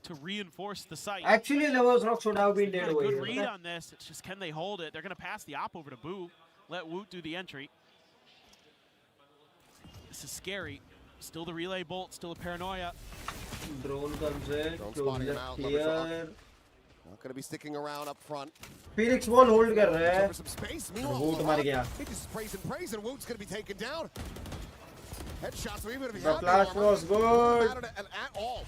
to reinforce the site. actually Lovers Rock should have been Got dead a over good here read on this. It's just can they hold it? They're going to pass the op over to Boo. Let Woot do the entry. This is scary. Still the relay bolt, still a paranoia. drone comes in Drone close spotting him left out, clear Not going to be sticking around up front. Phoenix wall hold कर रहा है Over some space. Meanwhile, Woot Laroc, मर गया he just sprays and prays, and Woot's going to be taken down. Headshots, even if he the had flash armor, was it didn't good matter at all.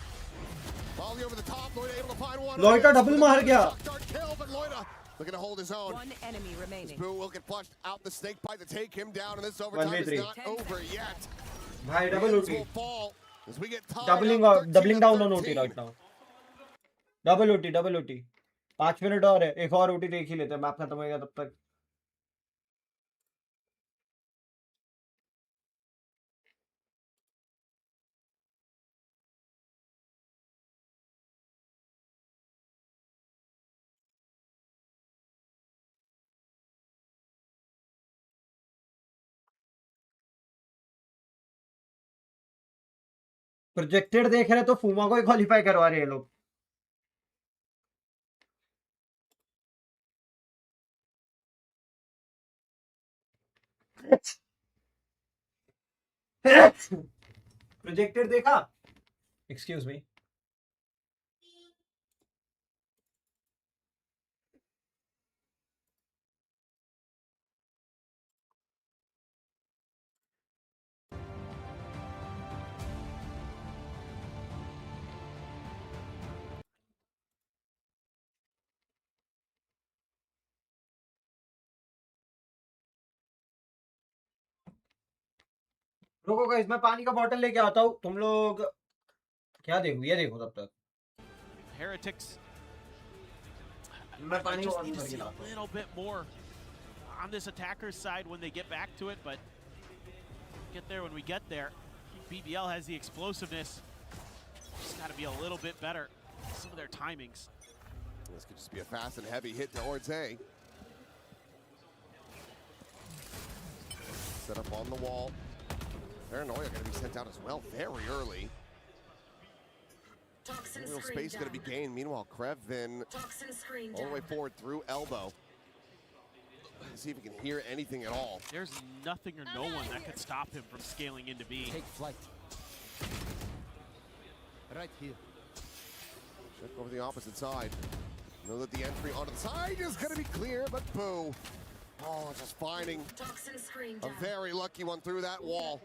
Volley over the top, Loida able to find one. Loita double मार गया Shock dart kill, but Loida looking to hold his own. One enemy remaining. Boo will get flushed out the snake bite to take him down, and this overtime is 1v3 not over yet. भाई double Winds OT will fall as we get tied doubling up, 13 doubling down to on OT 13. right now double OT 5 minute और है एक और OT देख ही लेते हैं map खत्म होएगा तब तक प्रोजेक्टेड देख रहे तो फूमा को ही क्वालिफाई करवा रहे हैं लोग प्रोजेक्टेड देखा एक्सक्यूज मी रुको गाइस मैं पानी का बोतल लेके आता हूँ तुम लोग क्या देखो ये देखो तब तक Heretics. मैं I पानी just को need to भर see के a लाता हूँ little bit more on this attacker's side when they get back to it, but get there when we get there. BBL has the explosiveness. Just got to be a little bit better. Some of their timings. This could just be a fast and heavy hit towards A. Set up on the wall. Paranoia going to be sent out as well very early. Real space going to be gained. Meanwhile, Kreven all the way forward through elbow. Let's see if he can hear anything at all. There's nothing or no one that could stop him from scaling into B. Take flight. Right here. Check over the opposite side. Know that the entry onto the side is going to be clear, but Boo. Oh, just finding a very lucky one through that wall.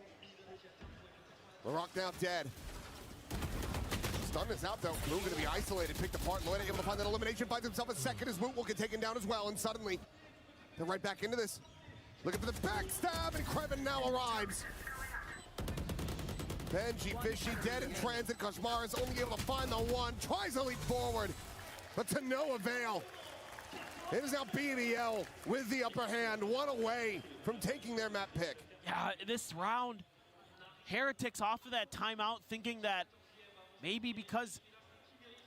Laroc now dead. Stun is out though. Boo going to be isolated, picked apart. Lloyd able to find that elimination, finds himself a second as Woot will get taken down as well, and suddenly they're right back into this. Looking for the backstab, and Kreven now arrives. Benji Fishy dead in transit. Kashmar is only able to find the one. Tries to leap forward, but to no avail. It is now BBL with the upper hand, one away from taking their map pick. Yeah, this round, Heretics off of that timeout thinking that maybe because,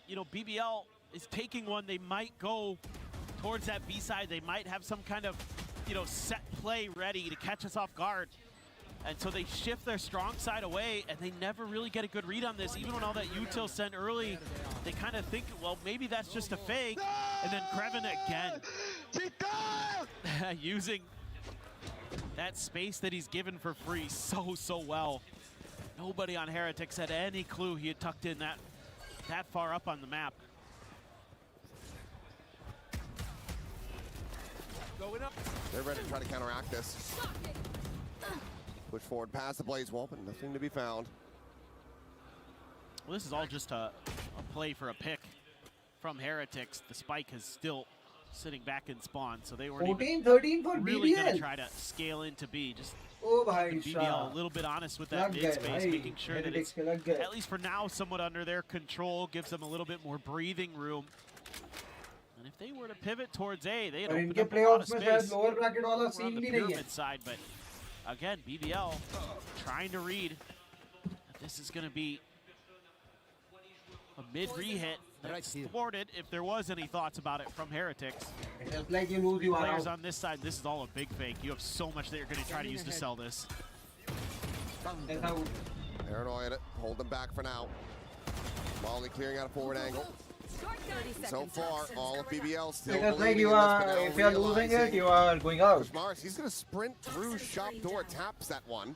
you know, BBL is taking one, they might go towards that B side. They might have some kind of, you know, set play ready to catch us off guard. And so they shift their strong side away, and they never really get a good read on this. Even when all that util sent early, they kind of think, well, maybe that's just a fake. And then Kreven again. Using that space that he's given for free so well. Nobody on Heretics had any clue he had tucked in that far up on the map. They're ready to try to counteract this. Push forward past the Blaze Wall, but nothing to be found. Well, this is all just a play for a pick from Heretics. The spike is still sitting back in spawn, so they weren't 14-13 for really going to BBL. try to scale into B. Just Oh bhai BBL a little bit honest with that mid space, making sure that it's at least for now somewhat under their control, gives them a little bit more breathing room. And if they were to pivot towards A, they'd और open इनके up a lot of playoffs में शायद space. lower bracket वाला We're on scene the भी नहीं है. pyramid side, but again, BBL trying to read that this is going to be a mid re-hit that's thwarted if there was any thoughts about it from Heretics. Just like you lose, you are Players out. on this side, this is all a big fake. You have so much that you're going to try to use to sell this. ऐसा हो- Paranoid, hold them back for now. Molly clearing out a forward angle. So far, all of BBL still Because like believing you in this, are, but now if you are losing it, realizing you are going out. Mars, he's going to sprint through shop door, taps that one.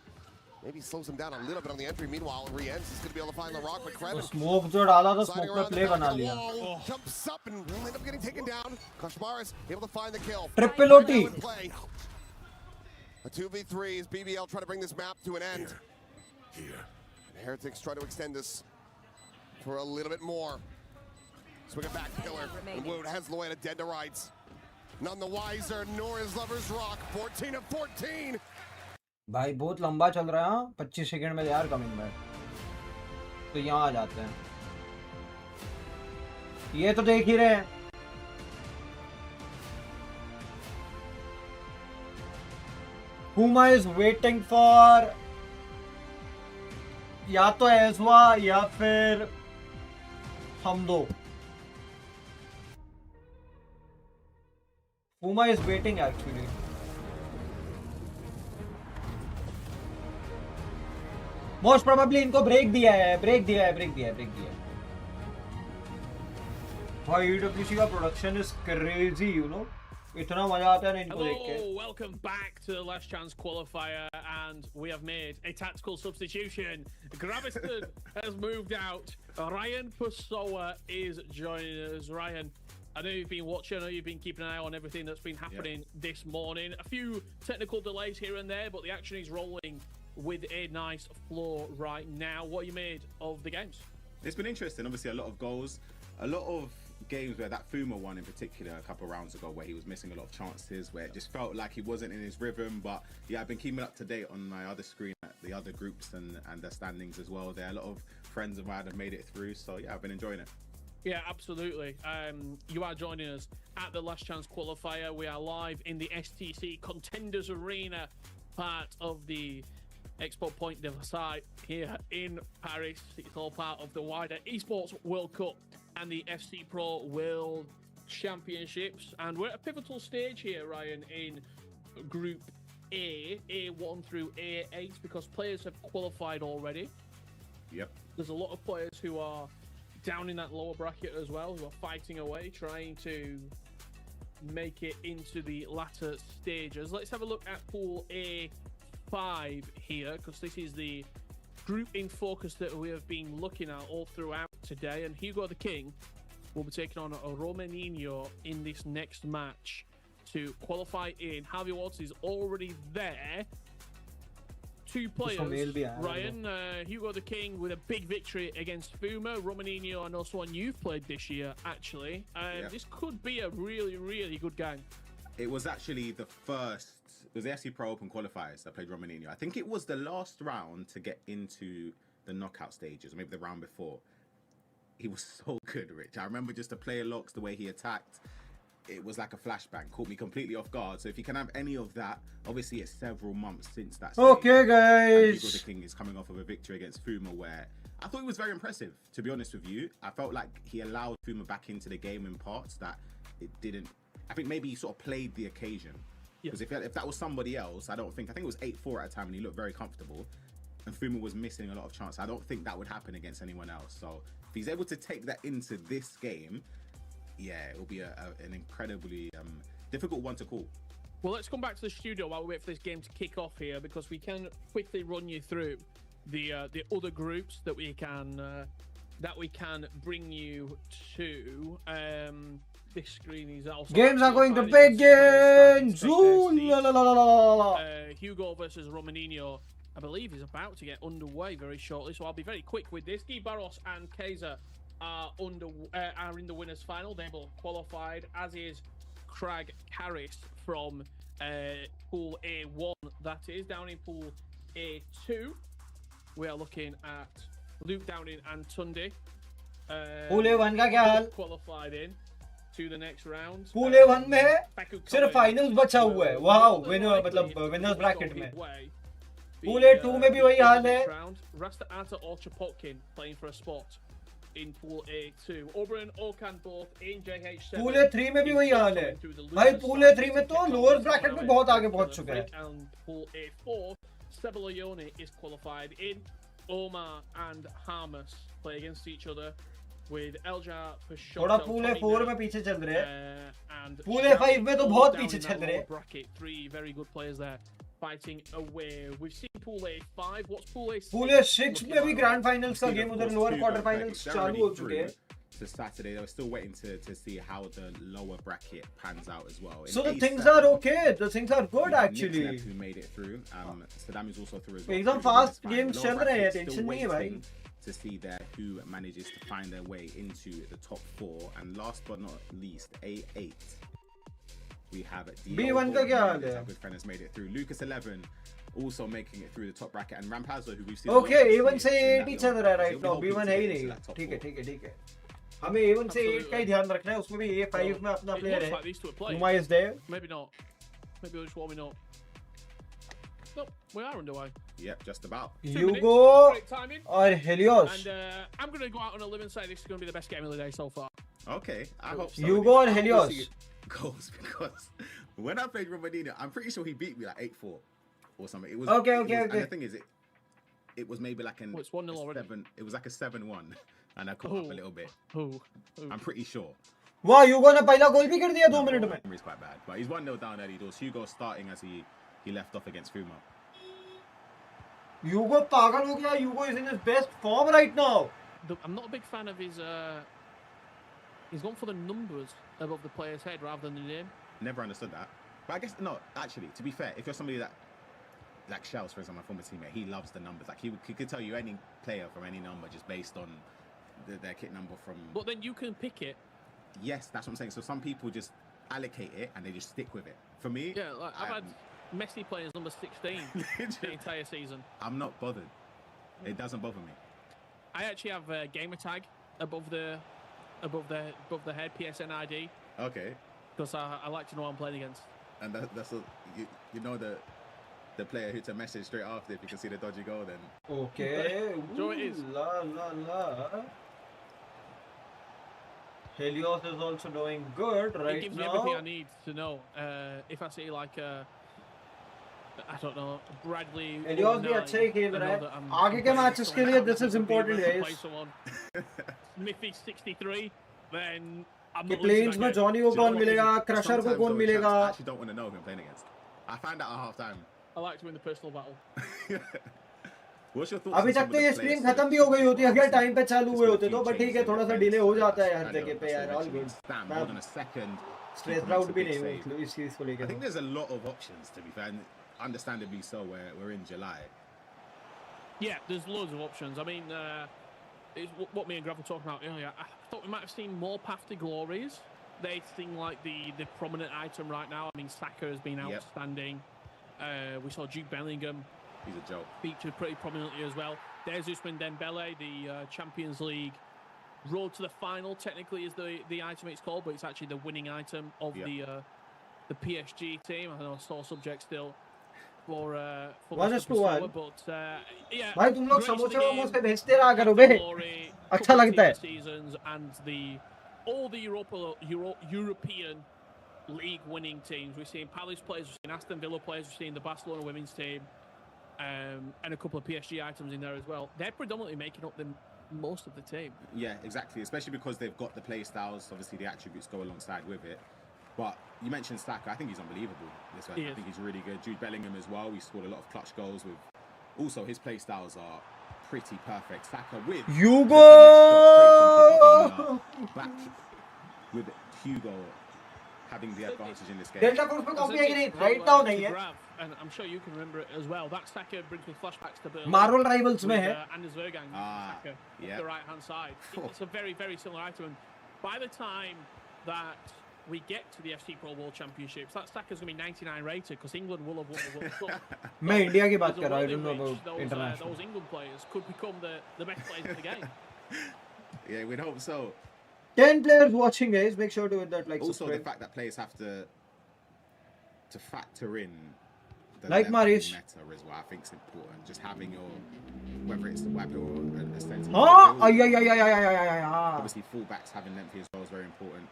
Maybe slows him down a little bit on the entry. Meanwhile, Rienz is going to be able to find the rock, but तो credit. smoke जो डाला था Sliding smoke पे around the play back बना of the लिया. wall, jumps up and will end up getting taken down. Koshmaris able to find the kill. Triple Now OT. in play. A 2v3 as BBL try to bring this map to an end. And Heretics try to extend this for a little bit more. Swing it back pillar. And Wood has Lloyd dead to rights. None the wiser, nor is Lover's Rock. 14 of 14. भाई बहुत लंबा चल रहा है. हाँ? 25 second में यार coming back. तो यहाँ आ जाते हैं. ये तो देख ही रहे हैं. FOUMA is waiting for या तो एसवा या फिर हम दो. FOUMA is waiting actually. Most probably इनको ब्रेक दिया है. भाई EWC का production is crazy, you know. इतना मजा आता है ना इनको देख के. Hello, welcome back to the Last Chance qualifier, and we have made a tactical substitution. Graviston has moved out. Ryan Pessoa is joining us. Ryan, I know you've been watching, I know you've been keeping an eye on everything that's been happening this morning. A few technical delays here and there, but the action is rolling with a nice flow right now. What you made of the games? It's been interesting. Obviously, a lot of goals, a lot of games where that FOUMA one in particular a couple of rounds ago where he was missing a lot of chances, where it just felt like he wasn't in his rhythm. But yeah, I've been keeping up to date on my other screen, the other groups and the standings as well. There are a lot of friends of mine have made it through, so yeah, I've been enjoying it. Yeah, absolutely. You are joining us at the Last Chance qualifier. We are live in the STC Contenders Arena, part of the Expo Point de Versailles here in Paris. It's all part of the wider Esports World Cup and the FC Pro World Championships. And we're at a pivotal stage here, Ryan, in Group A, A1 through A8, because players have qualified already. Yep. There's a lot of players who are down in that lower bracket as well, who are fighting away, trying to make it into the latter stages. Let's have a look at Pool A5 here, because this is the group in focus that we have been looking at all throughout today. And Hugo the King will be taking on Romaninho in this next match to qualify in. Javi Watts is already there. Two players, Ryan, Hugo the King with a big victory against FOUMA. Romaninho, and also one you've played this year, actually. This could be a really, really good game. It was actually the first, it was the FC Pro Open qualifiers that played Romaninho. I think it was the last round to get into the knockout stages, or maybe the round before. He was so good, Rich. I remember just the player locks, the way he attacked. It was like a flashbang, caught me completely off guard. So if you can have any of that, obviously it's several months since that stage. Okay, And guys. Hugo the King is coming off of a victory against FOUMA, where I thought it was very impressive, to be honest with you. I felt like he allowed FOUMA back into the game in parts that it didn't. I think maybe he sort of played the occasion. Because if that was somebody else, I think it was 8-4 at a time and he looked very comfortable. And FOUMA was missing a lot of chances. I don't think that would happen against anyone else. So if he's able to take that into this game, yeah, it will be an incredibly difficult one to call. Well, let's come back to the studio while we wait for this game to kick off here, because we can quickly run you through the other groups that we can bring you to. this screen. He's also Games are going to finding big some players games. starting to take their Ooh, la, la, la, la, la, la. Hugo versus Romaninho, I believe, is about to get underway very shortly, so I'll be very quick with this. Guy Barros and Kaiser are in the winners' final. They both qualified, as is Craig Harris from Pool A1. That is down in Pool A2. We are looking at Luke Downing and Tunde. Pool A1 का क्या हाल? Qualified in to the next round. Pool A1 में सिर्फ finals बचा हुआ है. Wow, winner मतलब winners bracket में. Pool A2 में भी वही हाल है. Rasta Ata or Chapotkin playing for a spot in Pool A2. Oberon, Okan both in JH7. Pool A3 में भी वही हाल है. भाई Pool A3 में तो लोअर ब्रैकेट में बहुत आगे पहुंच चुका है. And Pool A4, Sebelione is qualified in. Omar and Hamas play against each other with Elja Pashot. थोड़ा Pool A4 में पीछे चल रहे हैं. Pool A5 में तो बहुत पीछे चल रहे हैं. Bracket 3 very good players there fighting away. We've seen Pool A5. What's Pool A6? Pool A6 में भी ग्रैंड फाइनल्स का गेम उधर लोअर क्वार्टर फाइनल्स चालू हो चुके हैं. To Saturday, they were still waiting to see how the lower bracket pans out as well. So the things are okay. The things are good actually. Nick who made it through. Saddam is also through as well. एकदम fast games चल रहे हैं. Tension नहीं है भाई. To see there who manages to find their way into the top 4, and last but not least, A8. We have B1 का क्या हाल है? Our good friend has made it through. Lucas 11 also making it through the top bracket, and Rampazzo, who we've seen. Okay, A1 से A8 ही चल रहा है right now. B1 है ही नहीं. ठीक है, ठीक है, ठीक है. हमें A1 से A8 का ही ध्यान रखना है. उसमें भी A5 में अपना प्लेयर है. FOUMA is there. Maybe not. Maybe we're just warming up. Nope, we are underway. Yep, just about. Hugo Great timing. और Helios. And I'm going to go out on a limb and say this is going to be the best game of the day so far. Okay, I hope so. Hugo और Helios. Goals, because when I played Romadino, I'm pretty sure he beat me like 8-4 or something. It was okay. And the thing is, it was maybe like it's 1-0 already. It was like a 7-1, and I caught up a little bit. I'm pretty sure. वाह, Hugo ने पहला गोल भी कर दिया 2 minute में. Memory's quite bad, but he's 1-0 down early doors. Hugo starting as he left off against FOUMA. Hugo पागल हो गया. Hugo is in his best form right now. I'm not a big fan of his. He's gone for the numbers above the player's head rather than the name. Never understood that. But I guess, no, actually, to be fair, if you're somebody that, like Shells, for example, my former teammate, he loves the numbers. Like, he could tell you any player from any number just based on their kit number from... But then you can pick it. Yes, that's what I'm saying. So some people just allocate it and they just stick with it. For me... Yeah, like I've had Messi playing as number 16 the entire season. I'm not bothered. It doesn't bother me. I actually have a gamer tag above the head, PSN ID. Okay. Because I like to know what I'm playing against. And that's you know the player who to message straight after if you can see the dodgy goal then. Okay. So it is. La. Helios is also doing good right now. It gives me everything I need to know. If I see like I don't know, Bradley. Helios भी अच्छा ही खेल रहा है. आगे के matches के लिए this is important guys. Smithy 63, then I'm कि not प्लेन्स में जॉनी को कौन मिलेगा, क्रशर को कौन मिलेगा. I actually don't want to know who I'm playing against. I find out at half time. I like to win the personal battle. What's your thoughts? अभी तक तो ये स्क्रीन खत्म भी हो गई होती अगर टाइम पे चालू हुए होते तो, बट ठीक है थोड़ा सा डिले हो जाता है हर जगह पे यार. All good. More than a second. Stress out भी नहीं हूं इस चीज को लेकर. I think there's a lot of options to be fair, and understandably so. We're in July. Yeah, there's loads of options. I mean, it's what me and Grav were talking about earlier. I thought we might have seen more Path to Glories. They seem like the prominent item right now. I mean, Saka has been outstanding. We saw Jude Bellingham. He's a joke. Featured pretty prominently as well. There's Ousmane Dembele, the Champions League road to the final. Technically, is the item it's called, but it's actually the winning item of the PSG team. I know sore subject still for 1-1. But yeah. भाई तुम लोग समोसे वमोसे भेजते रहा करो बे. अच्छा लगता है. Seasons and all the European league winning teams. We've seen Palace players, we've seen Aston Villa players, we've seen the Barcelona women's team, and a couple of PSG items in there as well. They're predominantly making up most of the team. Yeah, exactly. Especially because they've got the play styles. Obviously, the attributes go alongside with it. But you mentioned Saka. I think he's unbelievable. I think he's really good. Jude Bellingham as well. He scored a lot of clutch goals with. Also, his play styles are pretty perfect. Saka with Hugo. with Hugo having the advantage in this game. Delta Force पे copy है कि नहीं? Right now नहीं है. And I'm sure you can remember it as well. That Saka brings me flashbacks to Berlin. Marvel Rivals में है. Anders Vergang, Saka, yeah. the right-hand side. It's a very, very similar item. And by the time that we get to the FC Pro World Championships, that Saka's going to be 99 rated because England will have won the World Cup. मैं India की बात There's कर a रहा हूँ. I world in don't know which about international. those England players could become the best players in the game. Yeah, we'd hope so. 10 players watching, guys. Make sure to hit that like. Also, subscribe. the fact that players have to factor in the Like level of Marius. meta as well. I think it's important. Just having your, whether it's the weapon or a sense. हाँ, yeah. Obviously, fullbacks having lengthy as well is very important.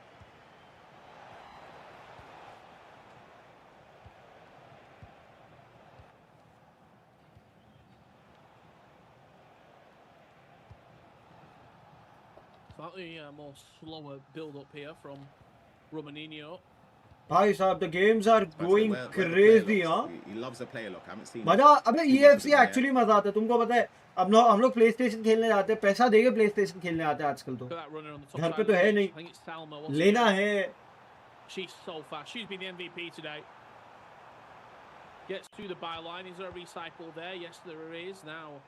Slightly more slower build-up here from Romaninho. भाई साहब, the games are going Where the crazy, player हाँ. looks. He loves the player look. I haven't seen. मजा, अबे too much EAFC of it actually मजा आता है. तुमको पता है, अब हम लोग PlayStation खेलने जाते हैं, पैसा देके PlayStation खेलने आते हैं आजकल तो. Look at that runner on the top घर side पे of तो the है pitch. नहीं. I think it's Salma. Once लेना again. है. She's so fast. She's been the MVP today. Gets to the byline. Is there a recycle there? Yes, there is. Now,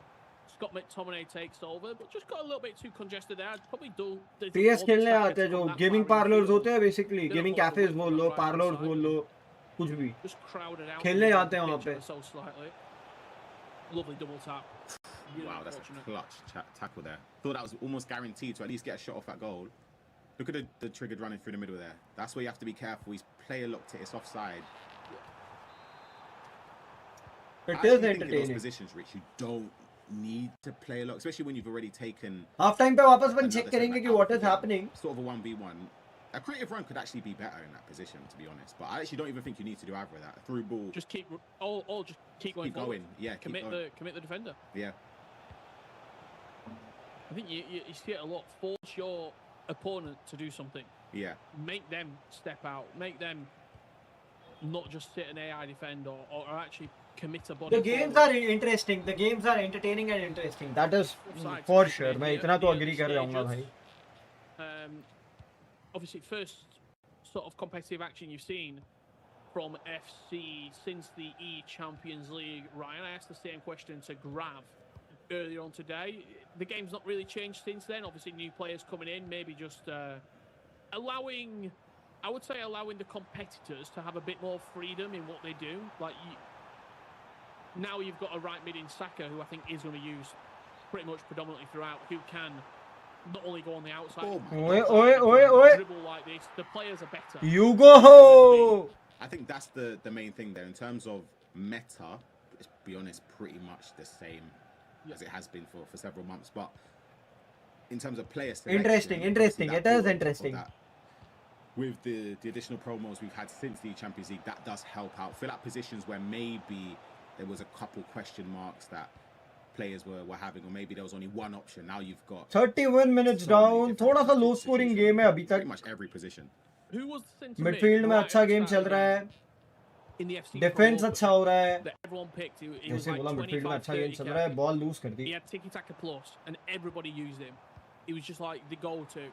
Scott McTominay takes over, but just got a little bit too congested there. I'd probably do. PS खेलने आते हैं जो gaming parlours होते हैं basically, gaming cafes बोल लो, parlours बोल लो, कुछ भी. Just crowded out. खेलने आते हैं वहाँ पे. So slightly. Lovely double tap. Really Wow, that's a unfortunate. clutch tackle there. Thought that was almost guaranteed to at least get a shot off that goal. Look at the triggered running through the middle there. That's where you have to be careful. He's player locked it. It's offside. It I actually is think in those entertaining. positions, Rich, you don't need to play a lot, especially when you've already taken half time पे वापस अपन another check step करेंगे back कि out of what the is game. happening. Sort of a 1v1. A creative run could actually be better in that position, to be honest. But I actually don't even think you need to do either of that. A through ball. Just keep all just keep going. Keep going. forward. Yeah, keep Commit going. the defender. Yeah. I think you see it a lot. Force your opponent to do something. Yeah. Make them step out. Make them not just sit an AI defend or actually commit a body. The games are interesting. The games are entertaining and interesting. That is for sure. मैं इतना तो agree कर रहा हूँ भाई. Obviously, first sort of competitive action you've seen from FC since the E-Champions League. Ryan, I asked the same question to Grav earlier on today. The game's not really changed since then. Obviously, new players coming in, maybe just allowing, I would say, allowing the competitors to have a bit more freedom in what they do. Like now you've got a right mid in Saka, who I think is going to use pretty much predominantly throughout, who can not only go on the outside, dribble like this. The players are better. You go. I think that's the main thing there. In terms of meta, let's be honest, pretty much the same as it has been for several months. But in terms of players, Interesting. It is interesting. With the additional promos we've had since the Champions League, that does help out. Fill out positions where maybe there was a couple question marks that players were having, or maybe there was only one option. Now you've got 31 minutes down. थोड़ा सा low scoring game है अभी तक. pretty much every position. Who was the centre mid? Midfield में Right अच्छा at the game start चल of the रहा game? है. In the FC Defense Pro अच्छा हो रहा है. that everyone picked. He was जैसे like बोला midfield में 25, अच्छा game 30 चल रहा है. Ball lose कर He the. had Tiki Taka Plus, and everybody used him. He was just like the go-to.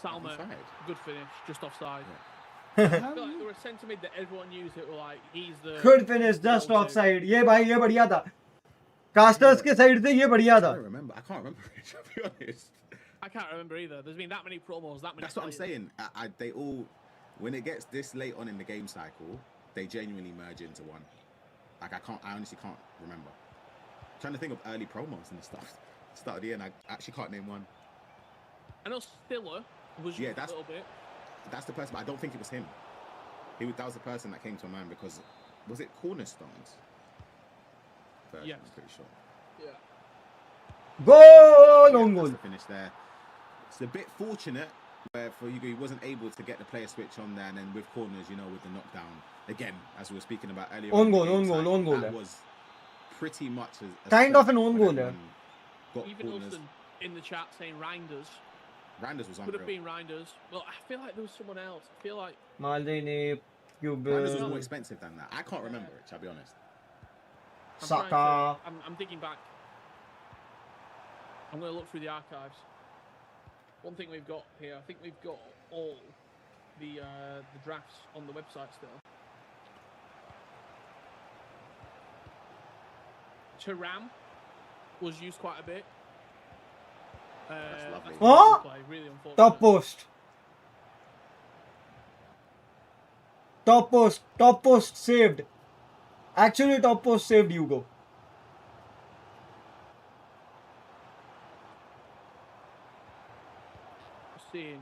Salma, Offside. good finish, just offside. I feel like there were a centre mid that everyone used. It were like he's the Good finish, just go-to. offside. ये भाई ये बढ़िया था. Casters के side से ये बढ़िया था. I can't remember it, to be honest. I can't remember either. There's been that many promos, that many. That's what I'm players. saying. They all, when it gets this late on in the game cycle, they genuinely merge into one. Like I honestly can't remember. I'm trying to think of early promos and stuff. Start of the year, and I actually can't name one. I know Stiller was Yeah, just a little bit. That's the person, but I don't think it was him. That was the person that came to mind because was it Cornerstones? Version, Yes. I'm pretty sure. Yeah. Goal on That's goal. the finish there. It's a bit fortunate where for Hugo he wasn't able to get the player switch on there, and then with corners, you know, with the knockdown again, as we were speaking about earlier. Own in the goal, game own goal, side, own goal, That yeah. was pretty much a Kind of an search own when goal, everyone yeah. Got Even corners. Wilson in the chat saying Reinders. Randers was Could have unreal. been Reinders. Well, I feel like there was someone else. I feel like Maldini, Randers was Cube, more expensive than that. I can't remember it, I'll be honest. I'm trying Saka. I'm digging back. I'm going to look through the archives. one thing we've got here. I think we've got all the drafts on the website still. Taram was used quite a bit. That's lovely. Oh! Play, really unfortunate. Top post. Top post saved. Actually, top post saved Hugo. Seeing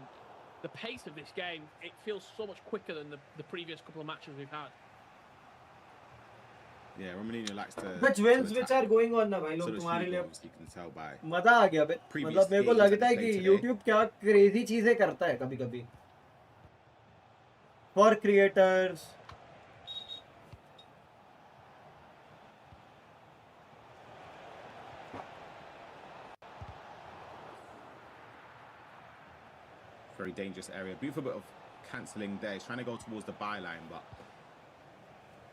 the pace of this game, it feels so much quicker than the previous couple of matches we've had. Yeah, Romanino likes to. But wins which are going on ना भाई लोग sort of तुम्हारे लिए you can tell by मजा आ गया बे previous मतलब मेरे को games that लगता है we कि played today. YouTube क्या क्रेजी चीजें करता है कभी कभी for creators. very dangerous area. Beautiful bit of cancelling there. He's trying to go towards the byline, but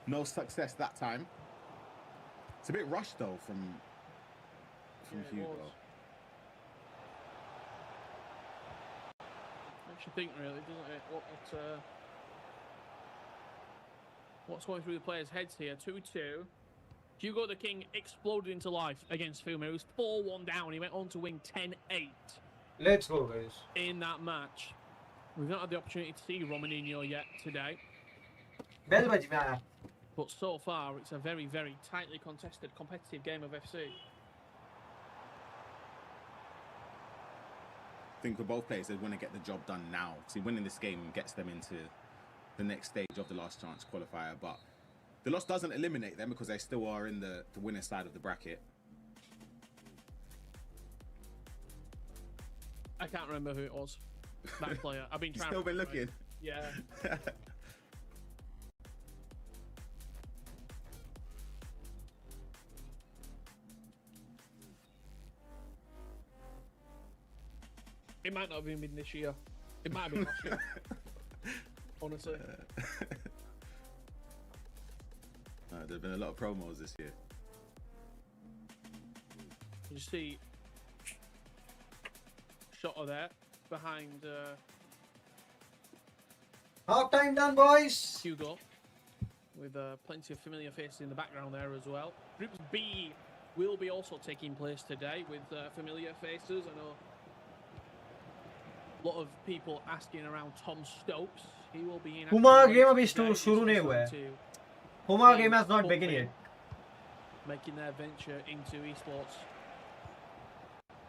no success that time. It's a bit rushed though from Hugo. Makes you think, really, doesn't it? What's going through the players' heads here? 2-2. Hugo the King exploded into life against FOUMA. He was 4-1 down. He went on to win 10-8. Let's go, guys. In that match. We've not had the opportunity to see Romanino yet today. Bell baj gaya. But so far, it's a very, very tightly contested, competitive game of FC. I think for both players, they want to get the job done now. See, winning this game gets them into the next stage of the last chance qualifier, but the loss doesn't eliminate them because they still are in the winner side of the bracket. I can't remember who it was. That player. I've been You've trying. still been looking. Yeah. It might not have even been this year. It might have been last year. Honestly. There have been a lot of promos this year. You see shot of there behind Half time done, boys. Hugo with plenty of familiar faces in the background there as well. Group B will be also taking place today with familiar faces. I know a lot of people asking around Tom Stokes. He will be in. FOUMA game अभी शुरू नहीं हुआ है. FOUMA game has not begun yet. Making their venture into esports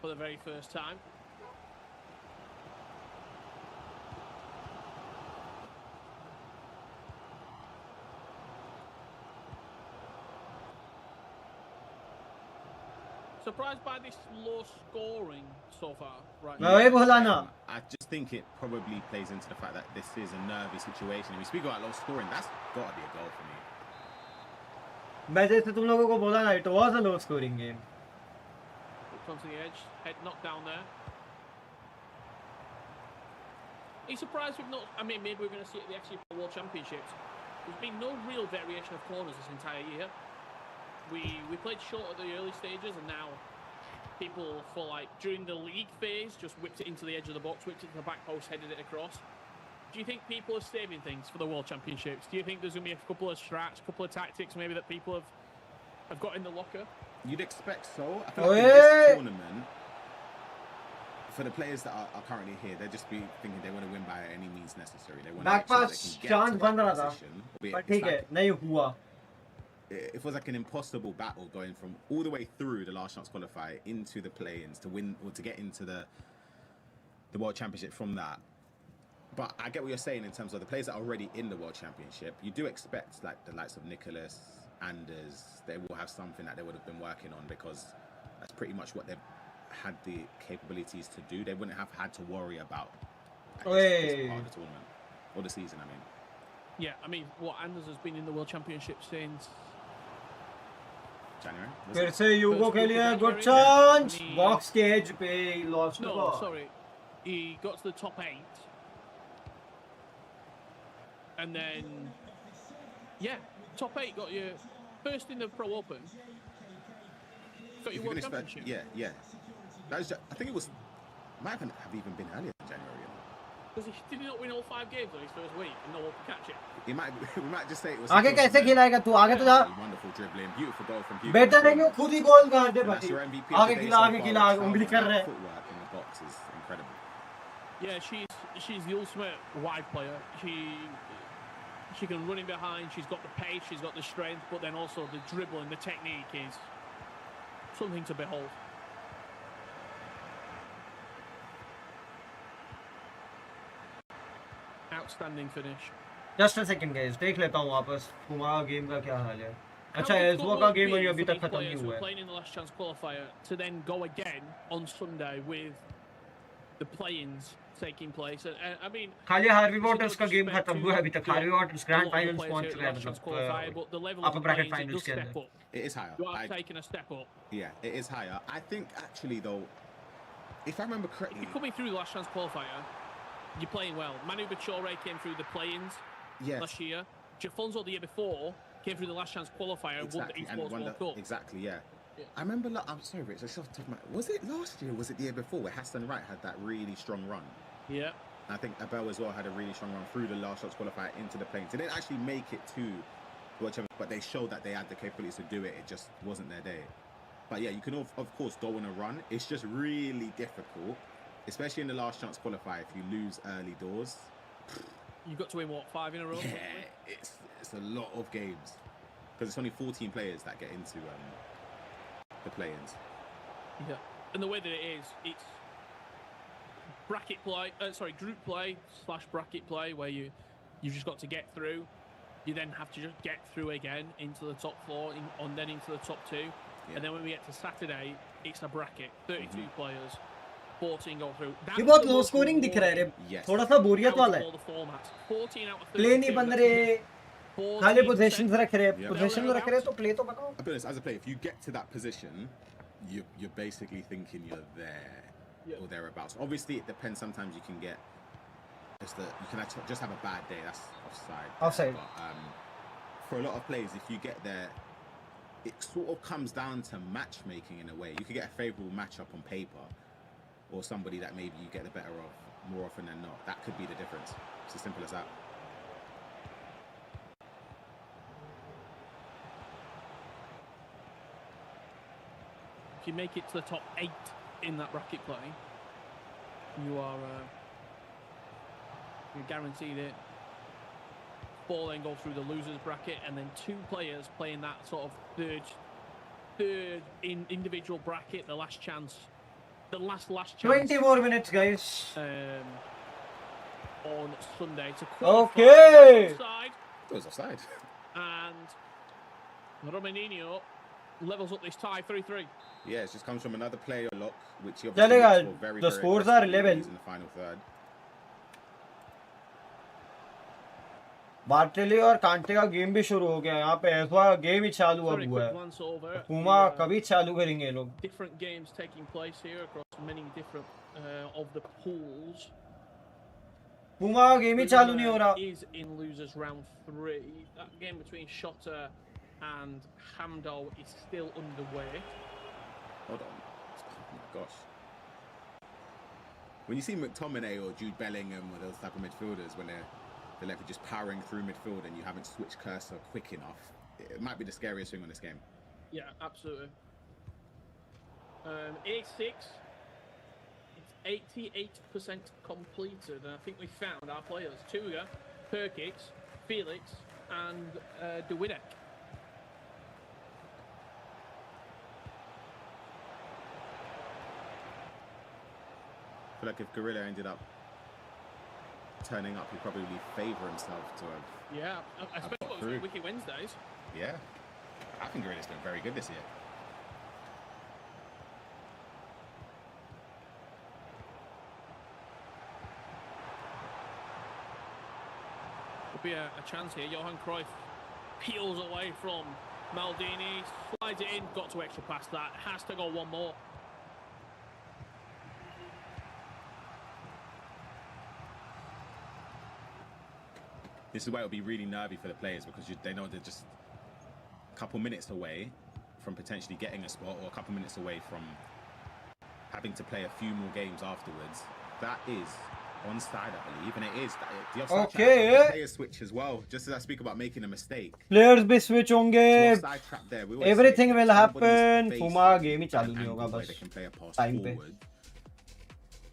for the very first time. Surprised by this low scoring so far, right? I just think it probably plays into the fact that this is a nervy situation. If we speak about low scoring, that's got to be a goal for me. मैं जैसे तुम लोगों को बोला ना, it was a low scoring game. Comes to the edge, head knocked down there. Are you surprised we've not? I mean, maybe we're going to see it at the FC World Championships. There's been no real variation of corners this entire year. We played short at the early stages, and now people for like during the league phase just whipped it into the edge of the box, whipped it to the back post, headed it across. Do you think people are saving things for the World Championships? Do you think there's going to be a couple of strats, a couple of tactics maybe that people have got in the locker? You'd expect so. I feel like in this tournament, for the players that are currently here, they'll just be thinking they want to win by any means necessary. They want to make sure they can get to that position. But ठीक है, नहीं हुआ. It was like an impossible battle going from all the way through the last chance qualifier into the play-ins to win or to get into the World Championship from that. But I get what you're saying in terms of the players that are already in the World Championship. You do expect like the likes of Nicholas, Anders, they will have something that they would have been working on because that's pretty much what they've had the capabilities to do. They wouldn't have had to worry about this part of the tournament or the season, I mean. Yeah, I mean, what Anders has been in the World Championship since January. फिर से यूगो के लिए good chance. Box के edge पे lost the ball. No, sorry. He got to the top 8. And then, yeah, top 8 got you first in the Pro Open. Got your World Championship. Yeah. That was just, I think it was might have even been earlier than January. You know? Because he did not win all 5 games on his first week and no one could catch it. We might just say it was. आगे कैसे खिलाएगा तू आगे तो जा Wonderful dribbling, beautiful goal from Hugo. Better है कि खुद ही गोल कर दे That's भाई your MVP आगे today खिला so आगे far. खिला Charles उंगली कर रहे हैं footwork in the box is incredible. Yeah, she's the ultimate wide player. She can run in behind. She's got the pace. She's got the strength, but then also the dribbling, the technique is something to behold. Outstanding finish. Just a second guys देख लेता हूं वापस FOUMA game का क्या हाल है अच्छा SO का game अभी तक खत्म नहीं हुआ है playing in the last chance qualifier to then go again on Sunday with the play-ins taking place. I mean, खाली हार्वी वाटर्स का गेम खत्म हुआ है अभी तक हार्वी वाटर्स ग्रैंड फाइनल्स पहुंच चुका है मतलब अपर ब्रैकेट फाइनल्स के अंदर It is higher. You are taking a step up. Yeah, it is higher. I think actually though, if I remember correctly, if you're coming through the last chance qualifier, you're playing well. Manu Bachore came through the play-ins last year. Jafonso the year before came through the last chance qualifier, exactly, won the Esports World Cup. Exactly, yeah. I remember. I'm sorry, Rich. I should have was it last year? Or was it the year before where Hassan Wright had that really strong run? Yeah. I think Abel as well had a really strong run through the last shots qualifier into the plane. They didn't actually make it to World Champions, but they showed that they had the capabilities to do it. It just wasn't their day. But yeah, you can of course go on a run. It's just really difficult, especially in the last chance qualifier. If you lose early doors, you've got to win what 5 in a row. Yeah, it's a lot of games because it's only 14 players that get into the play-ins. Yeah, and the way that it is, it's bracket play. Group play / bracket play, where you've just got to get through. You then have to just get through again into the top 4, and then into the top 2. And then when we get to Saturday, it's a bracket. 32 players, 14 go through. ये बहुत low scoring दिख रहा है रे थोड़ा सा बोरियत वाला है 14 out of 32 प्ले नहीं बन रहे खाली पोजीशंस रख रहे तो प्ले तो बताओ. I'll be honest, as a player, if you get to that position, you're basically thinking you're there or thereabouts. Obviously, it depends. Sometimes you can get you can actually just have a bad day. That's offside. But, for a lot of players, if you get there, it sort of comes down to matchmaking in a way. You could get a favourable matchup on paper, or somebody that maybe you get the better of more often than not. That could be the difference. It's as simple as that. If you make it to the top 8 in that bracket play, you are you're guaranteed it. 4 then go through the losers bracket, and then 2 players playing that sort of third in individual bracket, the last chance, the last chance. 20 more minutes, guys. On Sunday to qualify. Okay. Offside. It was offside. And Romaninho levels up this tie 3-3. Yeah, it just comes from another player lock, which he obviously looks for very, the scores are 11 in the final third. बार्टेली और कांटे का game भी शुरू हो गया यहाँ पे ऐसा गेम ही चालू हुआ है FOUMA कभी चालू करेंगे लोग different games taking place here across many different of the pools. FOUMA का गेम ही चालू नहीं हो रहा is in losers round 3. That game between Shotta and Hamdo is still underway. Hold on. Oh my gosh. When you see McTominay or Jude Bellingham or those type of midfielders, when they're left just powering through midfield and you haven't switched cursor quick enough, it might be the scariest thing on this game. Yeah, absolutely. A6, it's 88% completed, and I think we found our players: Tuga, Perkix, Felix, and Dewidek. I feel like if Gorilla ended up turning up, he'd probably favour himself to have. Yeah, especially with Wiki Wednesdays. Yeah, I think Gorilla's been very good this year. Could be a chance here. Johan Cruyff peels away from Maldini, slides it in, got to extra past that, has to go one more. This is why it'll be really nervy for the players, because they know they're just a couple minutes away from potentially getting a spot, or a couple minutes away from having to play a few more games afterwards. That is onside, I believe, and it is. The offside trap, the players switch as well. Just as I speak about making a mistake. Players भी switch होंगे. So offside trap there. We always Everything say, will happen. face FOUMA it, game ही चालू an नहीं होगा angle where बस. they can play a pass Time पे. forward.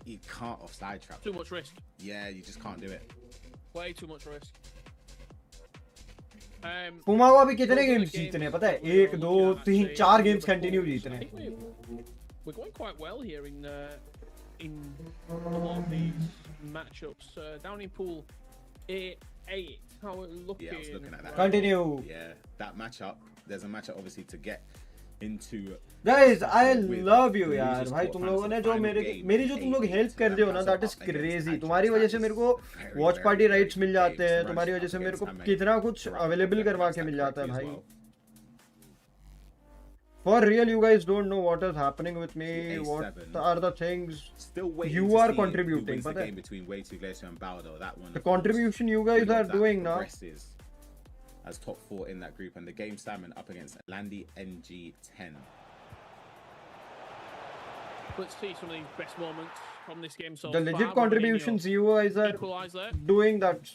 You can't offside trap. Too much risk. Yeah, you just can't do it. Way too much risk. FOUMA को अभी कितने games जीतने हैं पता है? 1 2 3 4 गेम्स कंटिन्यू जीतने हैं. We're going quite well here in a lot of these matchups. Down in pool A8, how we're looking. Yeah, I was looking at that. Continue. Yeah, that matchup. There's a matchup obviously to get into. Guys, I love you यार भाई तुम लोगों ने जो मेरी जो तुम लोग हेल्प कर रहे हो ना that is crazy. तुम्हारी वजह से मेरे को वॉच पार्टी राइट्स मिल जाते हैं. तुम्हारी वजह से मेरे को कितना कुछ अवेलेबल करवा के मिल जाता है भाई. For real, you guys don't know what is happening with me. What are the things you are contributing? The game between Way to Glacier and Baldo, that one. The contribution you guys are doing now. As top 4 in that group, and the game Salmon up against Landy NG10. Let's see some of these best moments from this game so the far. legit contributions you guys are doing that.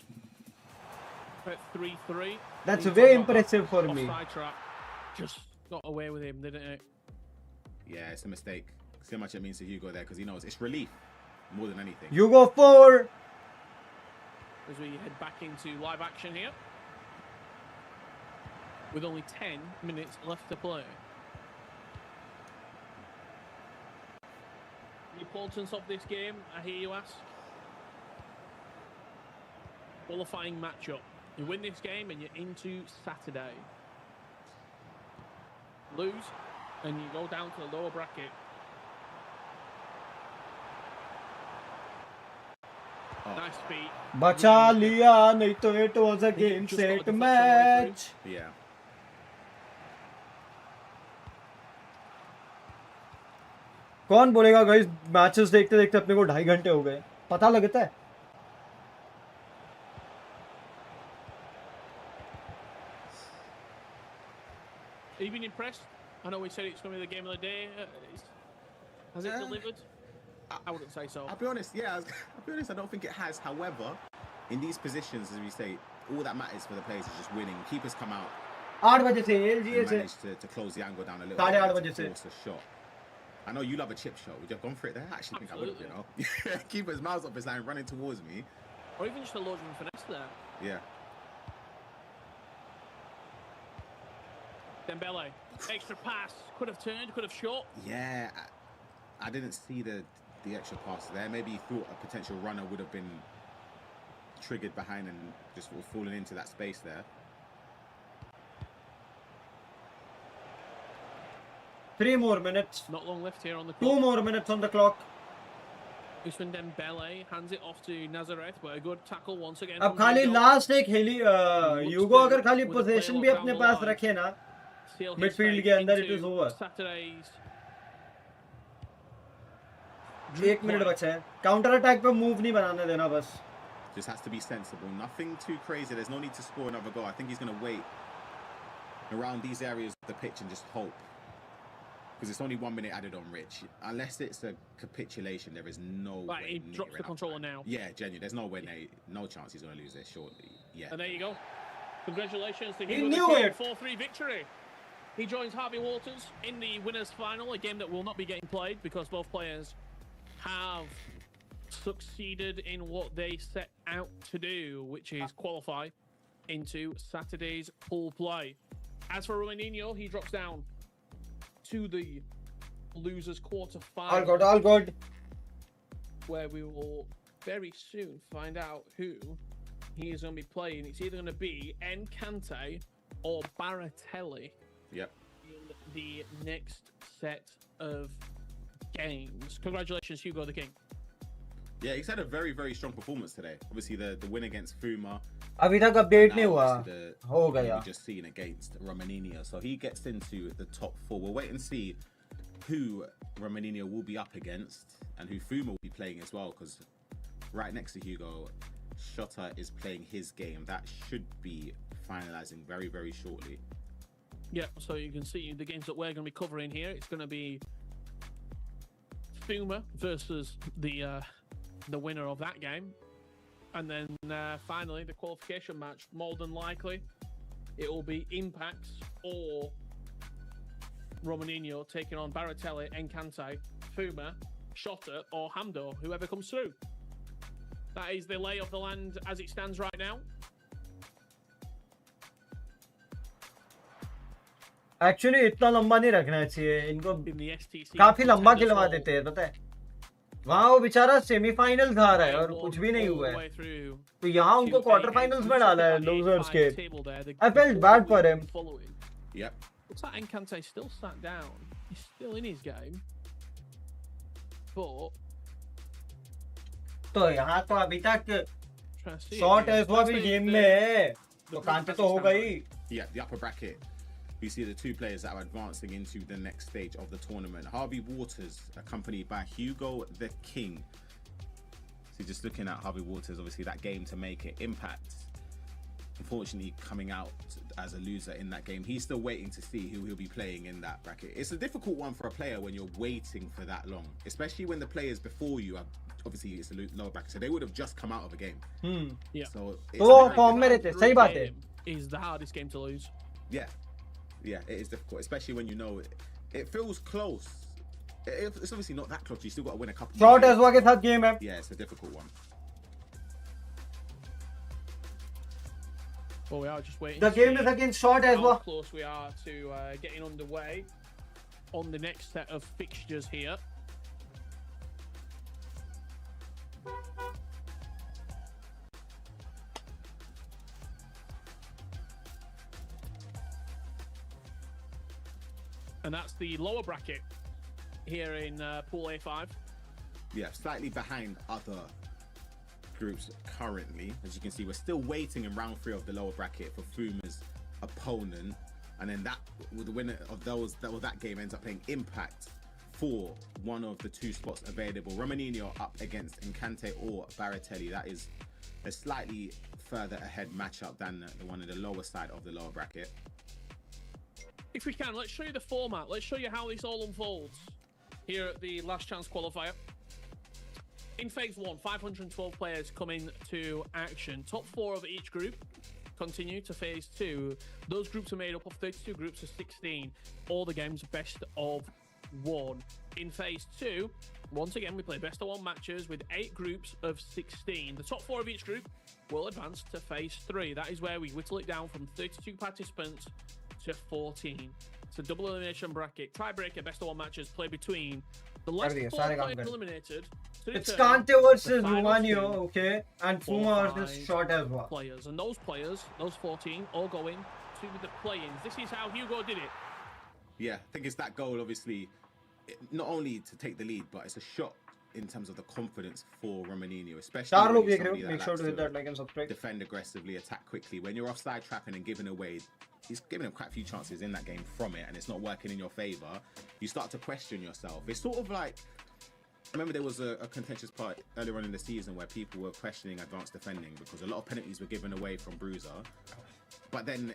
At 3-3. That's way impressive for me. Trap. Just got away with him, didn't it? Yeah, it's a mistake. See how much it means to Hugo there, because he knows it's relief more than anything. You go 4. As we head back into live action here, with only 10 minutes left to play. The importance of this game, I hear you ask. Qualifying matchup. You win this game and you're into Saturday. Lose and you go down to the lower bracket. Nice beat. बचा लिया नहीं तो it was a game set match. Yeah. कौन बोलेगा guys matches देखते देखते अपने को 2.5 घंटे हो गए. पता लगता है. Have you been impressed? I know we said it's going to be the game of the day. Has it delivered? I wouldn't say so. I'll be honest, yeah. I'll be honest, I don't think it has. However, in these positions, as we say, all that matters for the players is just winning. Keepers come out 8 बजे से and LGA से manage to close the angle down a little 8:30 bit बजे to से. force a shot. I know you love a chip shot. Would you have gone for it there? I actually think I would have, you know. Keeper's miles up his line, running towards me. Or even just a load of finesse there. Yeah. Dembele, extra pass, could have turned, could have shot. Yeah, I didn't see the extra pass there. Maybe he thought a potential runner would have been triggered behind and just fallen into that space there. 3 more minutes. Not long left here on the clock. 2 more minutes on the clock. Usman Dembele hands it off to Nazareth, but a good tackle once again. अब खाली last एक heli यूगो अगर खाली position भी अपने पास रखे ना midfield के अंदर इट इज ओवर. 1 मिनट बचा है. काउंटर अटैक पे मूव नहीं बनाने देना बस. Just has to be sensible. Nothing too crazy. There's no need to score another goal. I think he's going to wait around these areas of the pitch and just hope. Because it's only 1 minute added on Rich. Unless it's a capitulation, there is no way. He drops the controller now. Yeah, genuinely. There's no way, no chance he's going to lose this shortly. Yeah. And there you go. Congratulations to He him knew with a it. 4-3 victory. He joins Harvey Waters in the winners' final, a game that will not be getting played because both players have succeeded in what they set out to do, which is qualify into Saturday's pool play. As for Ronaldinho, he drops down to the losers quarter-final. All good. Where we will very soon find out who he is going to be playing. It's either going to be Encante or Baratelli. Yep. In the next set of games. Congratulations, Hugo the King. Yeah, he's had a very, very strong performance today. Obviously, the win against FOUMA. अभी तक update नहीं हुआ. हो गया. We just seen against Romaninho, so he gets into the top 4. We'll wait and see who Romaninho will be up against and who FOUMA will be playing as well. Because right next to Hugo, Shota is playing his game. That should be finalizing very, very shortly. Yeah, so you can see the games that we're going to be covering here. It's going to be FOUMA versus the winner of that game. And then finally, the qualification match, more than likely, it will be Impact or Romaninho taking on Baratelli, Encante, FOUMA, Shota, or Hamdo, whoever comes through. That is the lay of the land as it stands right now. Actually इतना लंबा नहीं रखना चाहिए इनको, In the STC, काफी लंबा contenders खिलवा all देते हैं पता है। वहाँ वो बेचारा सेमीफाइनल खा रहा है और all- कुछ भी नहीं all हुआ the है, way through तो यहाँ उनको to क्वार्टर a फाइनल्स में डाला है A5 लूजर्स के। table there. I felt bad for him. Following. Yep. Looks like Encante still sat down. He's still in his game. But तो यहाँ तो अभी तक trying to see shot it. है वो भी गेम में है, तो कांटे तो होगा ही। Yeah, the upper bracket. You see the two players that are advancing into the next stage of the tournament. Harvey Waters, accompanied by Hugo the King. So just looking at Harvey Waters, obviously that game to make it. Impact, unfortunately, coming out as a loser in that game. He's still waiting to see who he'll be playing in that bracket. It's a difficult one for a player when you're waiting for that long, especially when the players before you are, obviously it's a lower bracket, so they would have just come out of a game. Yeah. So it's तो वो very form में difficult. रहते, सही बात है। Is the hardest game to lose. Yeah, yeah, it is difficult, especially when you know it feels close. It's obviously not that close. You still got to win a couple. Shot more है games. के साथ game है। Yeah, it's a difficult one. Well, we are just waiting. The to game see is against short as how well. close we are to getting underway on the next set of fixtures here. And that's the lower bracket here in Pool A5. Yeah, slightly behind other groups currently. As you can see, we're still waiting in round 3 of the lower bracket for FOUMA's opponent, and then that the winner of that game ends up playing Impact for one of the 2 spots available. Romaninho up against Encante or Baratelli. That is a slightly further ahead matchup than the one in the lower side of the lower bracket. If we can, let's show you the format. Let's show you how this all unfolds here at the last chance qualifier. In phase 1, 512 players come into action. Top 4 of each group continue to phase 2. Those groups are made up of 32 groups of 16. All the games best of 1. In phase 2, once again, we play best of 1 matches with 8 groups of 16. The top 4 of each group will advance to phase 3. That is where we whittle it down from 32 participants to 14. It's a double elimination bracket. Tiebreaker best of 1 matches played between the last 4 players eliminated. It's Kante versus Romaninho, okay, and FOUMA versus short as well. Players, and those players, those 14, all going to the play-ins. This is how Hugo did it. Yeah, I think it's that goal, obviously, not only to take the lead, but it's a shot in terms of the confidence for Romaninho, especially when he's somebody that make sure to hit likes that like and subscribe. defend aggressively, attack quickly. When you're offside trapping and giving away, he's given him quite a few chances in that game from it, and it's not working in your favour. You start to question yourself. It's sort of like, I remember there was a contentious part earlier on in the season where people were questioning advanced defending because a lot of penalties were given away from Bruiser, but then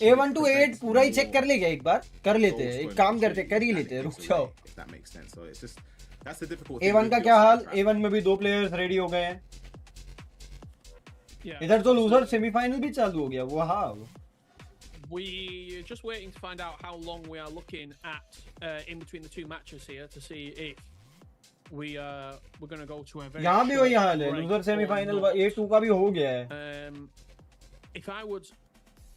A1 to 8 पूरा ही check कर लेगा एक बार, कर लेते हैं, एक काम करते कर ही लेते हैं, रुक जाओ। If that makes sense. So it's just that's the difficult A1 का क्या हाल? A1 में भी 2 प्लेयर्स रेडी हो गए हैं। इधर तो लूजर सेमीफाइनल भी चालू हो गया, वाह। We're just waiting to find out how long we are looking at in between the 2 matches here to see if we're going to go to a very यहाँ भी वही हाल है, short loser break or semifinal not. A2 का भी हो गया है। If I would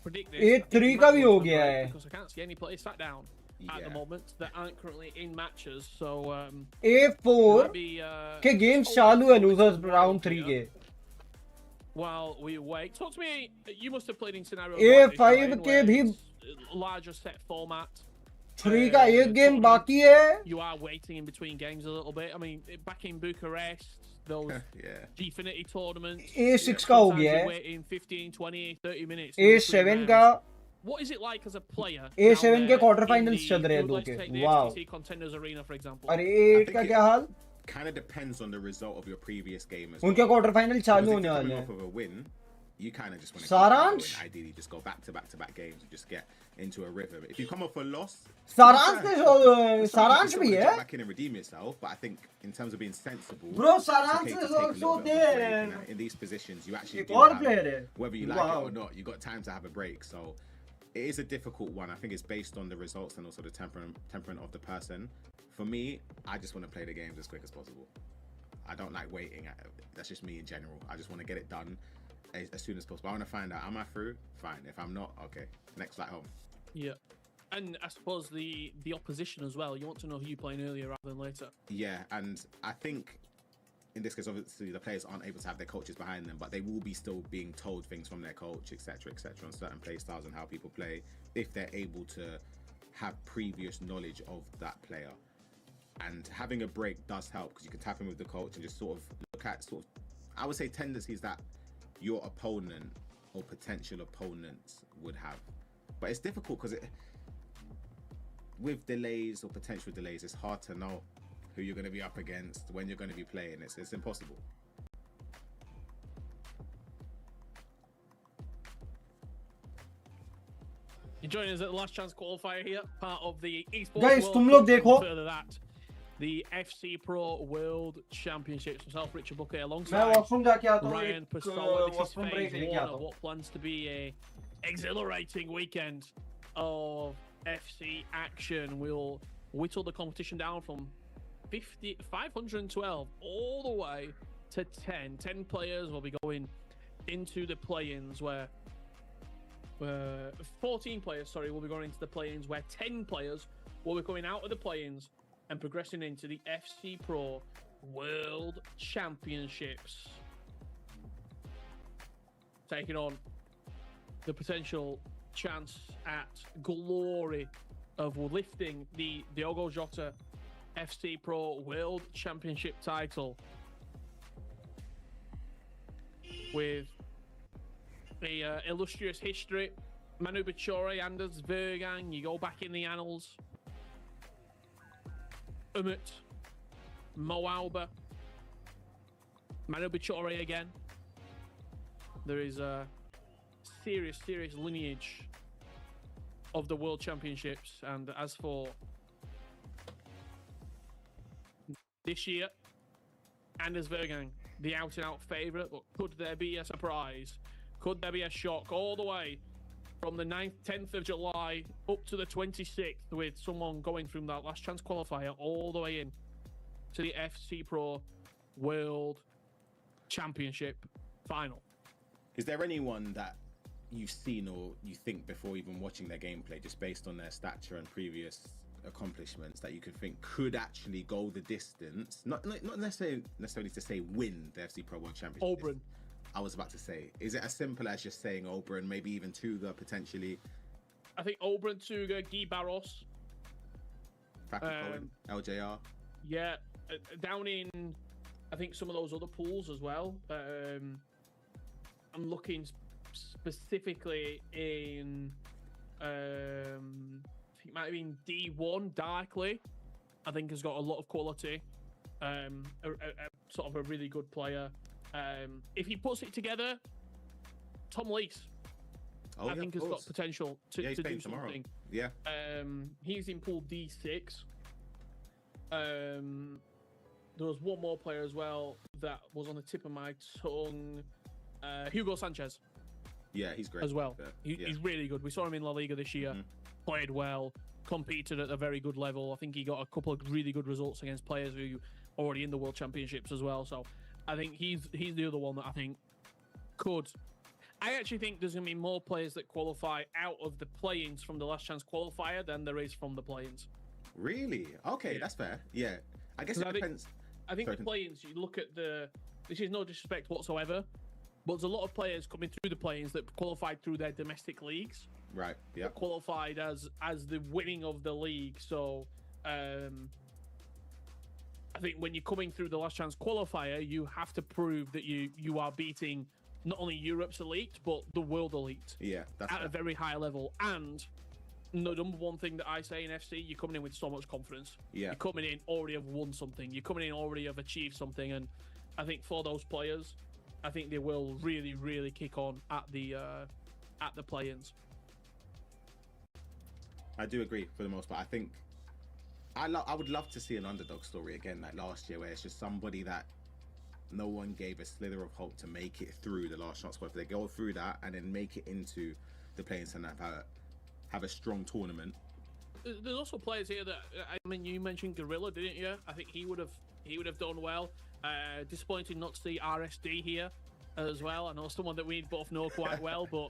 predict this, A3 का भी हो गया है। because I can't see any players sat down at the moment that aren't currently in matches. So A4 might be, के गेम्स चालू है लूजर्स राउंड 3 के। While we wait, talk to me. You must have played in scenarios A5 like this, Ryan, के where भी it's larger set format. 3 का एक game बाकी है। You are waiting in between games a little bit. I mean, back in Bucharest, those Gfinity tournaments. A6 का हो गया है। Waiting 15, 20, 30 minutes. A7 का What is it like as a player? A7 के क्वार्टर फाइनल्स चल रहे हैं 2 के। Wow. Contenders Arena, for example. और A8 का क्या हाल? Kind of depends on the result of your previous game as उनके well. क्वार्टर फाइनल चालू Because if होने you're वाले coming हैं। off of a win, you kind of just want to Saransh? ideally just go back to back games and just get into a rhythm. If you come off a loss, Saransh you bhi jump hai. back in and redeem yourself. But I think in terms of being sensible, Bro, it's Saransh okay to is take a also little bit of a break, there. in these positions, you actually Ek do aur have, player hai. whether you like Wow. it or not, you got time to have a break. So it is a difficult one. I think it's based on the results and also the temperament of the person. For me, I just want to play the games as quick as possible. I don't like waiting. That's just me in general. I just want to get it done as soon as possible. I want to find out, am I through? Fine. If I'm not, okay. Next flight home. Yeah. And I suppose the opposition as well. You want to know who you're playing earlier rather than later. Yeah, and I think in this case, obviously, the players aren't able to have their coaches behind them, but they will be still being told things from their coach, etc., on certain play styles and how people play, if they're able to have previous knowledge of that player. And having a break does help because you can tap in with the coach and just sort of look at I would say tendencies that your opponent or potential opponents would have. But it's difficult because with delays or potential delays, it's hard to know who you're going to be up against, when you're going to be playing. It's impossible. You're joining us at the last chance qualifier here, part of the esports. Guys, World tum log Cup, and dekho. further that, the FC Pro World Championships. Myself, Richard Booker, मैं alongside washroom जाके आता हूँ. Ryan एक Pistola. This is washroom break phase लेके one आता of हूँ. what plans to be a exhilarating weekend of FC action. We'll whittle the competition down from 512 all the way to 10. 10 players will be going into the play-ins where 14 players, will be going into the play-ins where 10 players will be coming out of the play-ins and progressing into the FC Pro World Championships. Taking on the potential chance at glory of lifting the Diogo Jota FC Pro World Championship title with a illustrious history. Manu Bachore, Anders Vergang, you go back in the annals. Umut, Mo Alba, Manu Bachore again. There is a serious lineage of the World Championships. And as for this year, Anders Vergang, the out-and-out favourite, but could there be a surprise? Could there be a shock all the way from the 10th of July up to the 26th with someone going from that last chance qualifier all the way in to the FC Pro World Championship final? Is there anyone that you've seen or you think before even watching their gameplay, just based on their stature and previous accomplishments, that you could think could actually go the distance? Not necessarily to say win the FC Pro World Championship. Oberon. I was about to say, is it as simple as just saying Oberon, maybe even Tuga potentially? I think Oberon, Tuga, Guy Barros. Cohen, LJR. Yeah, down in, I think, some of those other pools as well. I'm looking specifically in, I think it might have been D1, Darkly. I think has got a lot of quality. Sort of a really good player. If he puts it together, Tom Lees, I think has got potential to do something. Yeah. He's in pool D6. There was one more player as well that was on the tip of my tongue. Hugo Sanchez. Yeah, he's great as well. Yeah. He's really good. We saw him in La Liga this year. Played well, competed at a very good level. I think he got a couple of really good results against players who are already in the World Championships as well. So I think he's the other one that I think could. I actually think there's going to be more players that qualify out of the play-ins from the last chance qualifier than there is from the play-ins. Really? Okay, Yeah. That's fair. Yeah. I guess it depends. I think the play-ins, you look at this is no disrespect whatsoever, but there's a lot of players coming through the play-ins that qualified through their domestic leagues. Right, yeah. Qualified as the winning of the league. So I think when you're coming through the last chance qualifier, you have to prove that you are beating not only Europe's elite, but the world elite. Yeah, that's at fair. a very high level. And the number one thing that I say in FC, you're coming in with so much confidence. Yeah. You're coming in already have won something. You're coming in already have achieved something. And I think for those players, I think they will really, really kick on at the play-ins. I do agree for the most part. I think I would love to see an underdog story again, like last year, where it's just somebody that no one gave a slither of hope to make it through the last chance squad. If they go through that and then make it into the play-ins and have a strong tournament. There's also players here that, I mean, you mentioned Gorilla, didn't you? I think he would have done well. Disappointing not to see RSD here as well. I know someone that we both know quite well, but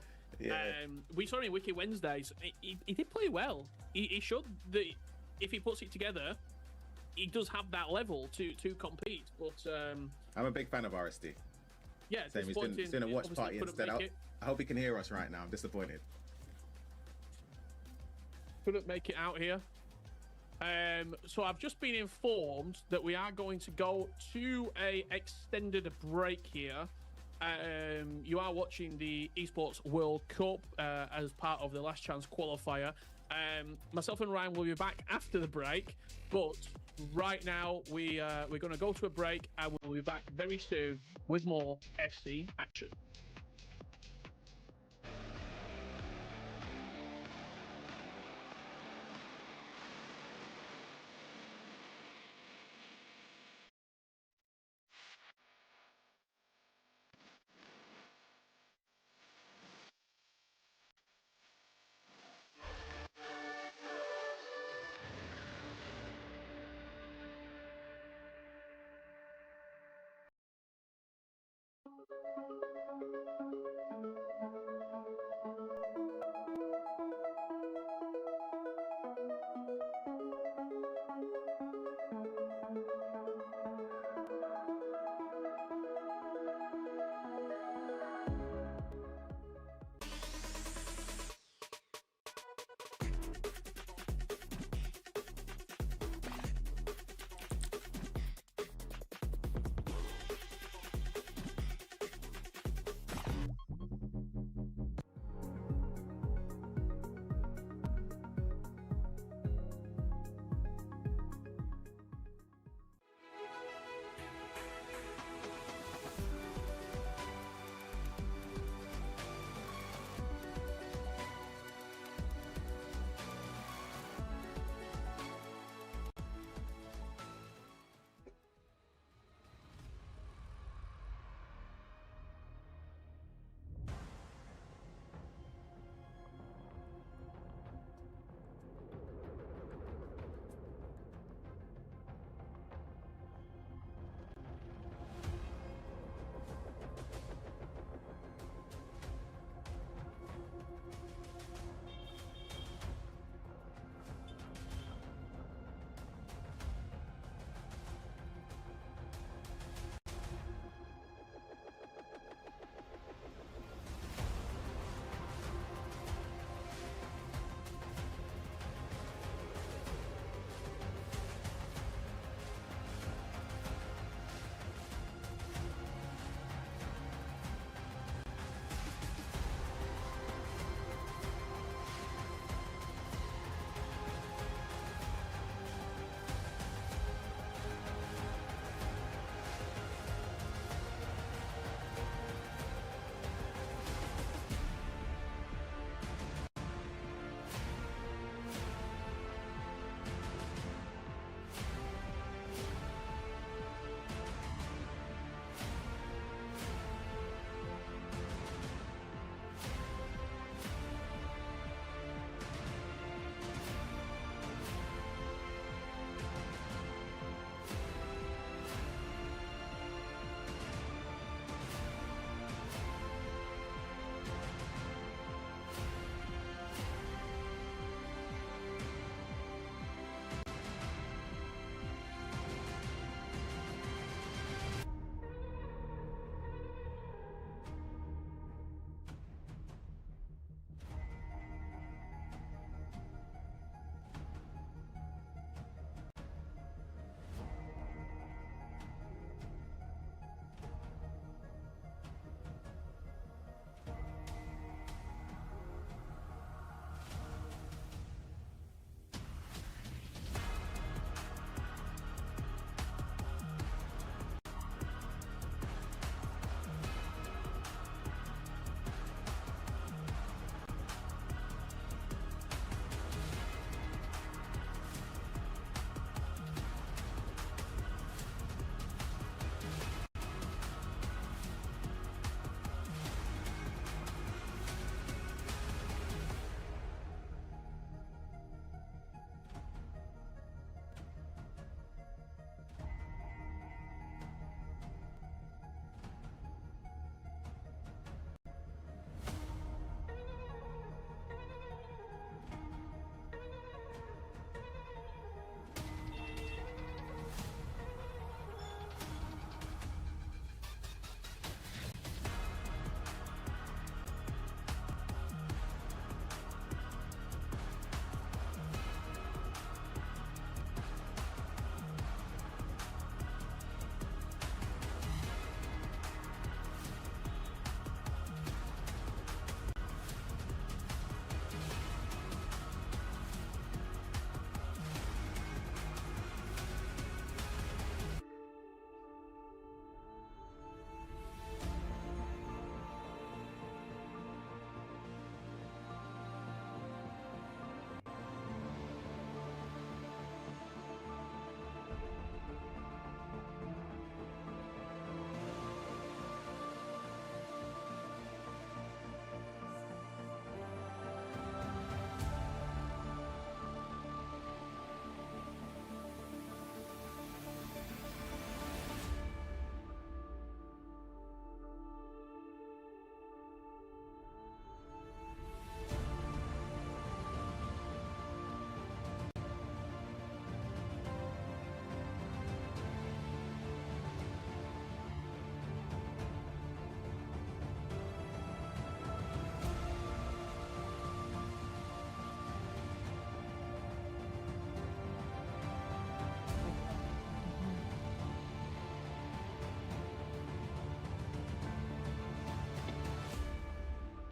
we saw him in Wiki Wednesdays. He did play well. He showed that if he puts it together, he does have that level to compete. But I'm a big fan of RSD. Yeah, Same. He's doing a watch party instead. I hope he can hear us right now. I'm disappointed. Couldn't make it out here. So I've just been informed that we are going to go to a extended break here. You are watching the Esports World Cup as part of the Last Chance qualifier. Myself and Ryan will be back after the break, but right now we're going to go to a break and we'll be back very soon with more FC action.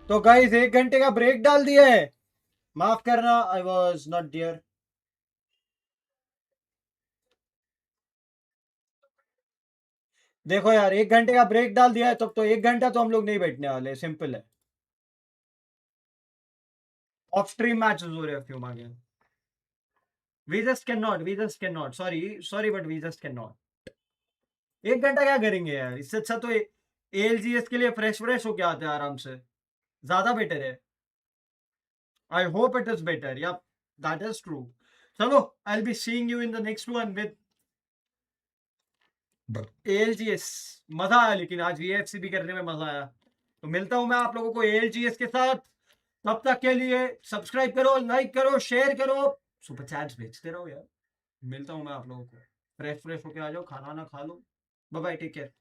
तो guys 1 घंटे का break डाल दिया है, माफ करना, I was not dear. देखो यार 1 घंटे का ब्रेक डाल दिया है, तब तो 1 घंटा तो हम लोग नहीं बैठने वाले, सिंपल है। ऑफ स्ट्रीम मैचेस हो रहे हैं फ्यूमा के। We just can not, sorry but we just can not. 1 घंटा क्या करेंगे यार, इससे अच्छा तो एएलजीएस के लिए फ्रेश होके आते हैं आराम से, ज्यादा बेटर है। I hope it is better, या दैट इज ट्रू। चलो, I will be seeing you in the next one with ALGS. मजा आया, लेकिन आज वीएफसी भी करने में मजा आया। तो मिलता हूं मैं आप लोगों को एएलजीएस के साथ, तब तक के लिए सब्सक्राइब करो, लाइक करो, शेयर करो, सुपर चैट्स भेजते रहो यार। मिलता हूं मैं आप लोगों को, फ्रेश होके आ जाओ, खाना ना खा लो। Bye bye, take care.